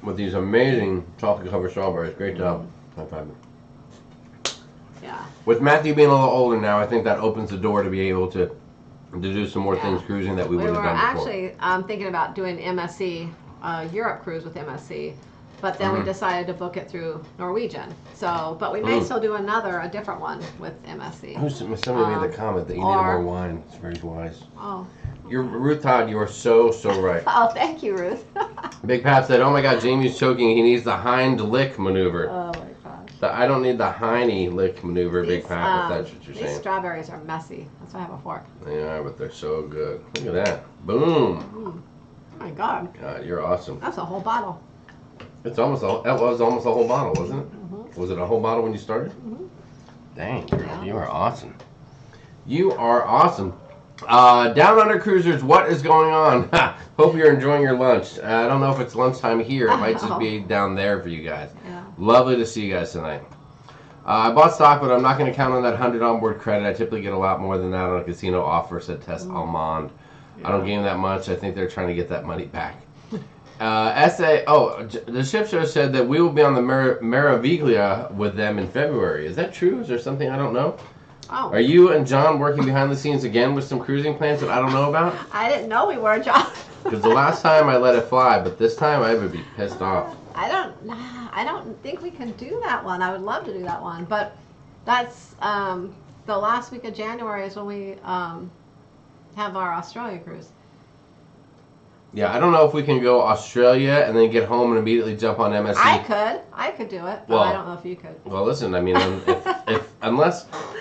A: with these amazing chocolate covered strawberries. Great job. High five.
D: Yeah.
A: With Matthew being a little older now, I think that opens the door to be able to do some more things cruising that we would have done before.
D: We were actually thinking about doing MSC, Europe cruise with MSC. But then we decided to book it through Norwegian. So, but we may still do a different one with MSC.
A: Somebody made the comment that you need more wine. It's very wise.
D: Oh.
A: Ruth Todd, you are so right.
D: Oh, thank you, Ruth.
A: Big Pat said, oh my God, Jamie's choking. He needs the hind lick maneuver.
D: Oh my gosh.
A: I don't need the hiney lick maneuver, Big Pat, if that's what you're saying.
D: These strawberries are messy. That's why I have a fork.
A: They are, but they're so good. Look at that. Boom.
D: Oh my God.
A: God, you're awesome.
D: That's a whole bottle.
A: That was almost a whole bottle, wasn't it? Was it a whole bottle when you started? Dang, girl, you are awesome. You are awesome. Down Under Cruisers, what is going on? Hope you're enjoying your lunch. I don't know if it's lunchtime here. It might just be down there for you guys. Yeah. Lovely to see you guys tonight. I bought stock, but I'm not going to count on that 100 onboard credit. I typically get a lot more than that on a casino offer, said Tess Almond. Yeah. I don't gain that much. I think they're trying to get that money back. The ship show said that we will be on the Meraviglia with them in February. Is that true? Is there something I don't know?
D: Oh.
A: Are you and John working behind the scenes again with some cruising plans that I don't know about?
D: I didn't know we were, John.
A: Because the last time I let it fly, but this time I would be pissed off.
D: I don't think we can do that one. I would love to do that one, but that's the last week of January is when we have our Australia cruise.
A: Yeah, I don't know if we can go Australia and then get home and immediately jump on MSC.
D: I could do it, but
A: Well,
D: I don't know if you could.
A: Well, listen, I mean,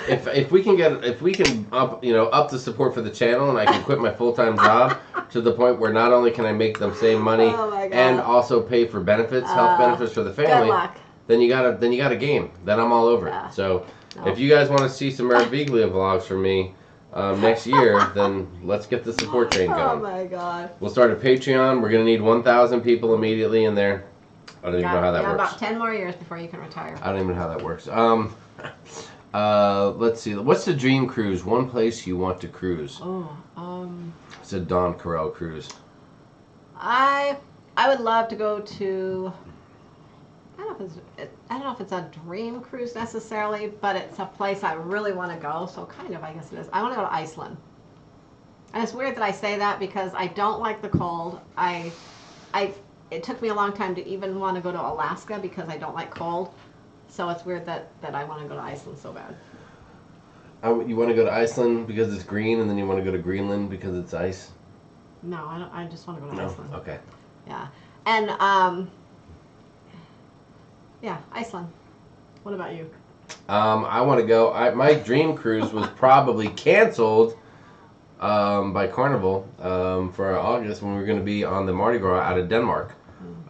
A: if we can up the support for the channel and I can quit my full-time job to the point where not only can I make the same money
D: Oh my God.
A: and also pay for benefits, health benefits for the family,
D: Good luck.
A: then you got a game. Then I'm all over
D: Yeah.
A: it. So
D: No.
A: if you guys want to see some Merviglia vlogs from me next year, then let's get the support train
D: Oh
A: going.
D: my God.
A: We'll start a Patreon. We're gonna need 1,000 people immediately in there. I don't even know how that works.
D: About 10 more years before you can retire.
A: I don't even know how that works. Let's see. What's the dream cruise? One place you want to cruise?
D: Oh,
A: It's a Don Carell cruise.
D: I would love to go to. I don't know if it's a dream cruise necessarily, but it's a place I really want to go. So kind of, I guess it is. I want to go to Iceland. And it's weird that I say that because I don't like the cold. It took me a long time to even want to go to Alaska because I don't like cold. So it's weird that I want to go to Iceland so bad.
A: You want to go to Iceland because it's green, and then you want to go to Greenland because it's ice?
D: No, I don't. I just want to go to Iceland.
A: Okay.
D: Yeah, and yeah, Iceland. What about you?
A: I want to go. My dream cruise was probably canceled by Carnival for August when we were going to be on the Mardi Gras out of Denmark,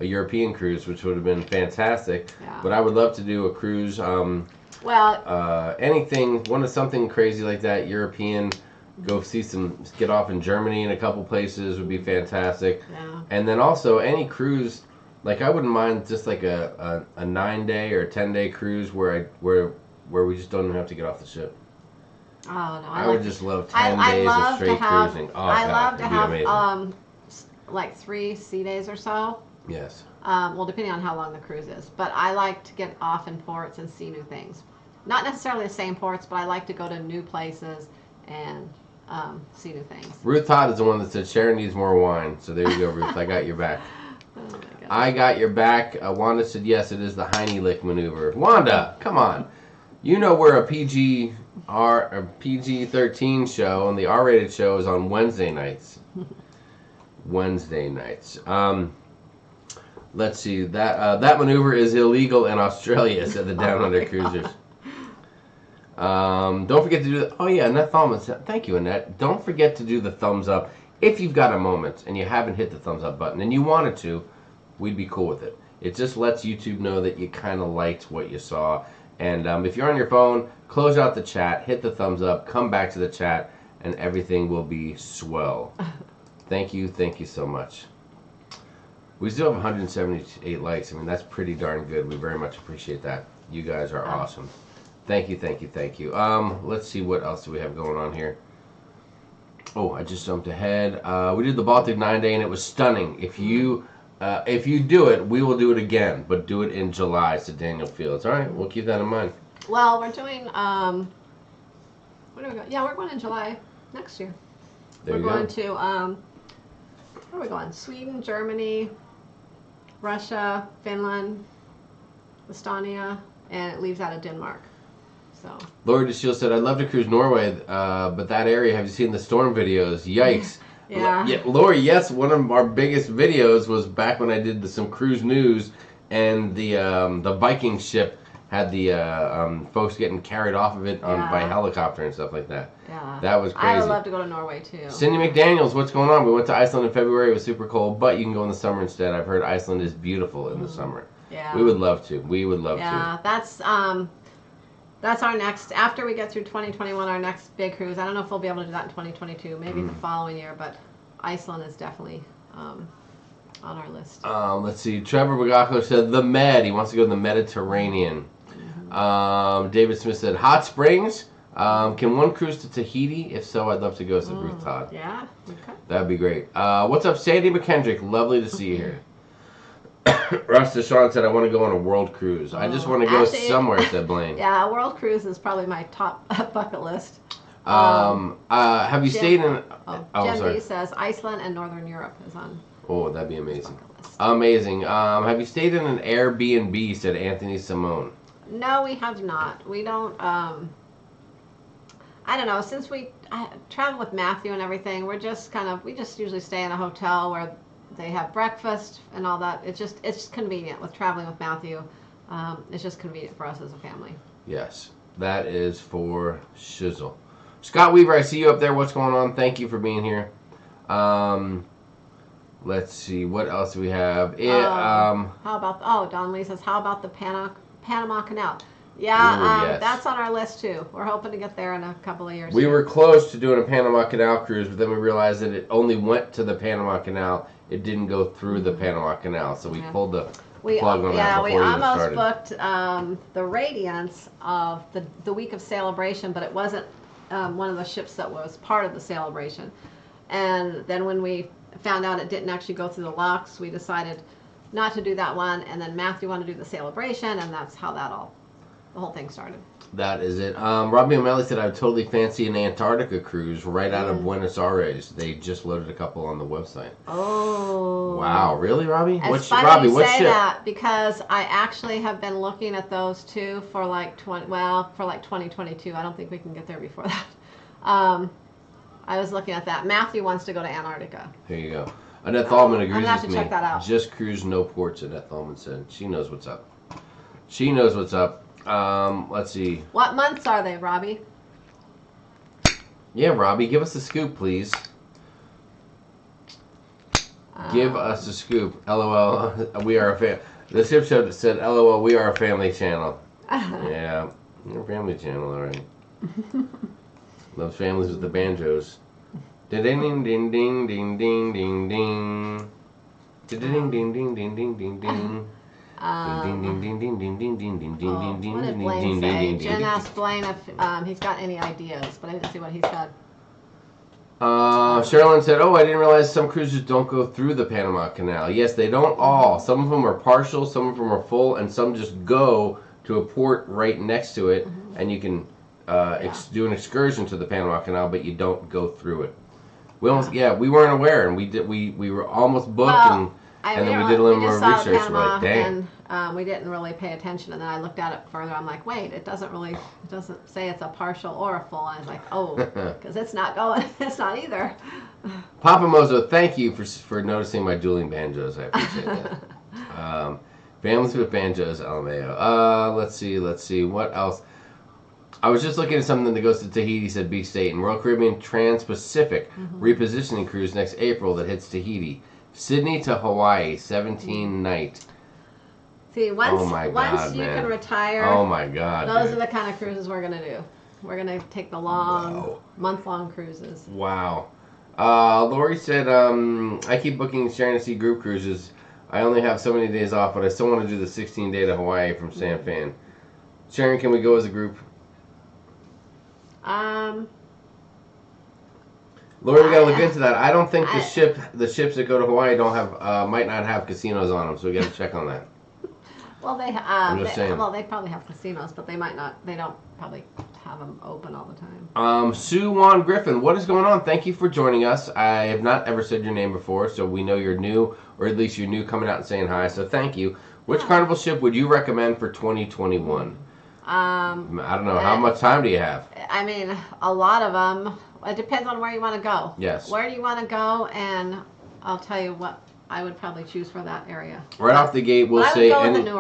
A: a European cruise, which would have been fantastic.
D: Yeah.
A: But I would love to do a cruise. Something crazy like that, European. Go get off in Germany in a couple places would be fantastic.
D: Yeah.
A: And then also any cruise, like I wouldn't mind just like a 9-day or 10-day cruise where we just don't even have to get off the ship.
D: Oh no,
A: I would just love 10 days of straight cruising. Oh,
D: I
A: God,
D: love to
A: it'd be
D: have
A: amazing.
D: like 3 sea days or so.
A: Yes.
D: Well, depending on how long the cruise is. But I like to get off in ports and see new things. Not necessarily the same ports, but I like to go to new places and see new things.
A: Ruth Todd is the one that said Sharon needs more wine. So there you go, Ruth. I got your back.
D: Oh my God.
A: I got your back. Wanda said yes, it is the Heine Lick maneuver. Wanda, come on. You know we're a PG-13 show, and the R-rated show is on Wednesday nights. Wednesday nights. Let's see. That maneuver is illegal in Australia, said the Down Under Cruisers. Don't forget to do the... Oh, yeah, Annette Thalman said... Thank you, Annette. Don't forget to do the thumbs up. If you've got a moment and you haven't hit the thumbs up button and you wanted to, we'd be cool with it. It just lets YouTube know that you kind of liked what you saw. And if you're on your phone, close out the chat, hit the thumbs up, come back to the chat, and everything will be swell. Thank you so much. We still have 178 likes. I mean, that's pretty darn good. We very much appreciate that. You guys are awesome. Thank you. Let's see what else do we have going on here. Oh, I just jumped ahead. We did the Baltic 9-day, and it was stunning. If you do it, we will do it again, but do it in July, said Daniel Fields. All right, we'll keep that in mind.
D: Well, we're doing, where do we go? Yeah, we're going in July next year.
A: There
D: we're
A: you
D: going
A: go.
D: to, where are we going? Sweden, Germany, Russia, Finland, Estonia, and it leaves out of Denmark. So.
A: Lori DeShield said, I'd love to cruise Norway, but that area, have you seen the storm videos? Yikes.
D: Yeah.
A: Lori, yes, one of our biggest videos was back when I did some cruise news, and the Viking ship had the folks getting carried off of it by helicopter and stuff like that.
D: Yeah.
A: That was crazy.
D: I would love to go to Norway too.
A: Cindy McDaniels, what's going on? We went to Iceland in February. It was super cold, but you can go in the summer instead. I've heard Iceland is beautiful in the summer.
D: Yeah.
A: We would love to.
D: Yeah, that's our next, after we get through 2021, our next big cruise. I don't know if we'll be able to do that in 2022, maybe the following year, but Iceland is definitely on our list.
A: Let's see. Trevor Bagacco said the Med. He wants to go to the Mediterranean. David Smith said hot springs. Can one cruise to Tahiti? If so, I'd love to go, said Ruth Todd.
D: Yeah, okay.
A: That'd be great. What's up, Sandy McKendrick? Lovely to see you here. Russ Deshawn said, I want to go on a world cruise. I just want to go
D: Actually,
A: somewhere, said Blaine.
D: Yeah, world cruise is probably my top bucket list.
A: Have you stayed in...
D: Jim
A: sorry.
D: D says Iceland and Northern Europe is on
A: Oh, that'd be amazing.
D: bucket list.
A: Amazing. Have you stayed in an Airbnb, said Anthony Simone.
D: No, we have not. We don't. I don't know. Since we travel with Matthew and everything, we just usually stay in a hotel where they have breakfast and all that. It's convenient with traveling with Matthew. It's just convenient for us as a family.
A: Yes, that is for shizzle. Scott Weaver, I see you up there. What's going on? Thank you for being here. Let's see. What else do we have?
D: How about, Don Lee says, how about the Panama Canal? Yeah,
A: Ooh, yes.
D: that's on our list too. We're hoping to get there in a couple of years.
A: We were close to doing a Panama Canal cruise, but then we realized that it only went to the Panama Canal. It didn't go through the Panama Canal, so we pulled the plug on that before
D: we
A: we even
D: almost
A: started.
D: booked the Radiance of the week of celebration, but it wasn't one of the ships that was part of the celebration. And then when we found out it didn't actually go through the locks, we decided not to do that one. And then Matthew wanted to do the celebration, and that's how the whole thing started.
A: That is it. Robbie O'Malley said, I would totally fancy an Antarctica cruise right out of Buenos Aires. They just loaded a couple on the website.
D: Oh.
A: Wow, really, Robbie?
D: It's funny
A: Robbie,
D: you
A: what
D: say
A: ship?
D: that because I actually have been looking at those too for like 2022. I don't think we can get there before that. I was looking at that. Matthew wants to go to Antarctica.
A: Here you go. Annette Thalman agrees
D: I'm gonna have
A: with
D: to
A: me.
D: check that out.
A: Just cruise, no ports, Annette Thalman said. She knows what's up. She knows what's up. Let's see.
D: What months are they, Robbie?
A: Yeah, Robbie, give us a scoop, please. Give us a scoop. LOL. We are a fan. The ship show said, LOL, we are a family channel. Yeah, you're a family channel, all right. Those families with the banjos. Ding ding ding ding ding ding ding ding. Ding ding ding ding ding ding ding ding. Ding ding ding ding ding ding ding ding ding ding
D: What did
A: ding
D: Blaine
A: ding
D: say?
A: ding
D: Jen
A: ding.
D: asked Blaine if he's got any ideas, but I didn't see what he said.
A: Sharon said, "Oh, I didn't realize some cruises don't go through the Panama Canal. Yes, they don't all. Some of them are partial, some of them are full, and some just go to a port right next to it, and you can do an excursion to the Panama Canal, but you don't go through it. We almost, we weren't aware, and we were almost booked, and then we did a little more research. We're like, dang.
D: And we didn't really pay attention, and then I looked at it further. I'm like, wait, it doesn't say it's a partial or a full. And I was like, oh, because it's not going. It's not either.
A: Papa Mozo, thank you for noticing my dueling banjos. I appreciate that. Families with banjos, LMAO. Let's see. What else? I was just looking at something that goes to Tahiti, said B State, and Royal Caribbean Trans-Pacific repositioning cruise next April that hits Tahiti. Sydney to Hawaii, 17-night.
D: See, once you
A: man.
D: can retire,
A: oh my God,
D: those
A: dude.
D: are the kind of cruises we're gonna do. We're gonna take the long, month-long cruises.
A: Wow. Lori said, I keep booking Sharonatsea group cruises. I only have so many days off, but I still want to do the 16-day to Hawaii from San Fan. Sharon, can we go as a group? Lori, we gotta look into that. I don't think the ships that go to Hawaii don't have, might not have casinos on them, so we gotta check on that.
D: Well, they probably have casinos, but they might not. They don't probably have them open all the time.
A: Sue Wan Griffin, what is going on? Thank you for joining us. I have not ever said your name before, so we know you're new, or at least you're new coming out and saying hi. So thank you. Which Carnival ship would you recommend for 2021? I don't know. How much time do you have?
D: I mean, a lot of them. It depends on where you want to go.
A: Yes.
D: Where do you want to go? And I'll tell you what I would probably choose for that area.
A: Right off the gate, we'll say
D: I would go with the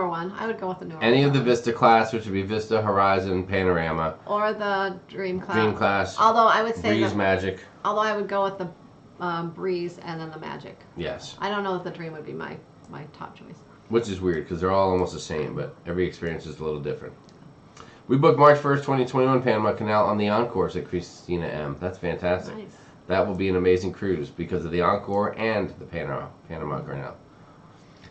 D: newer one.
A: Any of the Vista class, which would be Vista, Horizon, Panorama.
D: Or the Dream class.
A: Dream class.
D: Although I would say
A: Breeze, Magic.
D: Although I would go with the Breeze and then the Magic.
A: Yes.
D: I don't know if the Dream would be my top choice.
A: Which is weird because they're all almost the same, but every experience is a little different. We booked March 1st, 2021 Panama Canal on the Encore at Christina M. That's fantastic.
D: Nice.
A: That will be an amazing cruise because of the Encore and the Panama Canal.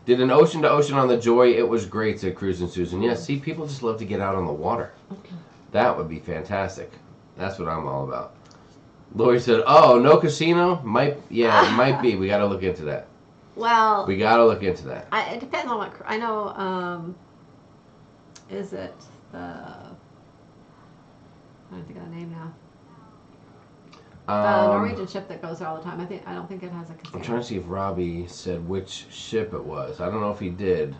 A: Did an ocean to ocean on the Joy. It was great, said Cruising Susan. Yeah, see, people just love to get out on the water.
D: Okay.
A: That would be fantastic. That's what I'm all about. Lori said, oh, no casino? It might be. We got to look into that.
D: Well,
A: We got to look into that.
D: it depends on what I know. Is it the? I don't think of the name now. The Norwegian ship that goes there all the time. I don't think it has a casino.
A: I'm trying to see if Robbie said which ship it was. I don't know if he did,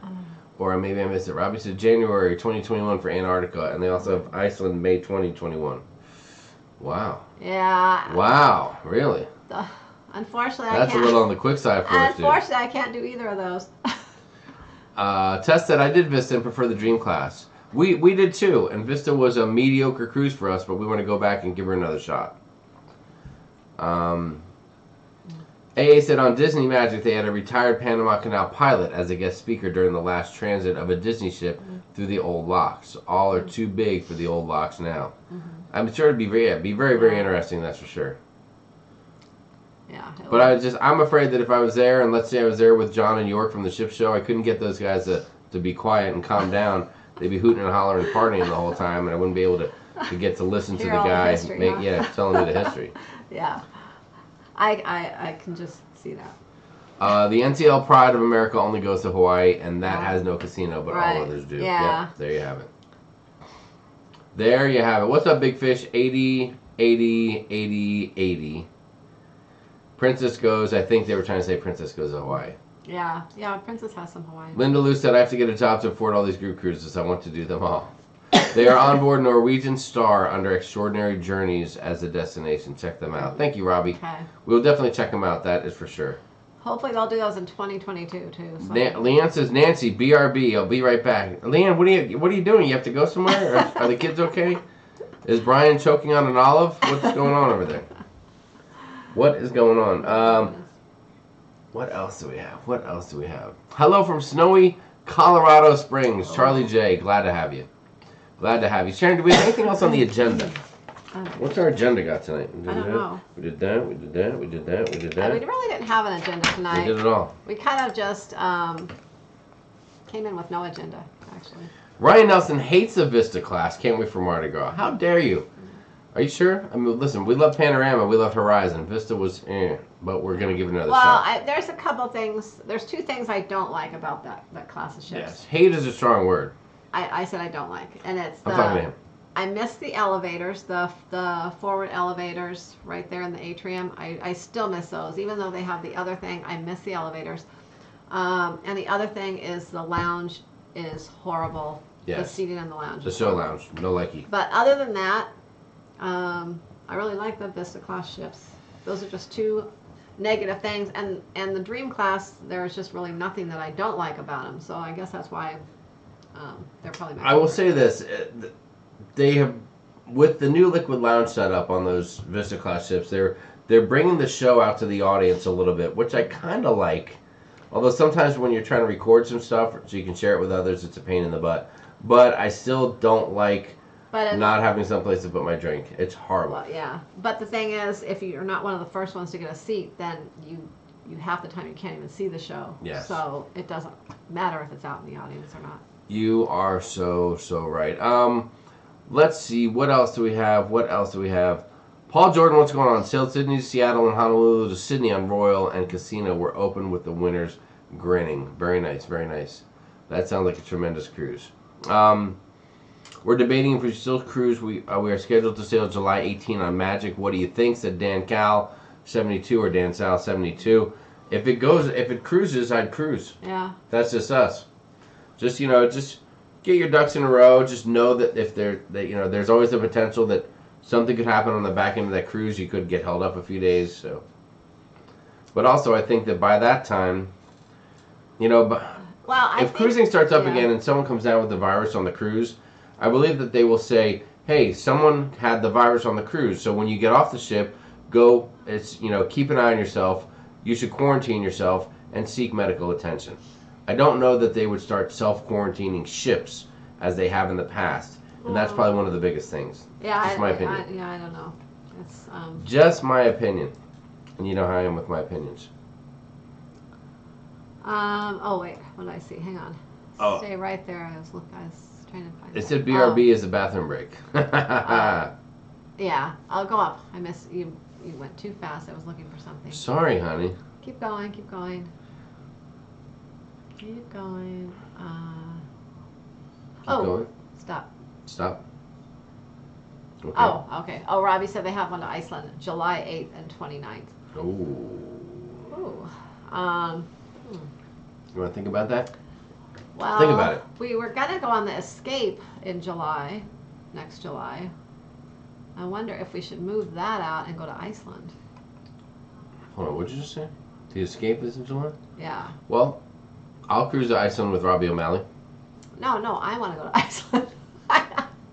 A: or maybe I missed it. Robbie said January 2021 for Antarctica, and they also have Iceland May 2021. Wow.
D: Yeah.
A: Wow. Really?
D: Unfortunately,
A: That's
D: I can't.
A: a little on the quick side for us, dude.
D: Unfortunately, I can't do either of those.
A: Tess said I did Vista and prefer the Dream class. We did too, and Vista was a mediocre cruise for us, but we want to go back and give her another shot. AA said on Disney Magic they had a retired Panama Canal pilot as a guest speaker during the last transit of a Disney ship through the old locks. All are too big for the old locks now. I'm sure it'd be very interesting, that's for sure.
D: Yeah.
A: But I'm afraid that if I was there, and let's say I was there with John and York from the ship show, I couldn't get those guys to be quiet and calm down. They'd be hooting and hollering and partying the whole time, and I wouldn't be able to get to listen to the guy
D: history,
A: telling me the history.
D: Yeah. I can just see that.
A: The NCL Pride of America only goes to Hawaii, and that has no casino, but
D: Right.
A: all others do.
D: Yeah.
A: Yep, there you have it. There you have it. What's up, Big Fish? 80, 80, 80, 80. Princess goes, I think they were trying to say Princess goes to Hawaii.
D: Yeah. Princess has some Hawaiian.
A: Linda Lou said, I have to get a job to afford all these group cruises. I want to do them all. They are on board Norwegian Star under Extraordinary Journeys as a destination. Check them out. Thank you, Robbie.
D: Okay.
A: We'll definitely check them out. That is for sure.
D: Hopefully they'll do those in 2022 too. So.
A: Leanne says, Nancy, BRB. I'll be right back. Leanne, what are you doing? You have to go somewhere? Are the kids okay? Is Brian choking on an olive? What's going on over there? What is going on? What else do we have? Hello from snowy Colorado Springs. Charlie J. Glad to have you. Sharon, do we have anything else on the agenda? What's our agenda got tonight?
D: I don't know.
A: We did that. We
D: really didn't have an agenda tonight.
A: We did it all.
D: We kind of just came in with no agenda, actually.
A: Ryan Nelson hates the Vista class. Can't wait for Mardi Gras. How dare you? Are you sure? I mean, listen, we love Panorama. We love Horizon. Vista was but we're going to give it another shot.
D: Well, there's a couple things. There's two things I don't like about that class of ships.
A: Yes. Hate is a strong word.
D: I said I don't like. And it's
A: I'm talking to him.
D: I miss the elevators, the forward elevators right there in the atrium. I still miss those. Even though they have the other thing, I miss the elevators. And the other thing is the lounge is horrible.
A: Yes.
D: The seating in the lounge.
A: The show lounge. No likey.
D: But other than that, I really like the Vista class ships. Those are just two negative things. And the Dream class, there's just really nothing that I don't like about them. So I guess that's why they're probably my
A: I will
D: favorite.
A: say this. They have, with the new Liquid Lounge setup on those Vista class ships, they're bringing the show out to the audience a little bit, which I kind of like. Although sometimes when you're trying to record some stuff so you can share it with others, it's a pain in the butt. But I still don't like not having someplace to put my drink. It's horrible.
D: Well, yeah. But the thing is, if you're not one of the first ones to get a seat, then you half the time you can't even see the show.
A: Yes.
D: So it doesn't matter if it's out in the audience or not.
A: You are so right. Let's see. What else do we have? Paul Jordan, what's going on? Sailed Sydney to Seattle and Honolulu to Sydney on Royal and Casino were open with the winners grinning. Very nice. That sounds like a tremendous cruise. We're debating if we still cruise. We are scheduled to sail July 18 on Magic. What do you think? Said Dan Cal 72 or Dan Sal 72. If it cruises, I'd cruise.
D: Yeah.
A: That's just us. Just get your ducks in a row. Just know that if there's always the potential that something could happen on the back end of that cruise. You could get held up a few days. So, but also I think that by that time, if cruising starts up again and someone comes down with the virus on the cruise, I believe that they will say, "Hey, someone had the virus on the cruise. So when you get off the ship, go. Keep an eye on yourself. You should quarantine yourself and seek medical attention." I don't know that they would start self-quarantining ships as they have in the past, and that's probably one of the biggest things.
D: Yeah,
A: Just my opinion.
D: I don't know. It's
A: Just my opinion, and you know how I am with my opinions.
D: Oh wait, what did I see? Hang on.
A: Oh.
D: Stay right there. I was trying to find.
A: It said BRB is a bathroom break.
D: Yeah, I'll go up. I missed you. You went too fast. I was looking for something.
A: Sorry, honey.
D: Keep going. Keep going.
A: Keep going.
D: Stop.
A: Stop. Okay.
D: Oh, okay. Oh, Robbie said they have one to Iceland, July 8th and 29th.
A: Oh.
D: Ooh.
A: You want to think about that?
D: Well,
A: Think about it.
D: We were gonna go on the Escape in July, next July. I wonder if we should move that out and go to Iceland.
A: Hold on, what'd you just say? The Escape is in July?
D: Yeah.
A: Well, I'll cruise to Iceland with Robbie O'Malley.
D: No, I want to go to Iceland.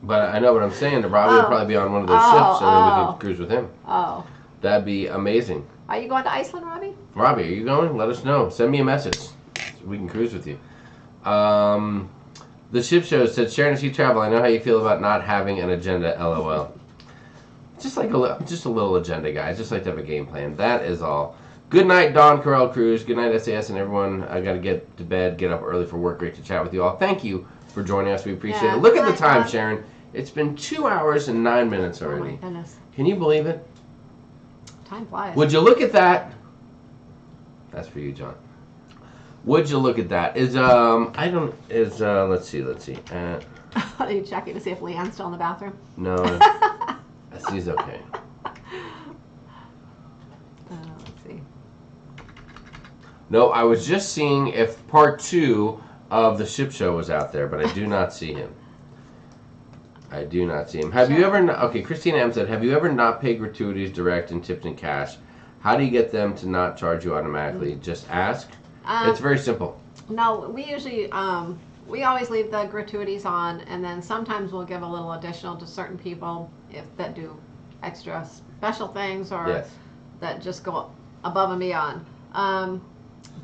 A: But I know what I'm saying. Robbie will probably be on one of those ships, and then we could cruise with him.
D: Oh.
A: That'd be amazing.
D: Are you going to Iceland, Robbie?
A: Robbie, are you going? Let us know. Send me a message so we can cruise with you. The ship show said, Sharon, as you travel, I know how you feel about not having an agenda, LOL. Just like just a little agenda, guys. Just like to have a game plan. That is all. Good night, Don Carell Cruz. Good night, SAS, and everyone. I got to get to bed, get up early for work. Great to chat with you all. Thank you for joining us. We appreciate it. Look at the time, Sharon. It's been 2 hours and 9 minutes already.
D: Oh, my goodness.
A: Can you believe it?
D: Time flies.
A: Would you look at that? That's for you, John. Would you look at that? Let's see.
D: Are you checking to see if Leanne's still in the bathroom?
A: No. She's okay.
D: Let's see.
A: No, I was just seeing if part 2 of the ship show was out there, but I do not see him. Have you ever... Okay, Christina M. said, have you ever not paid gratuities direct and tipped in cash? How do you get them to not charge you automatically? Just ask? It's very simple.
D: No, we usually... we always leave the gratuities on, and then sometimes we'll give a little additional to certain people that do extra special things or that just go above and beyond.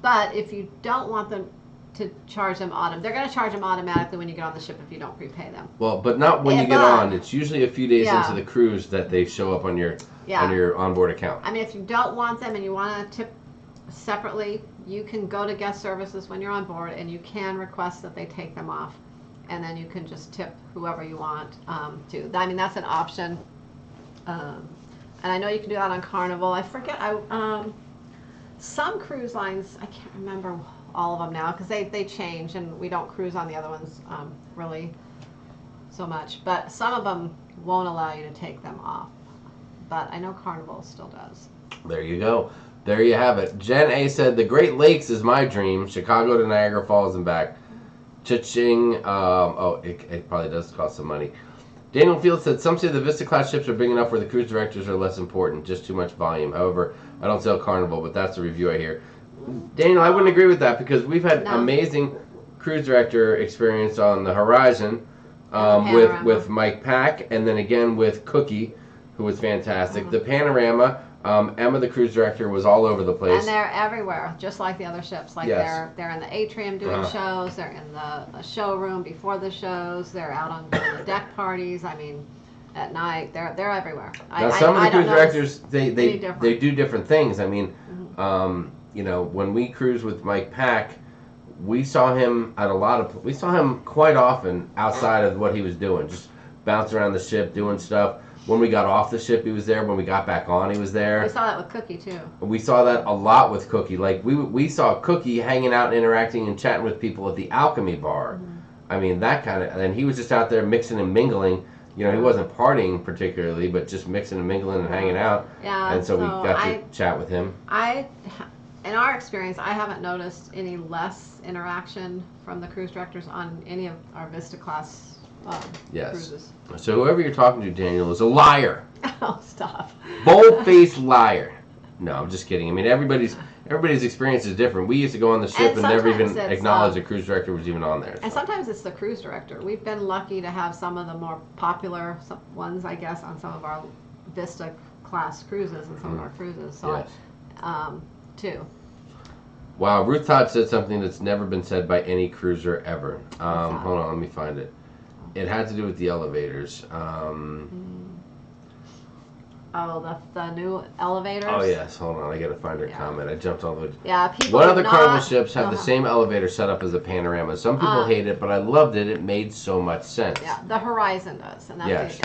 D: But if you don't want them to charge them they're going to charge them automatically when you get on the ship if you don't prepay them.
A: Well, but not when you get on. It's usually a few days into the cruise that they show up on your onboard account.
D: I mean, if you don't want them and you want to tip separately, you can go to guest services when you're on board and you can request that they take them off, and then you can just tip whoever you want to. I mean, that's an option. And I know you can do that on Carnival. I forget. Some cruise lines, I can't remember all of them now because they change and we don't cruise on the other ones really so much. But some of them won't allow you to take them off. But I know Carnival still does.
A: There you go. There you have it. Jen A. said, the Great Lakes is my dream. Chicago to Niagara Falls and back. Cha-ching. It probably does cost some money. Daniel Field said, some say the Vista class ships are big enough where the cruise directors are less important, just too much volume. However, I don't sell Carnival, but that's the review I hear. Daniel, I wouldn't agree with that because we've had amazing cruise director experience on the Horizon with Mike Pack, and then again with Cookie, who was fantastic. The Panorama, Emma, the cruise director, was all over the place.
D: And they're everywhere, just like the other ships. Like they're in the atrium doing shows. They're in the showroom before the shows. They're out on the deck parties. I mean, at night, they're everywhere.
A: Now, some of the cruise directors, they do different things. I mean, you know, when we cruised with Mike Pack, we saw him quite often outside of what he was doing, just bouncing around the ship, doing stuff. When we got off the ship, he was there. When we got back on, he was there.
D: We saw that with Cookie, too.
A: We saw that a lot with Cookie. Like, we saw Cookie hanging out and interacting and chatting with people at the Alchemy Bar. I mean, that kind of... And he was just out there mixing and mingling. You know, he wasn't partying particularly, but just mixing and mingling and hanging out.
D: Yeah,
A: and so we got to chat with him.
D: In our experience, I haven't noticed any less interaction from the cruise directors on any of our Vista class cruises.
A: So whoever you're talking to, Daniel, is a liar.
D: Oh, stop.
A: Bold-faced liar. No, I'm just kidding. I mean, everybody's experience is different. We used to go on the ship and never even acknowledge the cruise director was even on there. So.
D: And sometimes it's the cruise director. We've been lucky to have some of the more popular ones, I guess, on some of our Vista class cruises and some of our cruises. So, too.
A: Wow, Ruth Todd said something that's never been said by any cruiser ever. Hold on, let me find it. It had to do with the elevators.
D: Oh, the new elevators?
A: Oh, yes. Hold on. I got to find her comment. I jumped all the way.
D: Yeah, people
A: One of the Carnival ships have the same elevator set up as the Panorama. Some people hate it, but I loved it. It made so much sense.
D: Yeah, the Horizon does, and that's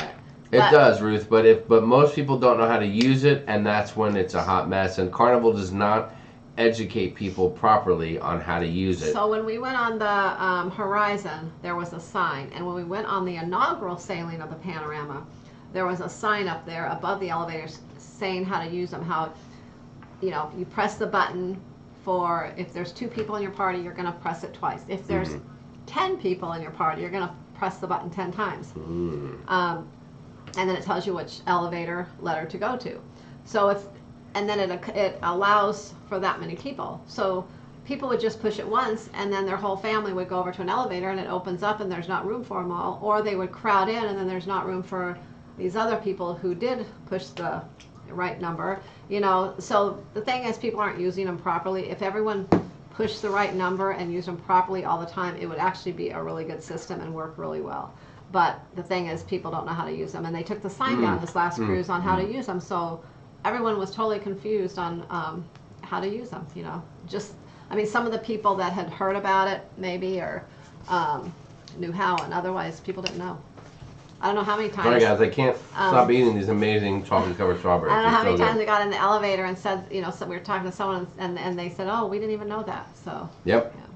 A: it does, Ruth, but most people don't know how to use it, and that's when it's a hot mess. And Carnival does not educate people properly on how to use it.
D: So when we went on the Horizon, there was a sign, and when we went on the inaugural sailing of the Panorama, there was a sign up there above the elevators saying how to use them. How, you press the button for, if there's 2 people in your party, you're going to press it twice. If there's 10 people in your party, you're going to press the button 10 times. And then it tells you which elevator letter to go to. So and then it allows for that many people. So people would just push it once, and then their whole family would go over to an elevator, and it opens up, and there's not room for them all. Or they would crowd in, and then there's not room for these other people who did push the right number. So the thing is, people aren't using them properly. If everyone pushed the right number and used them properly all the time, it would actually be a really good system and work really well. But the thing is, people don't know how to use them, and they took the sign down this last cruise on how to use them. So everyone was totally confused on how to use them. Some of the people that had heard about it maybe or knew how, and otherwise people didn't know. I don't know how many times.
A: Sorry guys, I can't stop eating these amazing chocolate covered strawberries.
D: I don't know how many
A: so
D: times we got in the elevator and said, so we were talking to someone and they said, oh, we didn't even know that. So.
A: Yep. Yeah.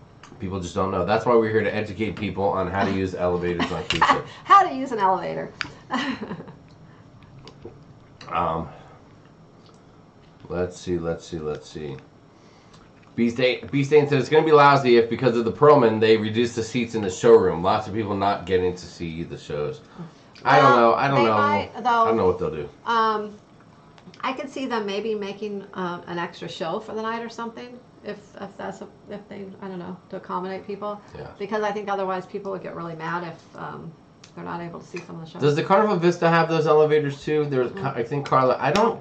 A: People just don't know. That's why we're here to educate people on how to use elevators on cruise ships.
D: How to use an elevator.
A: Let's see. B-Stain says it's going to be lousy if, because of the Perlman, they reduce the seats in the showroom. Lots of people not getting to see the shows. I don't know. I don't know what they'll do.
D: I could see them maybe making an extra show for the night or something, if they, I don't know, to accommodate people.
A: Yeah.
D: Because I think otherwise people would get really mad if they're not able to see some of the shows.
A: Does the Carnival Vista have those elevators too? There's, I think I don't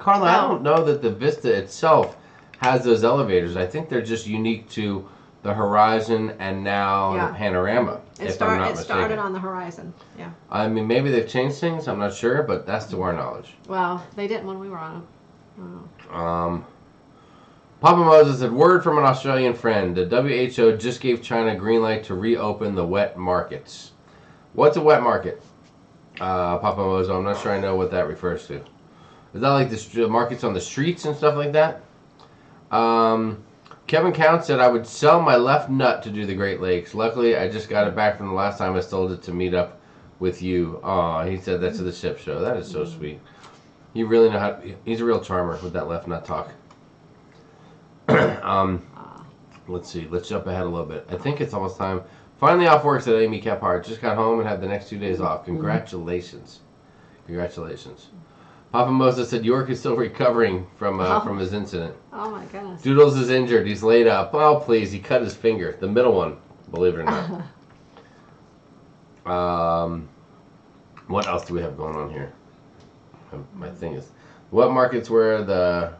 A: know that the Vista itself has those elevators. I think they're just unique to the Horizon and now the Panorama.
D: It started on the Horizon. Yeah.
A: I mean, maybe they've changed things. I'm not sure, but that's to our knowledge.
D: Well, they didn't when we were on them.
A: Papa Moses said, word from an Australian friend. The WHO just gave China green light to reopen the wet markets. What's a wet market? Papa Moses, I'm not sure I know what that refers to. Is that like the markets on the streets and stuff like that? Kevin Count said, I would sell my left nut to do the Great Lakes. Luckily, I just got it back from the last time I sold it to meet up with you. Aw, he said that's at the ship show. That is so sweet. You really know how. He's a real charmer with that left nut talk. Let's see. Let's jump ahead a little bit. I think it's almost time. Finally off work, said Amy Kephart. Just got home and had the next 2 days off. Congratulations. Congratulations. Papa Moses said York is still recovering from his incident.
D: Oh my goodness.
A: Doodles is injured. He's laid up. Oh, please. He cut his finger. The middle one, believe it or not. What else do we have going on here? My thing is, what markets where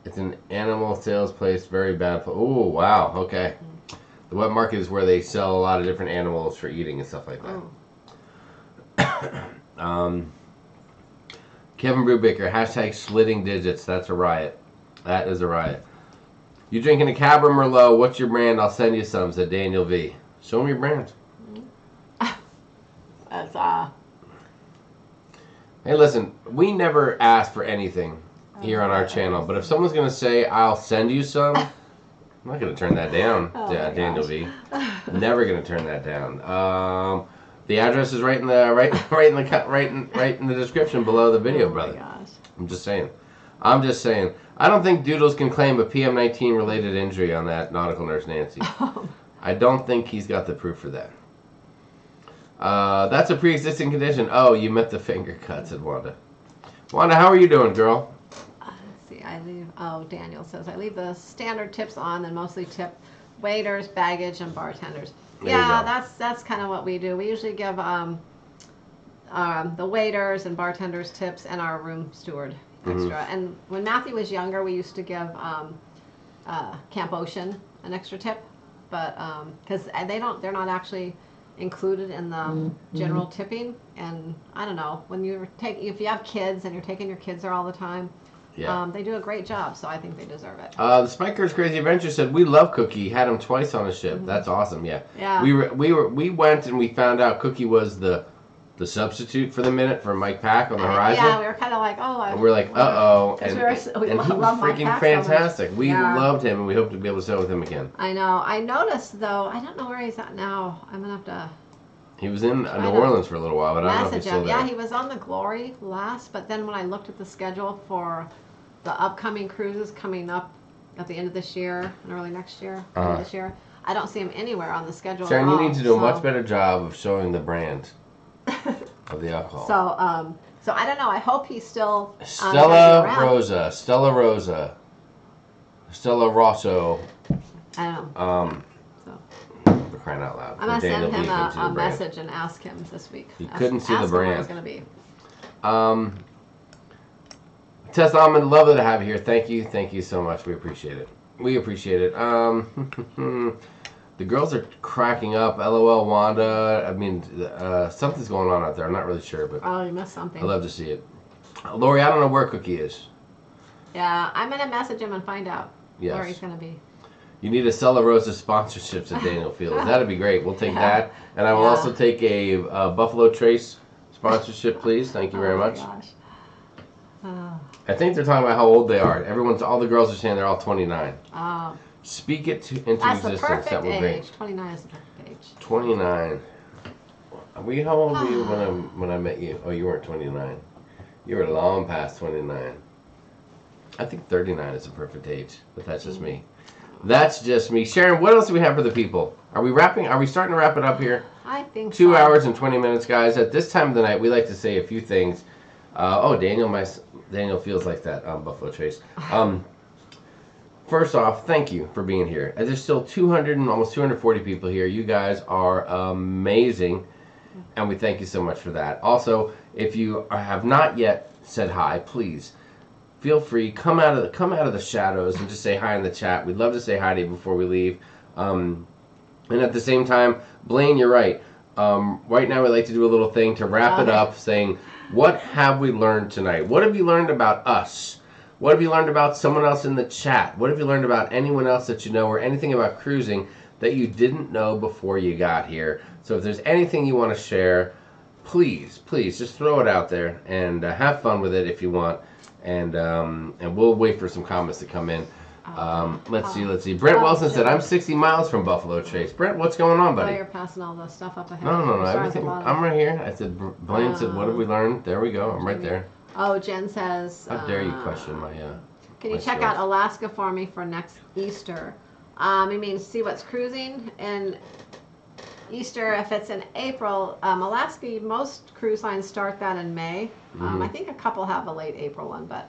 A: it's an animal sales place, very bad. Oh, wow. Okay. The wet market is where they sell a lot of different animals for eating and stuff like that. Kevin Brubaker, hashtag slitting digits. That's a riot. That is a riot. You drinking a Cab or Merlot? What's your brand? I'll send you some, said Daniel V. Show me your brand.
D: That's
A: Hey, listen, we never ask for anything here on our channel, but if someone's going to say, I'll send you some, I'm not going to turn that down, Daniel V. Never going to turn that down. The address is right in the description below the video, brother.
D: Gosh.
A: I'm just saying. I don't think Doodles can claim a PM19 related injury on that nautical nurse Nancy. I don't think he's got the proof for that. That's a pre-existing condition. Oh, you meant the finger cut, said Wanda. Wanda, how are you doing, girl?
D: Let's see. Daniel says, I leave the standard tips on and mostly tip waiters, baggage, and bartenders. That's kind of what we do. We usually give the waiters and bartenders tips and our room steward extra. And when Matthew was younger, we used to give Camp Ocean an extra tip, but because they're not actually included in the general tipping. And I don't know, if you have kids and you're taking your kids there all the time. Yeah. They do a great job, so I think they deserve it.
A: The Spikers Crazy Adventure said, we love Cookie. Had him twice on a ship. That's awesome, yeah. We went and we found out Cookie was the the substitute for the minute for Mike Pack on the horizon.
D: Yeah, we were kind of like, oh.
A: And we're like, uh-oh. And,
D: we
A: and he was
D: love Mike
A: freaking
D: Pack so much.
A: fantastic. We
D: Yeah.
A: loved him, and we hope to be able to sell with him again.
D: I know. I noticed, though, I don't know where he's at now. I'm going to have to
A: He was in New Orleans for a little while, but I don't know if he's
D: message
A: still
D: him.
A: there.
D: Yeah, he was on the Glory last, but then when I looked at the schedule for the upcoming cruises coming up at the end of this year and early next year, this year, I don't see him anywhere on the schedule
A: Sharon,
D: at all.
A: you need to do a much better job of showing the brand of the alcohol.
D: So I don't know. I hope he's still
A: Stella
D: around.
A: Rosa. Stella Rosso.
D: I don't know. So
A: For crying out loud.
D: I'm gonna send
A: Daniel
D: him
A: B, couldn't see
D: a
A: the brand.
D: message and ask him this week.
A: He couldn't see the
D: ask him where
A: brand.
D: it's gonna be.
A: Tess Almond, lovely to have you here. Thank you so much. We appreciate it. The girls are cracking up. LOL, Wanda. I mean, something's going on out there. I'm not really sure, but
D: Oh, you missed something.
A: I love to see it. Lori, I don't know where Cookie is.
D: Yeah, I'm gonna message him and find out
A: Yes.
D: where he's gonna be.
A: You need a Stella Rosa sponsorships at Daniel Fields. That'd be great. We'll take that. And I will also take a Buffalo Trace sponsorship, please. Thank you very much.
D: Gosh.
A: I think they're talking about how old they are. All the girls are saying they're all 29.
D: Oh,
A: Speak it into
D: that's the
A: existence.
D: perfect
A: That would be
D: age. 29 is the perfect age.
A: 29. How old were you when I met you? Oh, you weren't 29. You were long past 29. I think 39 is the perfect age, but that's just me. That's just me. Sharon, what else do we have for the people? Are we starting to wrap it up here?
D: I think
A: 2
D: so.
A: hours and 20 minutes, guys. At this time of the night, we like to say a few things. Daniel feels like that on Buffalo Trace. First off, thank you for being here. There's still 200 and almost 240 people here. You guys are amazing, and we thank you so much for that. Also, if you have not yet said hi, please feel free, come out of the shadows and just say hi in the chat. We'd love to say hi to you before we leave. And at the same time, Blaine, you're right. Right now, we like to do a little thing to wrap it up, saying, what have we learned tonight? What have you learned about us? What have you learned about someone else in the chat? What have you learned about anyone else that you know, or anything about cruising that you didn't know before you got here? So if there's anything you want to share, please just throw it out there and have fun with it if you want. And we'll wait for some comments to come in. Let's see. Brent Wilson said, I'm 60 miles from Buffalo Trace. Brent, what's going on, buddy?
D: Oh, you're passing all the stuff up ahead.
A: No.
D: Sorry,
A: Everything.
D: it's a lot
A: I'm right here. I said, Blaine said, what have we learned? There we go. I'm right there.
D: Oh, Jen says.
A: How dare you question my
D: Can you
A: my
D: check
A: skills.
D: out Alaska for me for next Easter? I mean, see what's cruising and Easter. If it's in April, Alaska, most cruise lines start that in May. I think a couple have a late April one, but.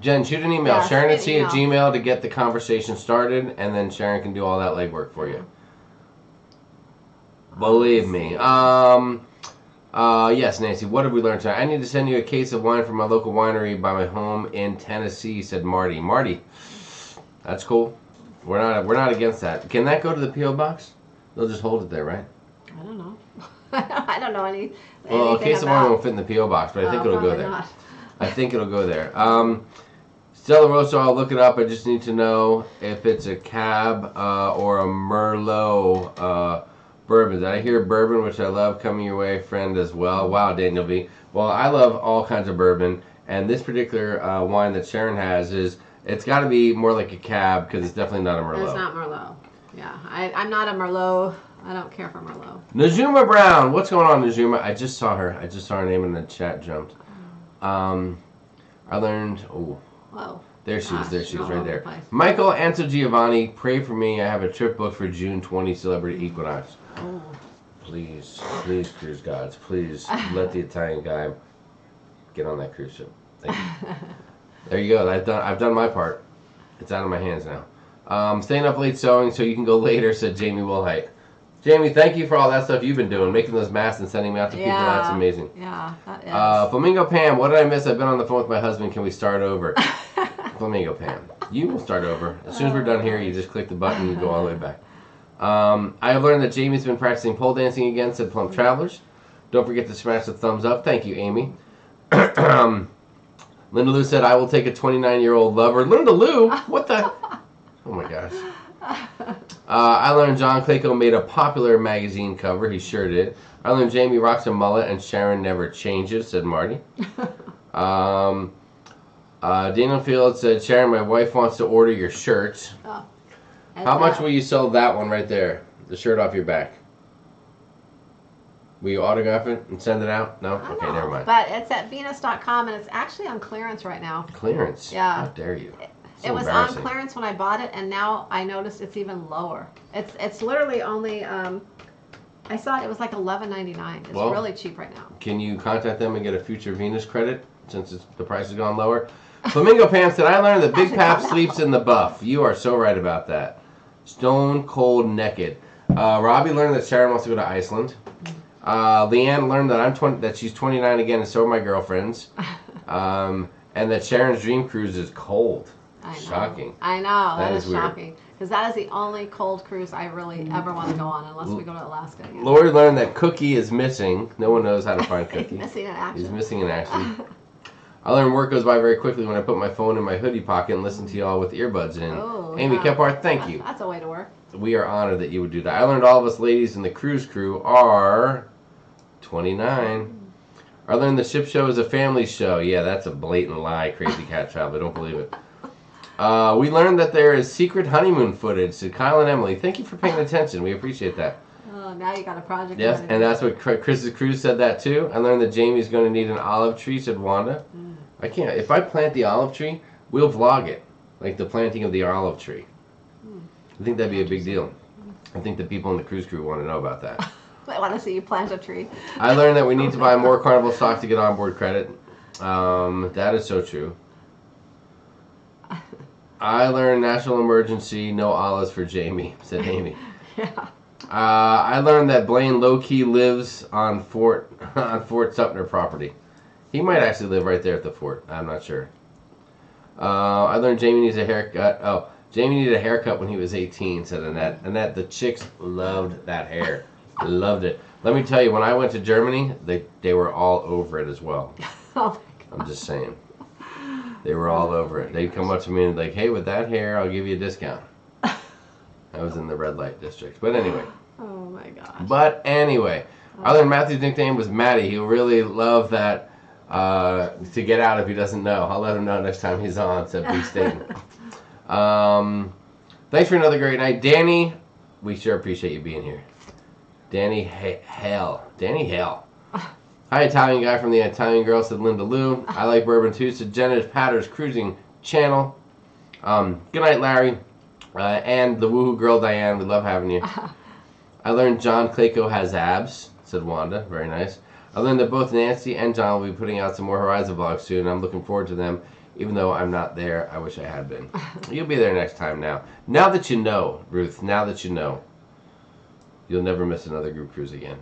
A: Jen, shoot an email.
D: Yeah,
A: sharonatsea at
D: shoot an
A: gmail to get the conversation started, and then Sharon can do all that legwork for you. Believe me. Yes, Nancy, what have we learned tonight? I need to send you a case of wine from my local winery by my home in Tennessee, said Marty. Marty, that's cool. We're not against that. Can that go to the P.O. box? They'll just hold it there, right?
D: I don't know. I don't know any.
A: Well, a case of wine
D: about.
A: won't fit in the P.O. box, but I think it'll go
D: Probably
A: there.
D: not.
A: I think it'll go there. Stella Rosso, I'll look it up. I just need to know if it's a Cab or a Merlot bourbon. Did I hear bourbon, which I love, coming your way, friend, as well? Wow, Daniel V. Well, I love all kinds of bourbon, and this particular wine that Sharon has it's got to be more like a Cab because it's definitely not a Merlot.
D: It's not Merlot. Yeah, I'm not a Merlot. I don't care for Merlot.
A: Najuma Brown, what's going on, Najuma? I just saw her name in the chat jumped. I learned. Oh,
D: Whoa.
A: there she is. There she is,
D: all
A: right
D: over
A: there.
D: the place.
A: Michael Giovanni, pray for me. I have a trip booked for June 20, Celebrity Equinox.
D: Oh.
A: Please, cruise gods, please let the Italian guy get on that cruise ship. Thank you. There you go. I've done my part. It's out of my hands now. Staying up late sewing so you can go later, said Jamie Wilhite. Jamie, thank you for all that stuff you've been doing, making those masks and sending them out to people. That's amazing.
D: Yeah, that is.
A: Flamingo Pam, what did I miss? I've been on the phone with my husband. Can we start over? Flamingo Pam, you will start over. As soon as we're done here, you just click the button and you go all the way back. I have learned that Jamie's been practicing pole dancing again, said Plump Travelers. Don't forget to smash the thumbs up. Thank you, Amy. Linda Lou said, I will take a 29-year-old lover. Linda Lou? What the? Oh, my gosh. I learned John Clayco made a popular magazine cover. He sure did. I learned Jamie rocks a mullet and Sharon never changes, said Marty. Daniel Field said, Sharon, my wife wants to order your shirt.
D: Oh,
A: How much will you sell that one right there? The shirt off your back. Will you autograph it and send it out? No? Okay, never mind.
D: But it's at Venus.com and it's actually on clearance right now.
A: Clearance?
D: Yeah.
A: How dare you?
D: It was on clearance when I bought it, and now I noticed it's even lower. It's literally only I saw it was like $11.99. It's really cheap right now.
A: Can you contact them and get a future Venus credit since the price has gone lower? Flamingo Pam said, I learned that Big Pap sleeps in the buff. You are so right about that. Stone cold naked. Robbie learned that Sharon wants to go to Iceland. Leanne learned that that she's 29 again, and so are my girlfriends. And that Sharon's dream cruise is cold.
D: I know.
A: Shocking.
D: I know. That is
A: weird.
D: shocking. Because that is the only cold cruise I really ever want to go on, unless we go to Alaska again.
A: Lori learned that Cookie is missing. No one knows how to find Cookie.
D: He's missing in action.
A: He's missing in action. I learned work goes by very quickly when I put my phone in my hoodie pocket and listen to y'all with earbuds in.
D: Oh,
A: Amy Kephart, thank you.
D: That's a way to work.
A: We are honored that you would do that. I learned all of us ladies in the cruise crew are 29. I learned the ship show is a family show. Yeah, that's a blatant lie, Crazy Cat Traveler. Don't believe it. We learned that there is secret honeymoon footage. So Kyle and Emily, thank you for paying attention. We appreciate that.
D: Oh, now you got a project.
A: Yes, and that's what Chris's Cruise said that too. I learned that Jamie's going to need an olive tree, said Wanda. I can't. If I plant the olive tree, we'll vlog it, like the planting of the olive tree. I think that'd be a big deal. I think the people in the cruise crew want to know about that.
D: I want to see you plant a tree.
A: I learned that we need to buy more Carnival stock to get onboard credit. That is so true. I learned national emergency, no olives for Jamie, said Amy.
D: Yeah.
A: I learned that Blaine low-key lives on Fort Sumter property. He might actually live right there at the fort. I'm not sure. I learned Jamie needs a haircut. Oh, Jamie needed a haircut when he was 18, said Annette. Annette, the chicks loved that hair. Loved it. Let me tell you, when I went to Germany, they were all over it as well.
D: Oh my God.
A: I'm just saying. They were all over it. They'd come up to me and like, hey, with that hair, I'll give you a discount. I was in the red light district. But anyway.
D: Oh my gosh.
A: But anyway, I learned Matthew's nickname was Matty. He'll really love that to get out if he doesn't know. I'll let him know next time he's on, said B. Staten. Thanks for another great night. Danny, we sure appreciate you being here. Danny Hale. Danny Hale. Hi, Italian guy from the Italian Girl, said Linda Lou. I like bourbon too, said Jenna Patter's Cruising Channel. Good night, Larry. And the woohoo girl, Diane. We love having you. I learned John Clayco has abs, said Wanda. Very nice. I learned that both Nancy and John will be putting out some more Horizon vlogs soon. I'm looking forward to them, even though I'm not there. I wish I had been. You'll be there next time now. Now that you know, Ruth, now that you know, you'll never miss another group cruise again.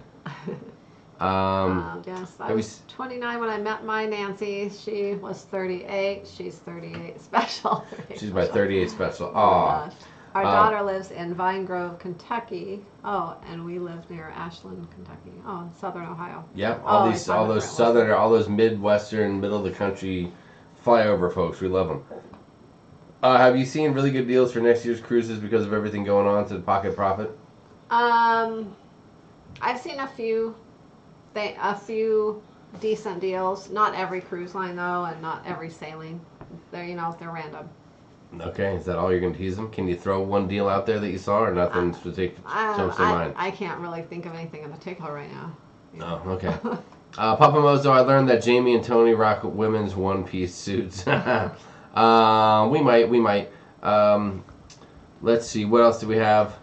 D: Yes, I was 29 when I met my Nancy. She was 38. She's 38 special.
A: She's my 38 special.
D: Oh my
A: Aw.
D: gosh. Our daughter lives in Vine Grove, Kentucky. Oh, and we live near Ashland, Kentucky. Oh, in southern Ohio.
A: Yep, all those Midwestern, middle of the country flyover folks. We love them. Have you seen really good deals for next year's cruises because of everything going on to the Pocket Profit?
D: I've seen a few decent deals. Not every cruise line though, and not every sailing. They're random.
A: Okay, is that all you're going to tease them? Can you throw one deal out there that you saw, or nothing specific jumps to mind?
D: I can't really think of anything in particular right now.
A: Oh, okay. Papa Mozo, I learned that Jamie and Tony rock women's one-piece suits. We might. Let's see, what else do we have?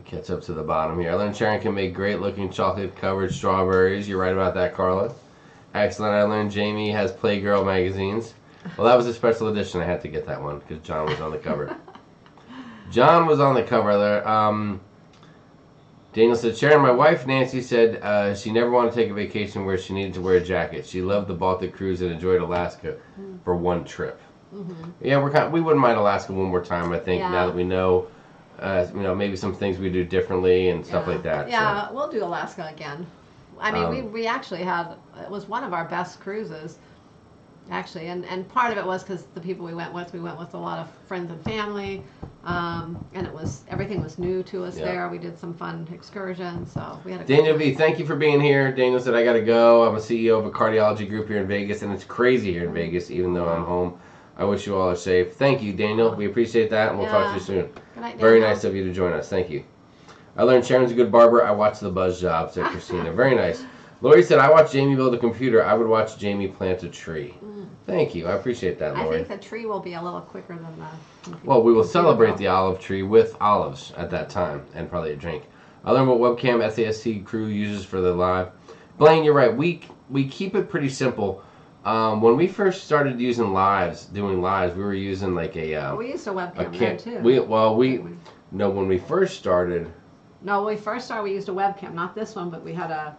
A: Catch up to the bottom here. I learned Sharon can make great-looking chocolate-covered strawberries. You're right about that, Carla. Excellent. I learned Jamie has Playgirl magazines. Well, that was a special edition. I had to get that one because John was on the cover. John was on the cover there. Daniel said, Sharon, my wife Nancy said she never wanted to take a vacation where she needed to wear a jacket. She loved the Baltic cruise and enjoyed Alaska for one trip. Mm-hmm. Yeah, we wouldn't mind Alaska one more time, I think, now that we know, maybe some things we do differently and stuff like that.
D: Yeah, so. We'll do Alaska again. I mean, we actually had, it was one of our best cruises. actually, and part of it was because the people we went with a lot of friends and family, and everything was new to us there. We did some fun excursions, so we had a good
A: Daniel
D: time.
A: V, thank you for being here. Daniel said, I got to go. I'm a CEO of a cardiology group here in Vegas, and it's crazy here in Vegas, even though I'm home. I wish you all are safe. Thank you, Daniel. We appreciate that, and we'll talk to you soon.
D: Good night,
A: Very
D: Daniel.
A: nice of you to join us. Thank you. I learned Sharon's a good barber. I watched The Buzz Job, said Christina. Very nice. Lori said, I watched Jamie build a computer. I would watch Jamie plant a tree. Thank you. I appreciate that, Lori.
D: I think the tree will be a little quicker than the computer.
A: Well, we will celebrate the olive tree with olives at that time, and probably a drink. I learned what webcam SAST crew uses for the live. Blaine, you're right. We keep it pretty simple. When we first started using doing lives, we were using like a...
D: we used a webcam
A: then
D: too.
A: When we first started...
D: No, when we first started, we used a webcam. Not this one, but we had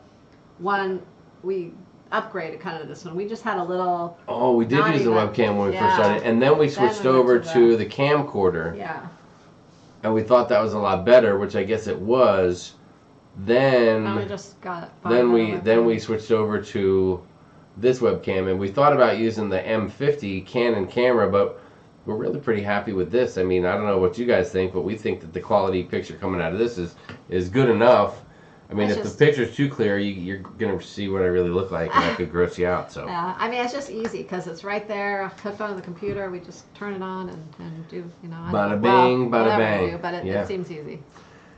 D: we upgraded kind of to this one. We just had a little...
A: Oh, we did use the webcam when we first started. And then we switched over to the camcorder.
D: Yeah.
A: And we thought that was a lot better, which I guess it was. Then
D: we just got it.
A: Then we switched over to this webcam, and we thought about using the M50 Canon camera, but we're really pretty happy with this. I mean, I don't know what you guys think, but we think that the quality picture coming out of this is good enough. I mean, if the picture's too clear, you're going to see what I really look like, and that could gross you out. So.
D: Yeah, I mean, it's just easy because it's right there, hooked onto the computer. We just turn it on and do,
A: Bada bing, bada bang.
D: Do, but it seems easy.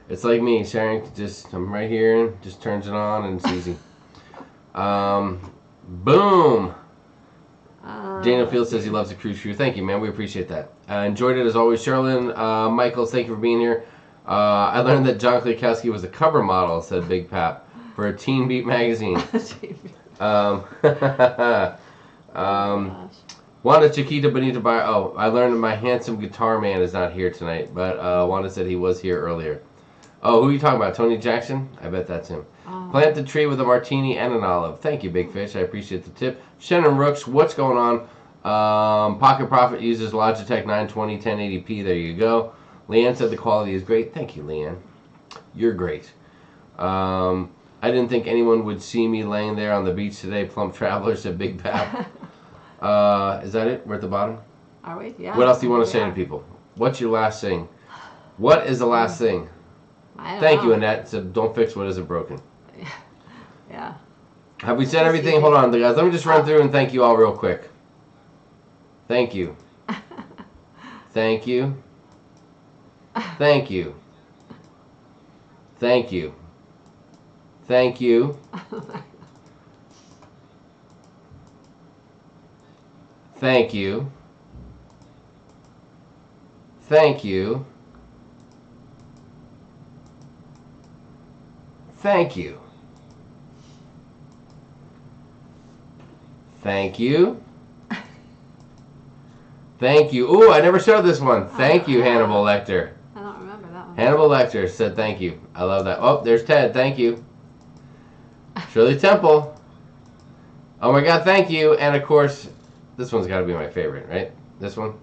A: It's like me, Sharon. I'm right here, and just turns it on, and it's easy. Boom. Daniel Field says he loves the cruise crew. Thank you, man. We appreciate that. Enjoyed it as always. Sherilyn Michaels, thank you for being here. I learned that John Klikowski was a cover model, said Big Pap, for a Teen Beat magazine. Wanda Chiquita Bonita Bar. Oh, I learned that my handsome guitar man is not here tonight, but Wanda said he was here earlier. Oh, who are you talking about? Tony Jackson? I bet that's him. Oh. Plant the tree with a martini and an olive. Thank you, Big Fish. I appreciate the tip. Shannon Rooks, what's going on? Pocket Profit uses Logitech 920 1080p. There you go. Leanne said the quality is great. Thank you, Leanne. You're great. I didn't think anyone would see me laying there on the beach today. Plump Traveler said Big Pap. Is that it? We're at the bottom?
D: Are we? Yeah.
A: What else do you want to say to people? What's your last thing? What is the last thing? Thank you, Annette. So don't fix what isn't broken.
D: Yeah.
A: Have we said everything? Hold on, guys. Let me just run through and thank you all real quick. Thank you. Thank you. Thank you. Thank you. Thank you. Thank you. Thank you. Thank you. Thank you. Thank you. Ooh, I never showed this one. Thank you, Hannibal Lecter.
D: I don't remember that one.
A: Hannibal Lecter said thank you. I love that. Oh, there's Ted. Thank you. Shirley Temple. Oh my God, thank you. And of course, this one's got to be my favorite, right? This one.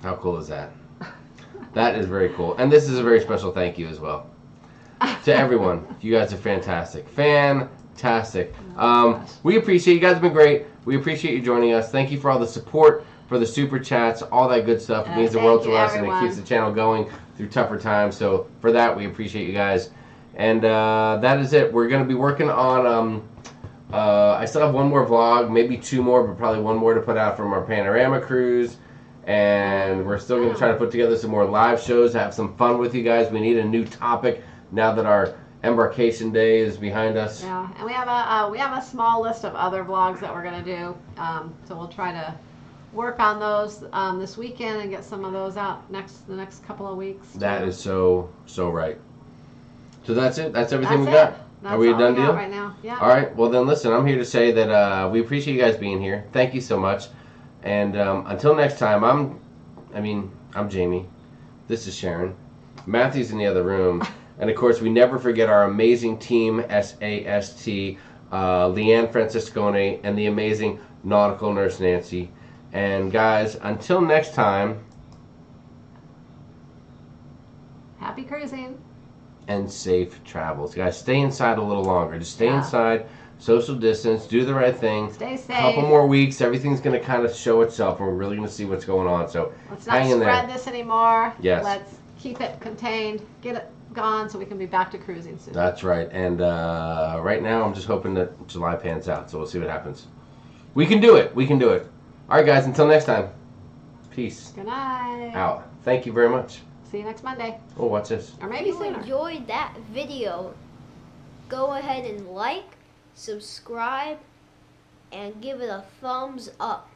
A: How cool is that? That is very cool. And this is a very special thank you as well. To everyone. You guys are fantastic. Fantastic. We appreciate you guys have been great. We appreciate you joining us. Thank you for all the support, for the super chats, all that good stuff. It means the world to us, and it keeps the channel going through tougher times. So for that, we appreciate you guys. And that is it. We're going to be working on, I still have one more vlog, maybe two more, but probably one more to put out from our Panorama cruise. And we're still going to try to put together some more live shows, have some fun with you guys. We need a new topic now that our embarkation day is behind us.
D: Yeah, and we have a small list of other vlogs that we're going to do. So we'll try to work on those this weekend and get some of those out the next couple of weeks.
A: That is so right. So that's it. That's everything we got. Are we a done deal?
D: Right now, yeah.
A: All right. Well, then listen. I'm here to say that we appreciate you guys being here. Thank you so much. And until next time, I'm Jamie. This is Sharon. Matthew's in the other room. And of course, we never forget our amazing team, SAST, Leanne Franciscone, and the amazing nautical nurse Nancy. And guys, until next time.
D: Happy cruising.
A: and safe travels. Guys, stay inside a little longer. Just stay
D: Yeah.
A: inside, social distance, do the right thing.
D: Stay safe.
A: Couple more weeks, everything's going to kind of show itself, and we're really going to see what's going on. So
D: Let's not
A: hang in
D: spread
A: there.
D: this anymore.
A: Yes.
D: Let's keep it contained, get it gone so we can be back to cruising soon.
A: That's right. And right now, I'm just hoping that July pans out. So we'll see what happens. We can do it. We can do it. All right, guys. Until next time. Peace.
D: Good night.
A: Out. Thank you very much.
D: See you next Monday.
A: Oh, what's this?
D: Or
C: If
D: maybe
C: you
D: sooner.
C: enjoyed that video, go ahead and like, subscribe, and give it a thumbs up.